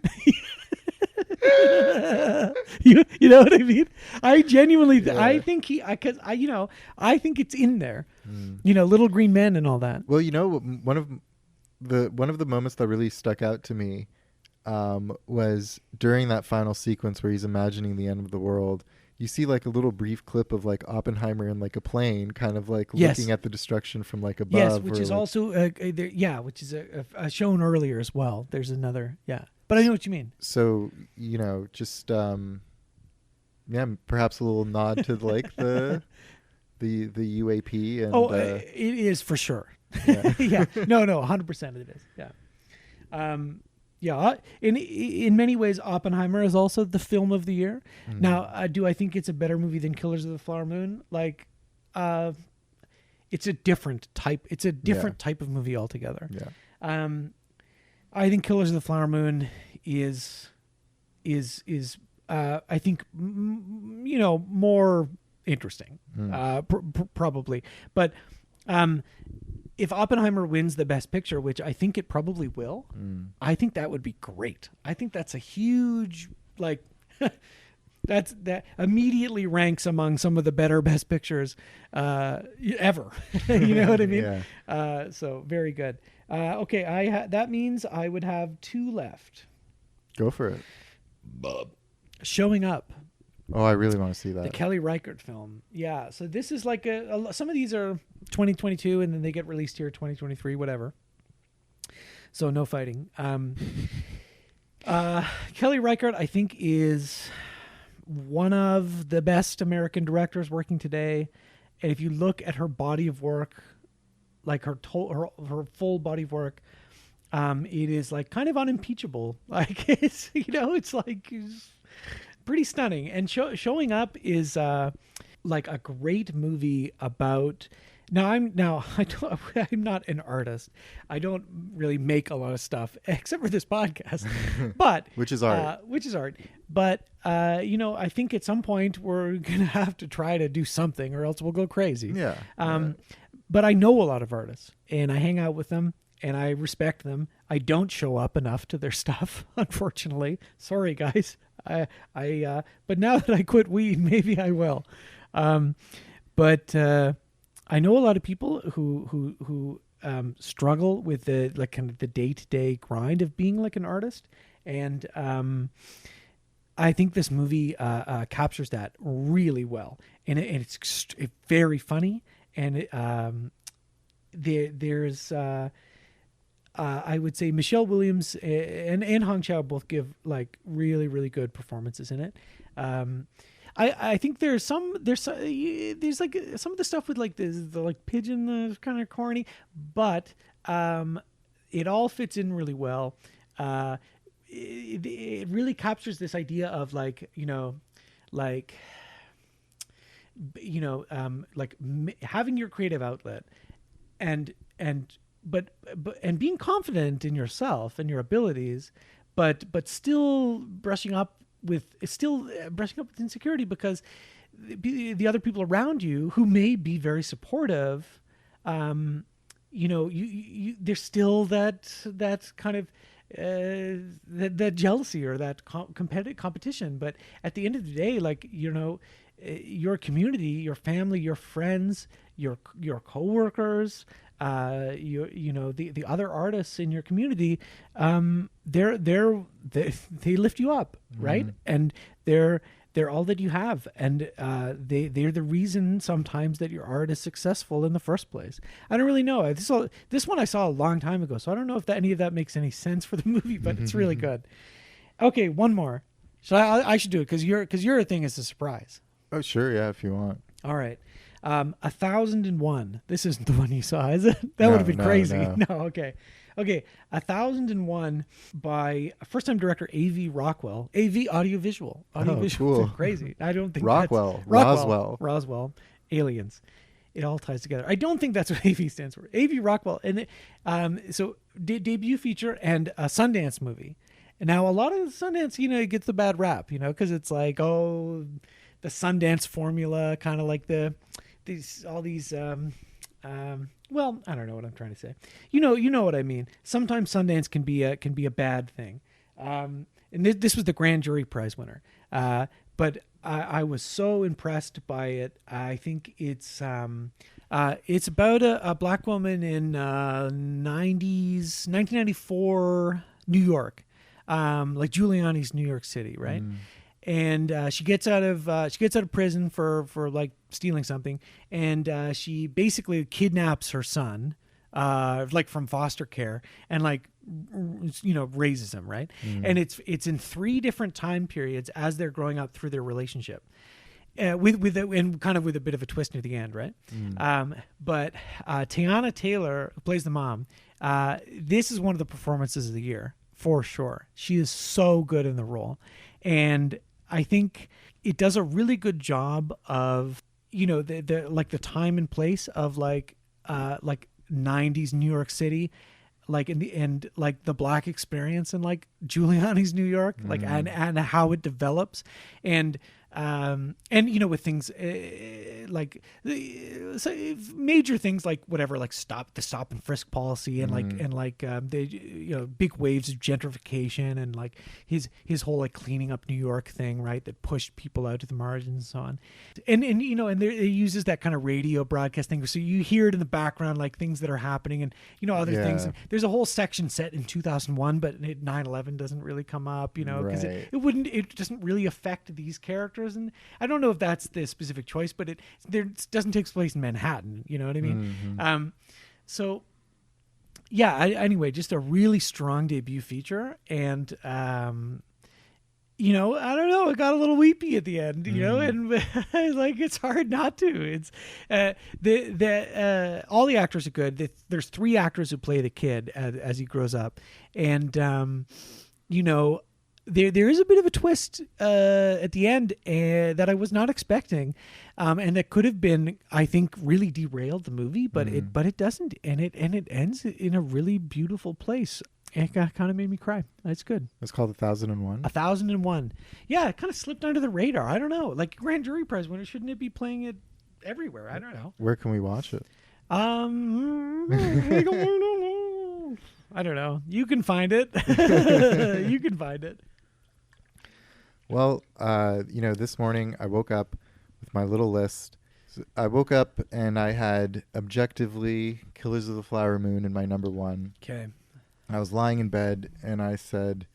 you know what I mean? I genuinely, I think I think it's in there. Little green men and all that. Well, one of the moments that really stuck out to me was during that final sequence where he's imagining the end of the world. You see a little brief clip of Oppenheimer in a plane, kind of looking at the destruction from above. Yes, which is also which is shown earlier as well. There's another but I know what you mean. So just perhaps a little nod to the UAP and it is for sure. Yeah. No, 100% it is. Yeah. In many ways, Oppenheimer is also the film of the year. Now, do I think it's a better movie than Killers of the Flower Moon? It's a different type. It's a different type of movie altogether. Yeah. I think Killers of the Flower Moon is I think more interesting, probably. But if Oppenheimer wins the Best Picture, which I think it probably will, I think that would be great. I think that's a huge that immediately ranks among some of the better Best Pictures ever. You know what I mean? Yeah. So very good. Okay, that means I would have 2 left. Go for it. Showing Up. Oh, I really want to see that. The Kelly Reichardt film. Yeah. So this is some of these are 2022 and then they get released here 2023, whatever. So no fighting. Kelly Reichardt, I think, is one of the best American directors working today. And if you look at her body of work, her full body of work, it is kind of unimpeachable. It's pretty stunning. And Showing Up is a great movie about. I'm not an artist. I don't really make a lot of stuff except for this podcast, but which is art. But I think at some point we're gonna have to try to do something, or else we'll go crazy. Yeah. But I know a lot of artists, and I hang out with them, and I respect them. I don't show up enough to their stuff, unfortunately. Sorry, guys. But now that I quit weed, maybe I will. But I know a lot of people who struggle with the kind of the day-to-day grind of being an artist, And I think this movie captures that really well, and it's very funny. And there's I would say Michelle Williams and Hong Chow both give like really, really good performances in it. I think there's like some of the stuff with like the like pigeon kind of corny, but it all fits in really well. It really captures this idea of like having your creative outlet and being confident in yourself and your abilities, but still brushing up with insecurity, because the other people around you who may be very supportive, there's still that kind of that jealousy or that competitive competition. But at the end of the day, like, your community, your family, your friends, your coworkers, the other artists in your community, they lift you up, right? And they're all that you have, and they're the reason sometimes that your art is successful in the first place. I don't really know. This one I saw a long time ago, so I don't know if any of that makes any sense for the movie, but it's really good. Okay, one more. I should do it because your thing is a surprise. Oh, sure, yeah, if you want. All right. 1001. This isn't the one you saw, is it? That would have been crazy. No, okay. 1001 by first-time director A.V. Rockwell. A.V. Audiovisual. Cool. Crazy. I don't think Roswell. Aliens. It all ties together. I don't think that's what A.V. stands for. A.V. Rockwell. And so debut feature and a Sundance movie. And now a lot of the Sundance, it gets the bad rap, because it's like, the Sundance formula, kind of like all these well, I don't know what I'm trying to say. You know what I mean. Sometimes Sundance can be a bad thing. And this was the grand jury prize winner. But I was so impressed by it. I think it's about a black woman in 1994 New York, like Giuliani's New York City, right? And she gets out of prison for like stealing something, and she basically kidnaps her son, like from foster care, and like raises him, right? And it's in 3 different time periods as they're growing up through their relationship, and kind of with a bit of a twist near the end, right? But Tiana Taylor, who plays the mom, this is one of the performances of the year for sure. She is so good in the role, and I think it does a really good job of, the like the time and place of like 90s New York City, like in the end, like the black experience in like Giuliani's New York, like and how it develops, and with things like major things like whatever, like the stop and frisk policy, and big waves of gentrification, and like his whole like cleaning up New York thing, right, that pushed people out to the margins and so on, and there, it uses that kind of radio broadcast thing, so you hear it in the background, like things that are happening, and other things. And there's a whole section set in 2001, but 9/11 doesn't really come up, because it doesn't really affect these characters. And I don't know if that's the specific choice, but it doesn't take place in Manhattan. You know what I mean? So yeah, anyway, just a really strong debut feature. And, I don't know, it got a little weepy at the end, and like, it's hard not to. It's all the actors are good. There's 3 actors who play the kid as he grows up. And, there is a bit of a twist at the end that I was not expecting, and that could have been, I think, really derailed the movie, but it doesn't, and it ends in a really beautiful place. It kind of made me cry. It's good. It's called 1001. 1001. Yeah, it kind of slipped under the radar. I don't know, like grand jury prize winner, shouldn't it be playing it everywhere? I don't know. Where can we watch it? I don't know. You can find it. You can find it. Well, this morning I woke up with my little list. I woke up and I had objectively Killers of the Flower Moon in my number 1. Okay. I was lying in bed and I said,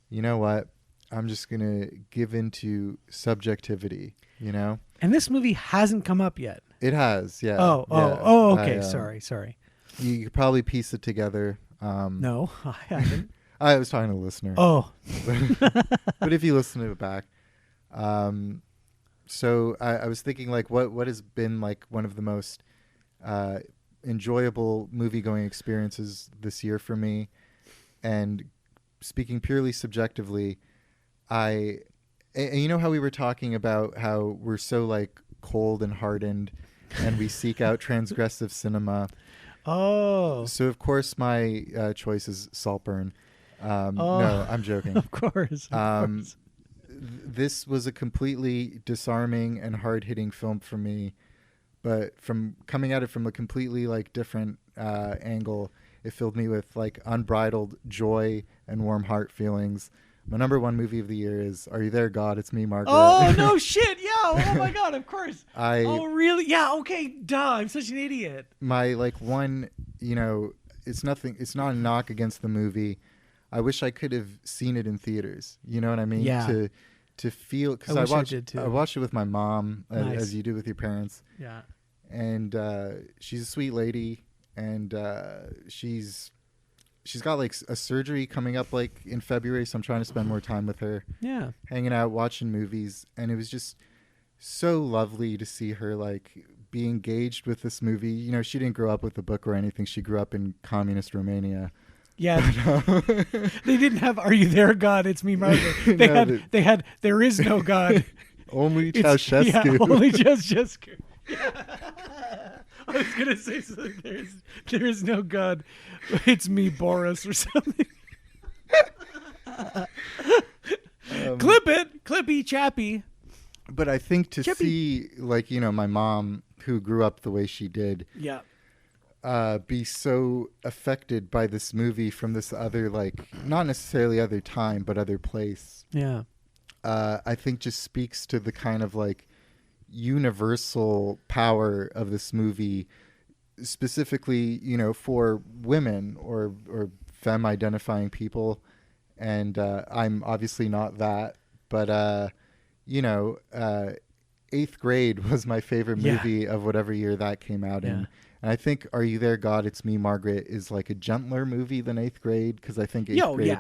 you know what? I'm just going to give into subjectivity, you know? And this movie hasn't come up yet. It has, yeah. Okay. Sorry. You could probably piece it together. No, I haven't. I was talking to a listener. Oh. But if you listen to it back. So I was thinking, like, what has been, like, one of the most enjoyable movie-going experiences this year for me? And speaking purely subjectively, and you know how we were talking about how we're so, like, cold and hardened and we seek out transgressive cinema. Oh. So, of course, my choice is Saltburn. No, I'm joking. Of course. This was a completely disarming and hard-hitting film for me, but from coming at it from a completely, like, different angle, it filled me with, like, unbridled joy and warm heart feelings. My number one movie of the year is Are You There, God? It's Me, Margaret. Oh, no shit. Yeah. Oh, my God. Of course. Oh, really? Yeah. Okay. Duh. I'm such an idiot. My, like, one, you know, it's not a knock against the movie. I wish I could have seen it in theaters. You know what I mean? Yeah. To feel, because I watched it with my mom, Nice. as you do with your parents. Yeah. And she's a sweet lady, and she's got, like, a surgery coming up, like, in February, so I'm trying to spend more time with her. Yeah. Hanging out, watching movies, and it was just so lovely to see her, like, be engaged with this movie. You know, she didn't grow up with the book or anything. She grew up in communist Romania. Yeah. They didn't have Are You There, God? It's Me, Margaret. They had There Is No God. Only Ceausescu. Yeah, only Ceausescu. I was going to say something. There is no God. It's me, Boris, or something. Clip it. Clippy, chappy. But I think to Chippy. see, like, you know, my mom, who grew up the way she did, Yeah. be so affected by this movie from this other, like, not necessarily other time, but other place, Yeah. I think just speaks to the kind of, like, universal power of this movie, specifically, you know, for women or femme identifying people. And I'm obviously not that, but you know, 8th Grade was my favorite movie of whatever year that came out in. And I think Are You There, God? It's Me, Margaret is, like, a gentler movie than 8th Grade, because I think 8th Grade,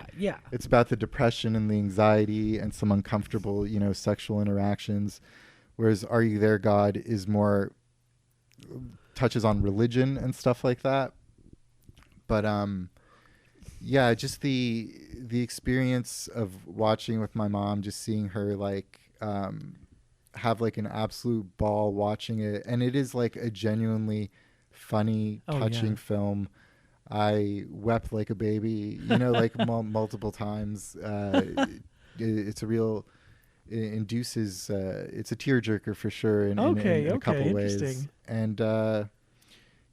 it's about the depression and the anxiety and some uncomfortable, you know, sexual interactions. Whereas Are You There, God? Is more touches on religion and stuff like that. But yeah, just the experience of watching with my mom, just seeing her, like, have, like, an absolute ball watching it, and it is, like, a genuinely funny, touching film. I wept like a baby, you know, like, multiple times. It's a real. It induces it's a tearjerker for sure in a couple ways. And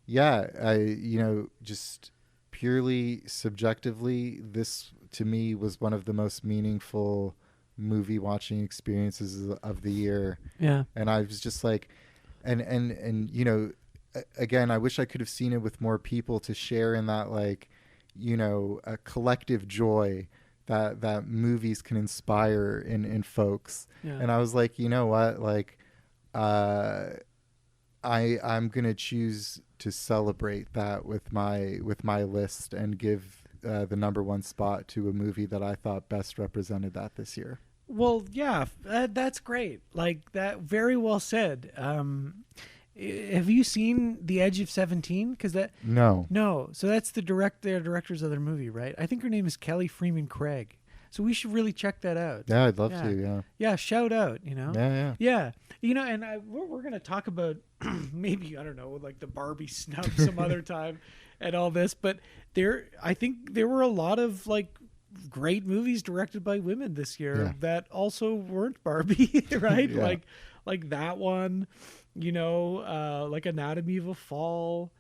yeah, I, you know, just purely subjectively, this to me was one of the most meaningful movie watching experiences of the year. Yeah. And I was just like, and you know, again, I wish I could have seen it with more people to share in that, like, you know, a collective joy that movies can inspire in folks. Yeah. And I was like, you know what, like, I'm gonna choose to celebrate that with my list and give the number one spot to a movie that I thought best represented that this year. Well, yeah, that's great. Like, that, very well said. Have you seen The Edge of 17? Because that no. So that's the directors of their movie, right? I think her name is Kelly Freeman Craig. So we should really check that out. Yeah, I'd love to. Yeah. Yeah. Shout out. You know. Yeah. You know, and we're gonna talk about maybe, I don't know, like the Barbie snub some other time and all this, but I think there were a lot of, like, great movies directed by women this year that also weren't Barbie, right? Yeah. Like that one. You know, like Anatomy of a Fall,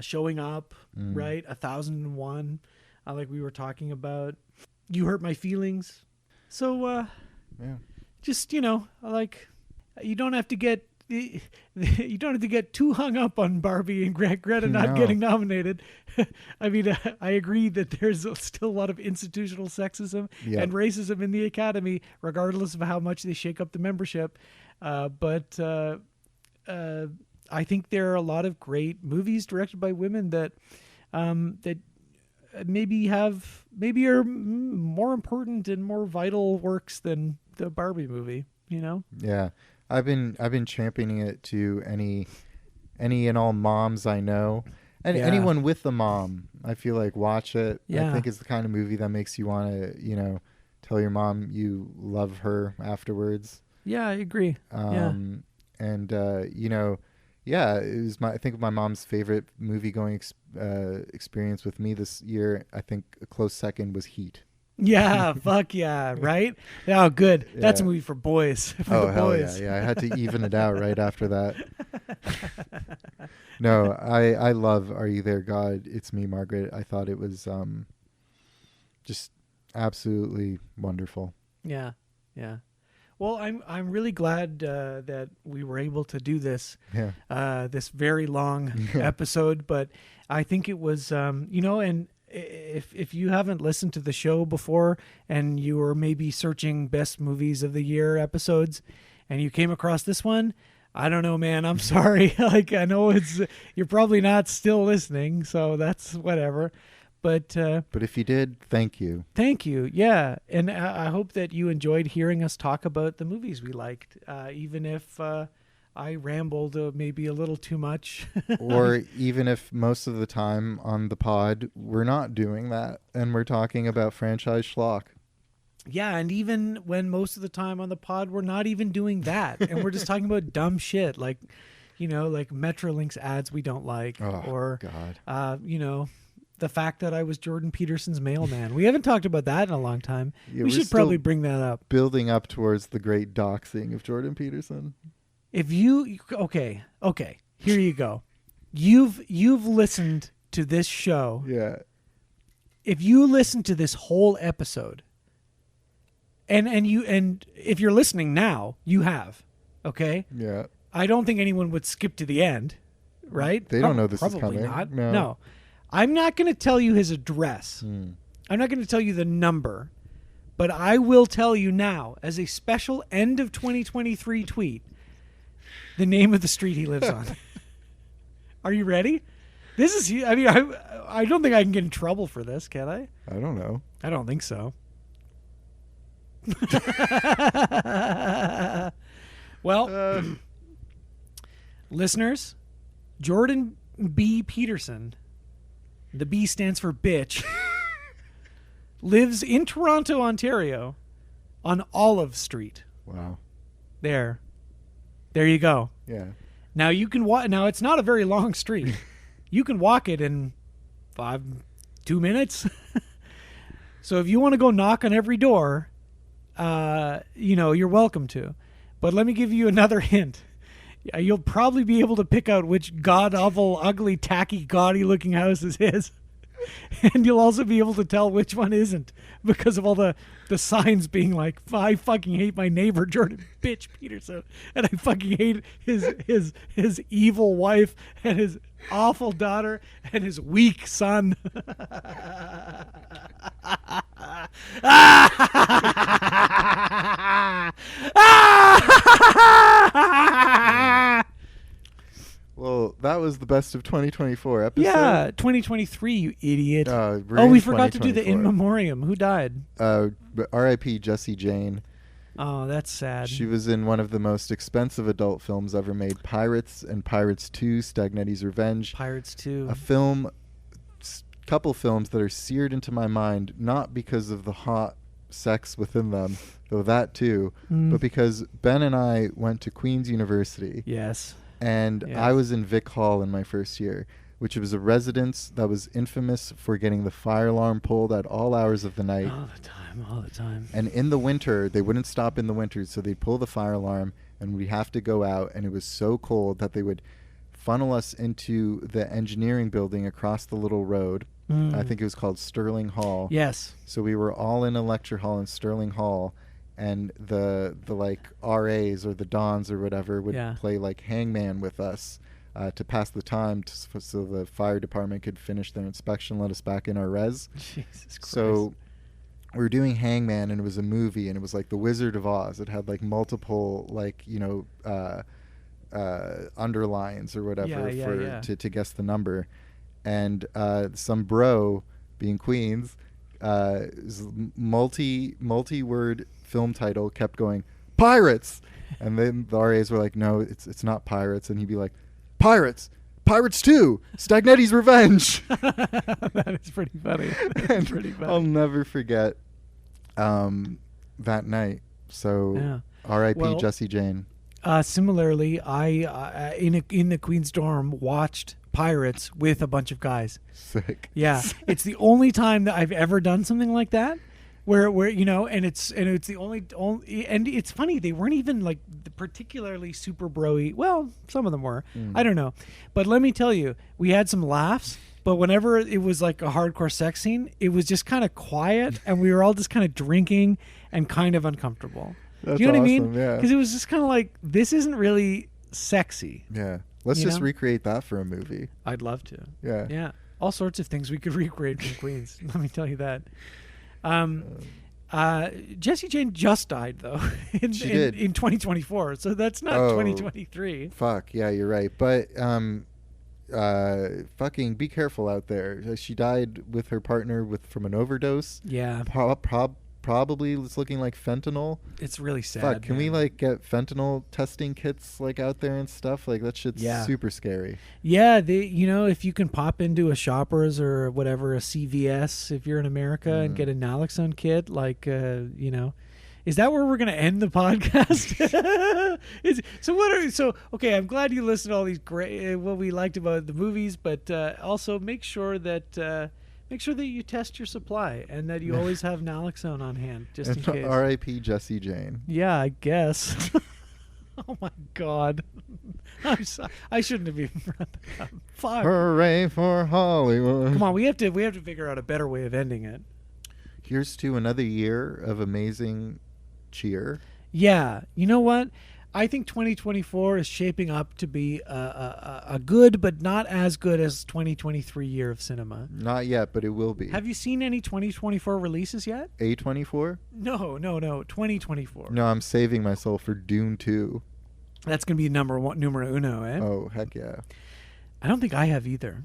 Showing Up, right? 1001, like we were talking about. You Hurt My Feelings. So, just, you know, like, you don't have to get you don't have to get too hung up on Barbie and Greta not No. getting nominated. I mean, I agree that there's still a lot of institutional sexism Yeah. and racism in the Academy, regardless of how much they shake up the membership. But I think there are a lot of great movies directed by women that maybe are more important and more vital works than the Barbie movie. You know? Yeah, I've been championing it to any and all moms I know, and Yeah. anyone with a mom. I feel like watch it. I Yeah. think it's the kind of movie that makes you want to, tell your mom you love her afterwards. Yeah, I agree. And yeah, it was I think my mom's favorite movie going experience with me this year. I think a close second was Heat. Yeah, fuck yeah, right? Oh, good. That's a Yeah. movie for boys. For Oh the hell boys. yeah! I had to even it out right after that. No, I love Are You There, God? It's Me, Margaret. I thought it was just absolutely wonderful. Yeah, yeah. Well, I'm really glad that we were able to do this this very long episode, but I think it was and if you haven't listened to the show before and you were maybe searching best movies of the year episodes and you came across this one, I don't know, man. I'm sorry. Like, I know you're probably not still listening, so that's whatever. But if you did, thank you. thank you. Yeah. And I hope that you enjoyed hearing us talk about the movies we liked, even if I rambled maybe a little too much. Or even if most of the time on the pod we're not doing that and we're talking about franchise schlock. Yeah, and even when most of the time on the pod we're not even doing that, and we're just talking about dumb shit like Metrolinx ads we don't like, Oh, or God. the fact that I was Jordan Peterson's mailman. We haven't talked about that in a long time. Yeah, we we're should still probably bring that up. Building up towards the great doxing of Jordan Peterson. If you okay, here you go. You've listened to this show. Yeah. If you listen to this whole episode, and if you're listening now, you have, okay? Yeah. I don't think anyone would skip to the end, right? They don't know this is Probably coming. not. No. I'm not going to tell you his address. I'm not going to tell you the number, but I will tell you now, as a special end of 2023 tweet, the name of the street he lives on. Are you ready? This is, I mean, I don't think I can get in trouble for this, can I? I don't know. I don't think so. Well, listeners, Jordan B. Peterson, the B stands for bitch, lives in Toronto, Ontario, on Olive Street. Wow. There you go. Yeah. Now you can walk. Now it's not a very long street. You can walk it in 2 minutes. So if you want to go knock on every door, you're welcome to. But let me give you another hint. You'll probably be able to pick out which god-awful, ugly, tacky, gaudy-looking house is his. And you'll also be able to tell which one isn't because of all the signs being like, I fucking hate my neighbor, Jordan bitch Peterson, and I fucking hate his evil wife and his awful daughter and his weak son. Well, that was the best of 2024 episode. Yeah, 2023, you idiot. We're We in forgot to do the in 2024. memoriam. Who died? But R.I.P. Jessie Jane. Oh, that's sad. She was in one of the most expensive adult films ever made, Pirates and Pirates 2, Stagnetti's Revenge. Pirates 2. A couple films that are seared into my mind, not because of the hot sex within them, though that too, but because Ben and I went to Queen's University. Yes. And Yes. I was in Vic Hall in my first year, which was a residence that was infamous for getting the fire alarm pulled at all hours of the night. All the time. And in the winter, they wouldn't stop in the winter, so they'd pull the fire alarm, and we'd have to go out, and it was so cold that they would funnel us into the engineering building across the little road. I think it was called Sterling Hall. Yes. So we were all in a lecture hall in Sterling Hall, and the like RAs or the Dons or whatever would play like hangman with us to pass the time, so the fire department could finish their inspection, let us back in our res. Jesus Christ. So we were doing hangman, and it was a movie, and it was like The Wizard of Oz. It had like multiple like underlines or whatever to guess the number, and some bro, being Queens, multi-word film title kept going Pirates, and then the RAs were like, no, it's not Pirates, and he'd be like, Pirates 2, Stagnetti's Revenge. That is pretty funny. That's pretty funny. I'll never forget that night. So R.I.P. Jesse Jane. Similarly, I in the Queen's dorm watched Pirates with a bunch of guys. Sick. Yeah, it's the only time that I've ever done something like that, where and it's the only and it's funny, they weren't even like particularly super bro-y. Well, some of them were. I don't know, but let me tell you, we had some laughs. But whenever it was like a hardcore sex scene, it was just kind of quiet, and we were all just kind of drinking and kind of uncomfortable. That's Do you know what I awesome, mean? yeah. Because it was just kind of like, this isn't really sexy. Yeah. Let's just recreate that for a movie. I'd love to. Yeah. Yeah. All sorts of things we could recreate from Queens. Let me tell you that. Jessie Jane just died, though, in 2024. So that's not 2023. Fuck. Yeah, you're right. But fucking be careful out there. She died with her partner from an overdose. Yeah. Probably it's looking like fentanyl. It's really sad. Fuck, can we like get fentanyl testing kits like out there and stuff? Like that shit's super scary. Yeah, if you can pop into a Shoppers or whatever, a CVS if you're in America and get a naloxone kit, like is that where we're going to end the podcast? Okay, I'm glad you listed all these great what we liked about the movies, but also make sure that you test your supply and that you always have naloxone on hand, just in case. R.I.P. Jesse Jane. Yeah, I guess. Oh my God. I shouldn't have even brought that up. Fuck. Hooray for Hollywood. Come on, we have to figure out a better way of ending it. Here's to another year of amazing cheer. Yeah. You know what? I think 2024 is shaping up to be a good, but not as good as 2023 year of cinema. Not yet, but it will be. Have you seen any 2024 releases yet? A24? No, 2024. No, I'm saving myself for Dune 2. That's going to be numero uno, eh? Oh, heck yeah. I don't think I have either.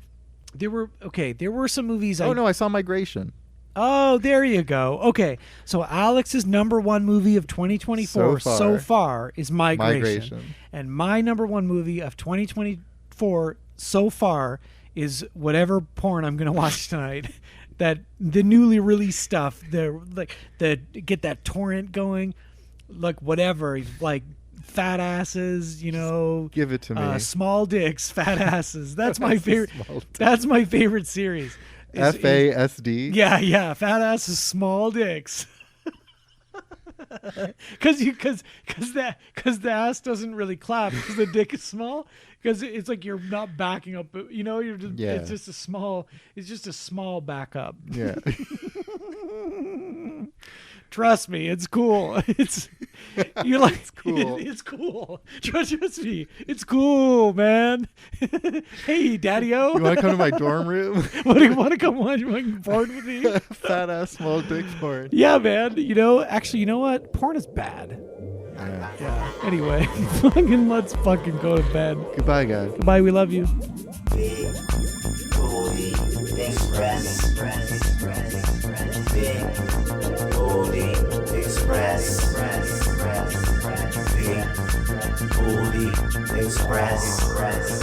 There were some movies. Oh, no, I saw Migration. Oh, there you go. Okay, so Alex's number one movie of 2024 so far is Migration. And my number one movie of 2024 so far is whatever porn I'm going to watch tonight. That the newly released stuff, get that torrent going, like whatever, like fat asses, Give it to me. Small dicks, fat asses. That's my favorite. That's my favorite series. FASD. Yeah, fat asses, small dicks. Because the ass doesn't really clap because the dick is small. Because it's like you're not backing up. You're just it's just a small backup. Yeah. Trust me, it's cool. It's cool. It's cool. Trust me, it's cool, man. Hey, Daddy-O. You want to come to my dorm room? Want to come watch porn with me? Fat ass small dick porn. Yeah, man. Actually, you know what? Porn is bad. Yeah. Anyway, let's fucking go to bed. Goodbye, guys. Goodbye. We love you. Express.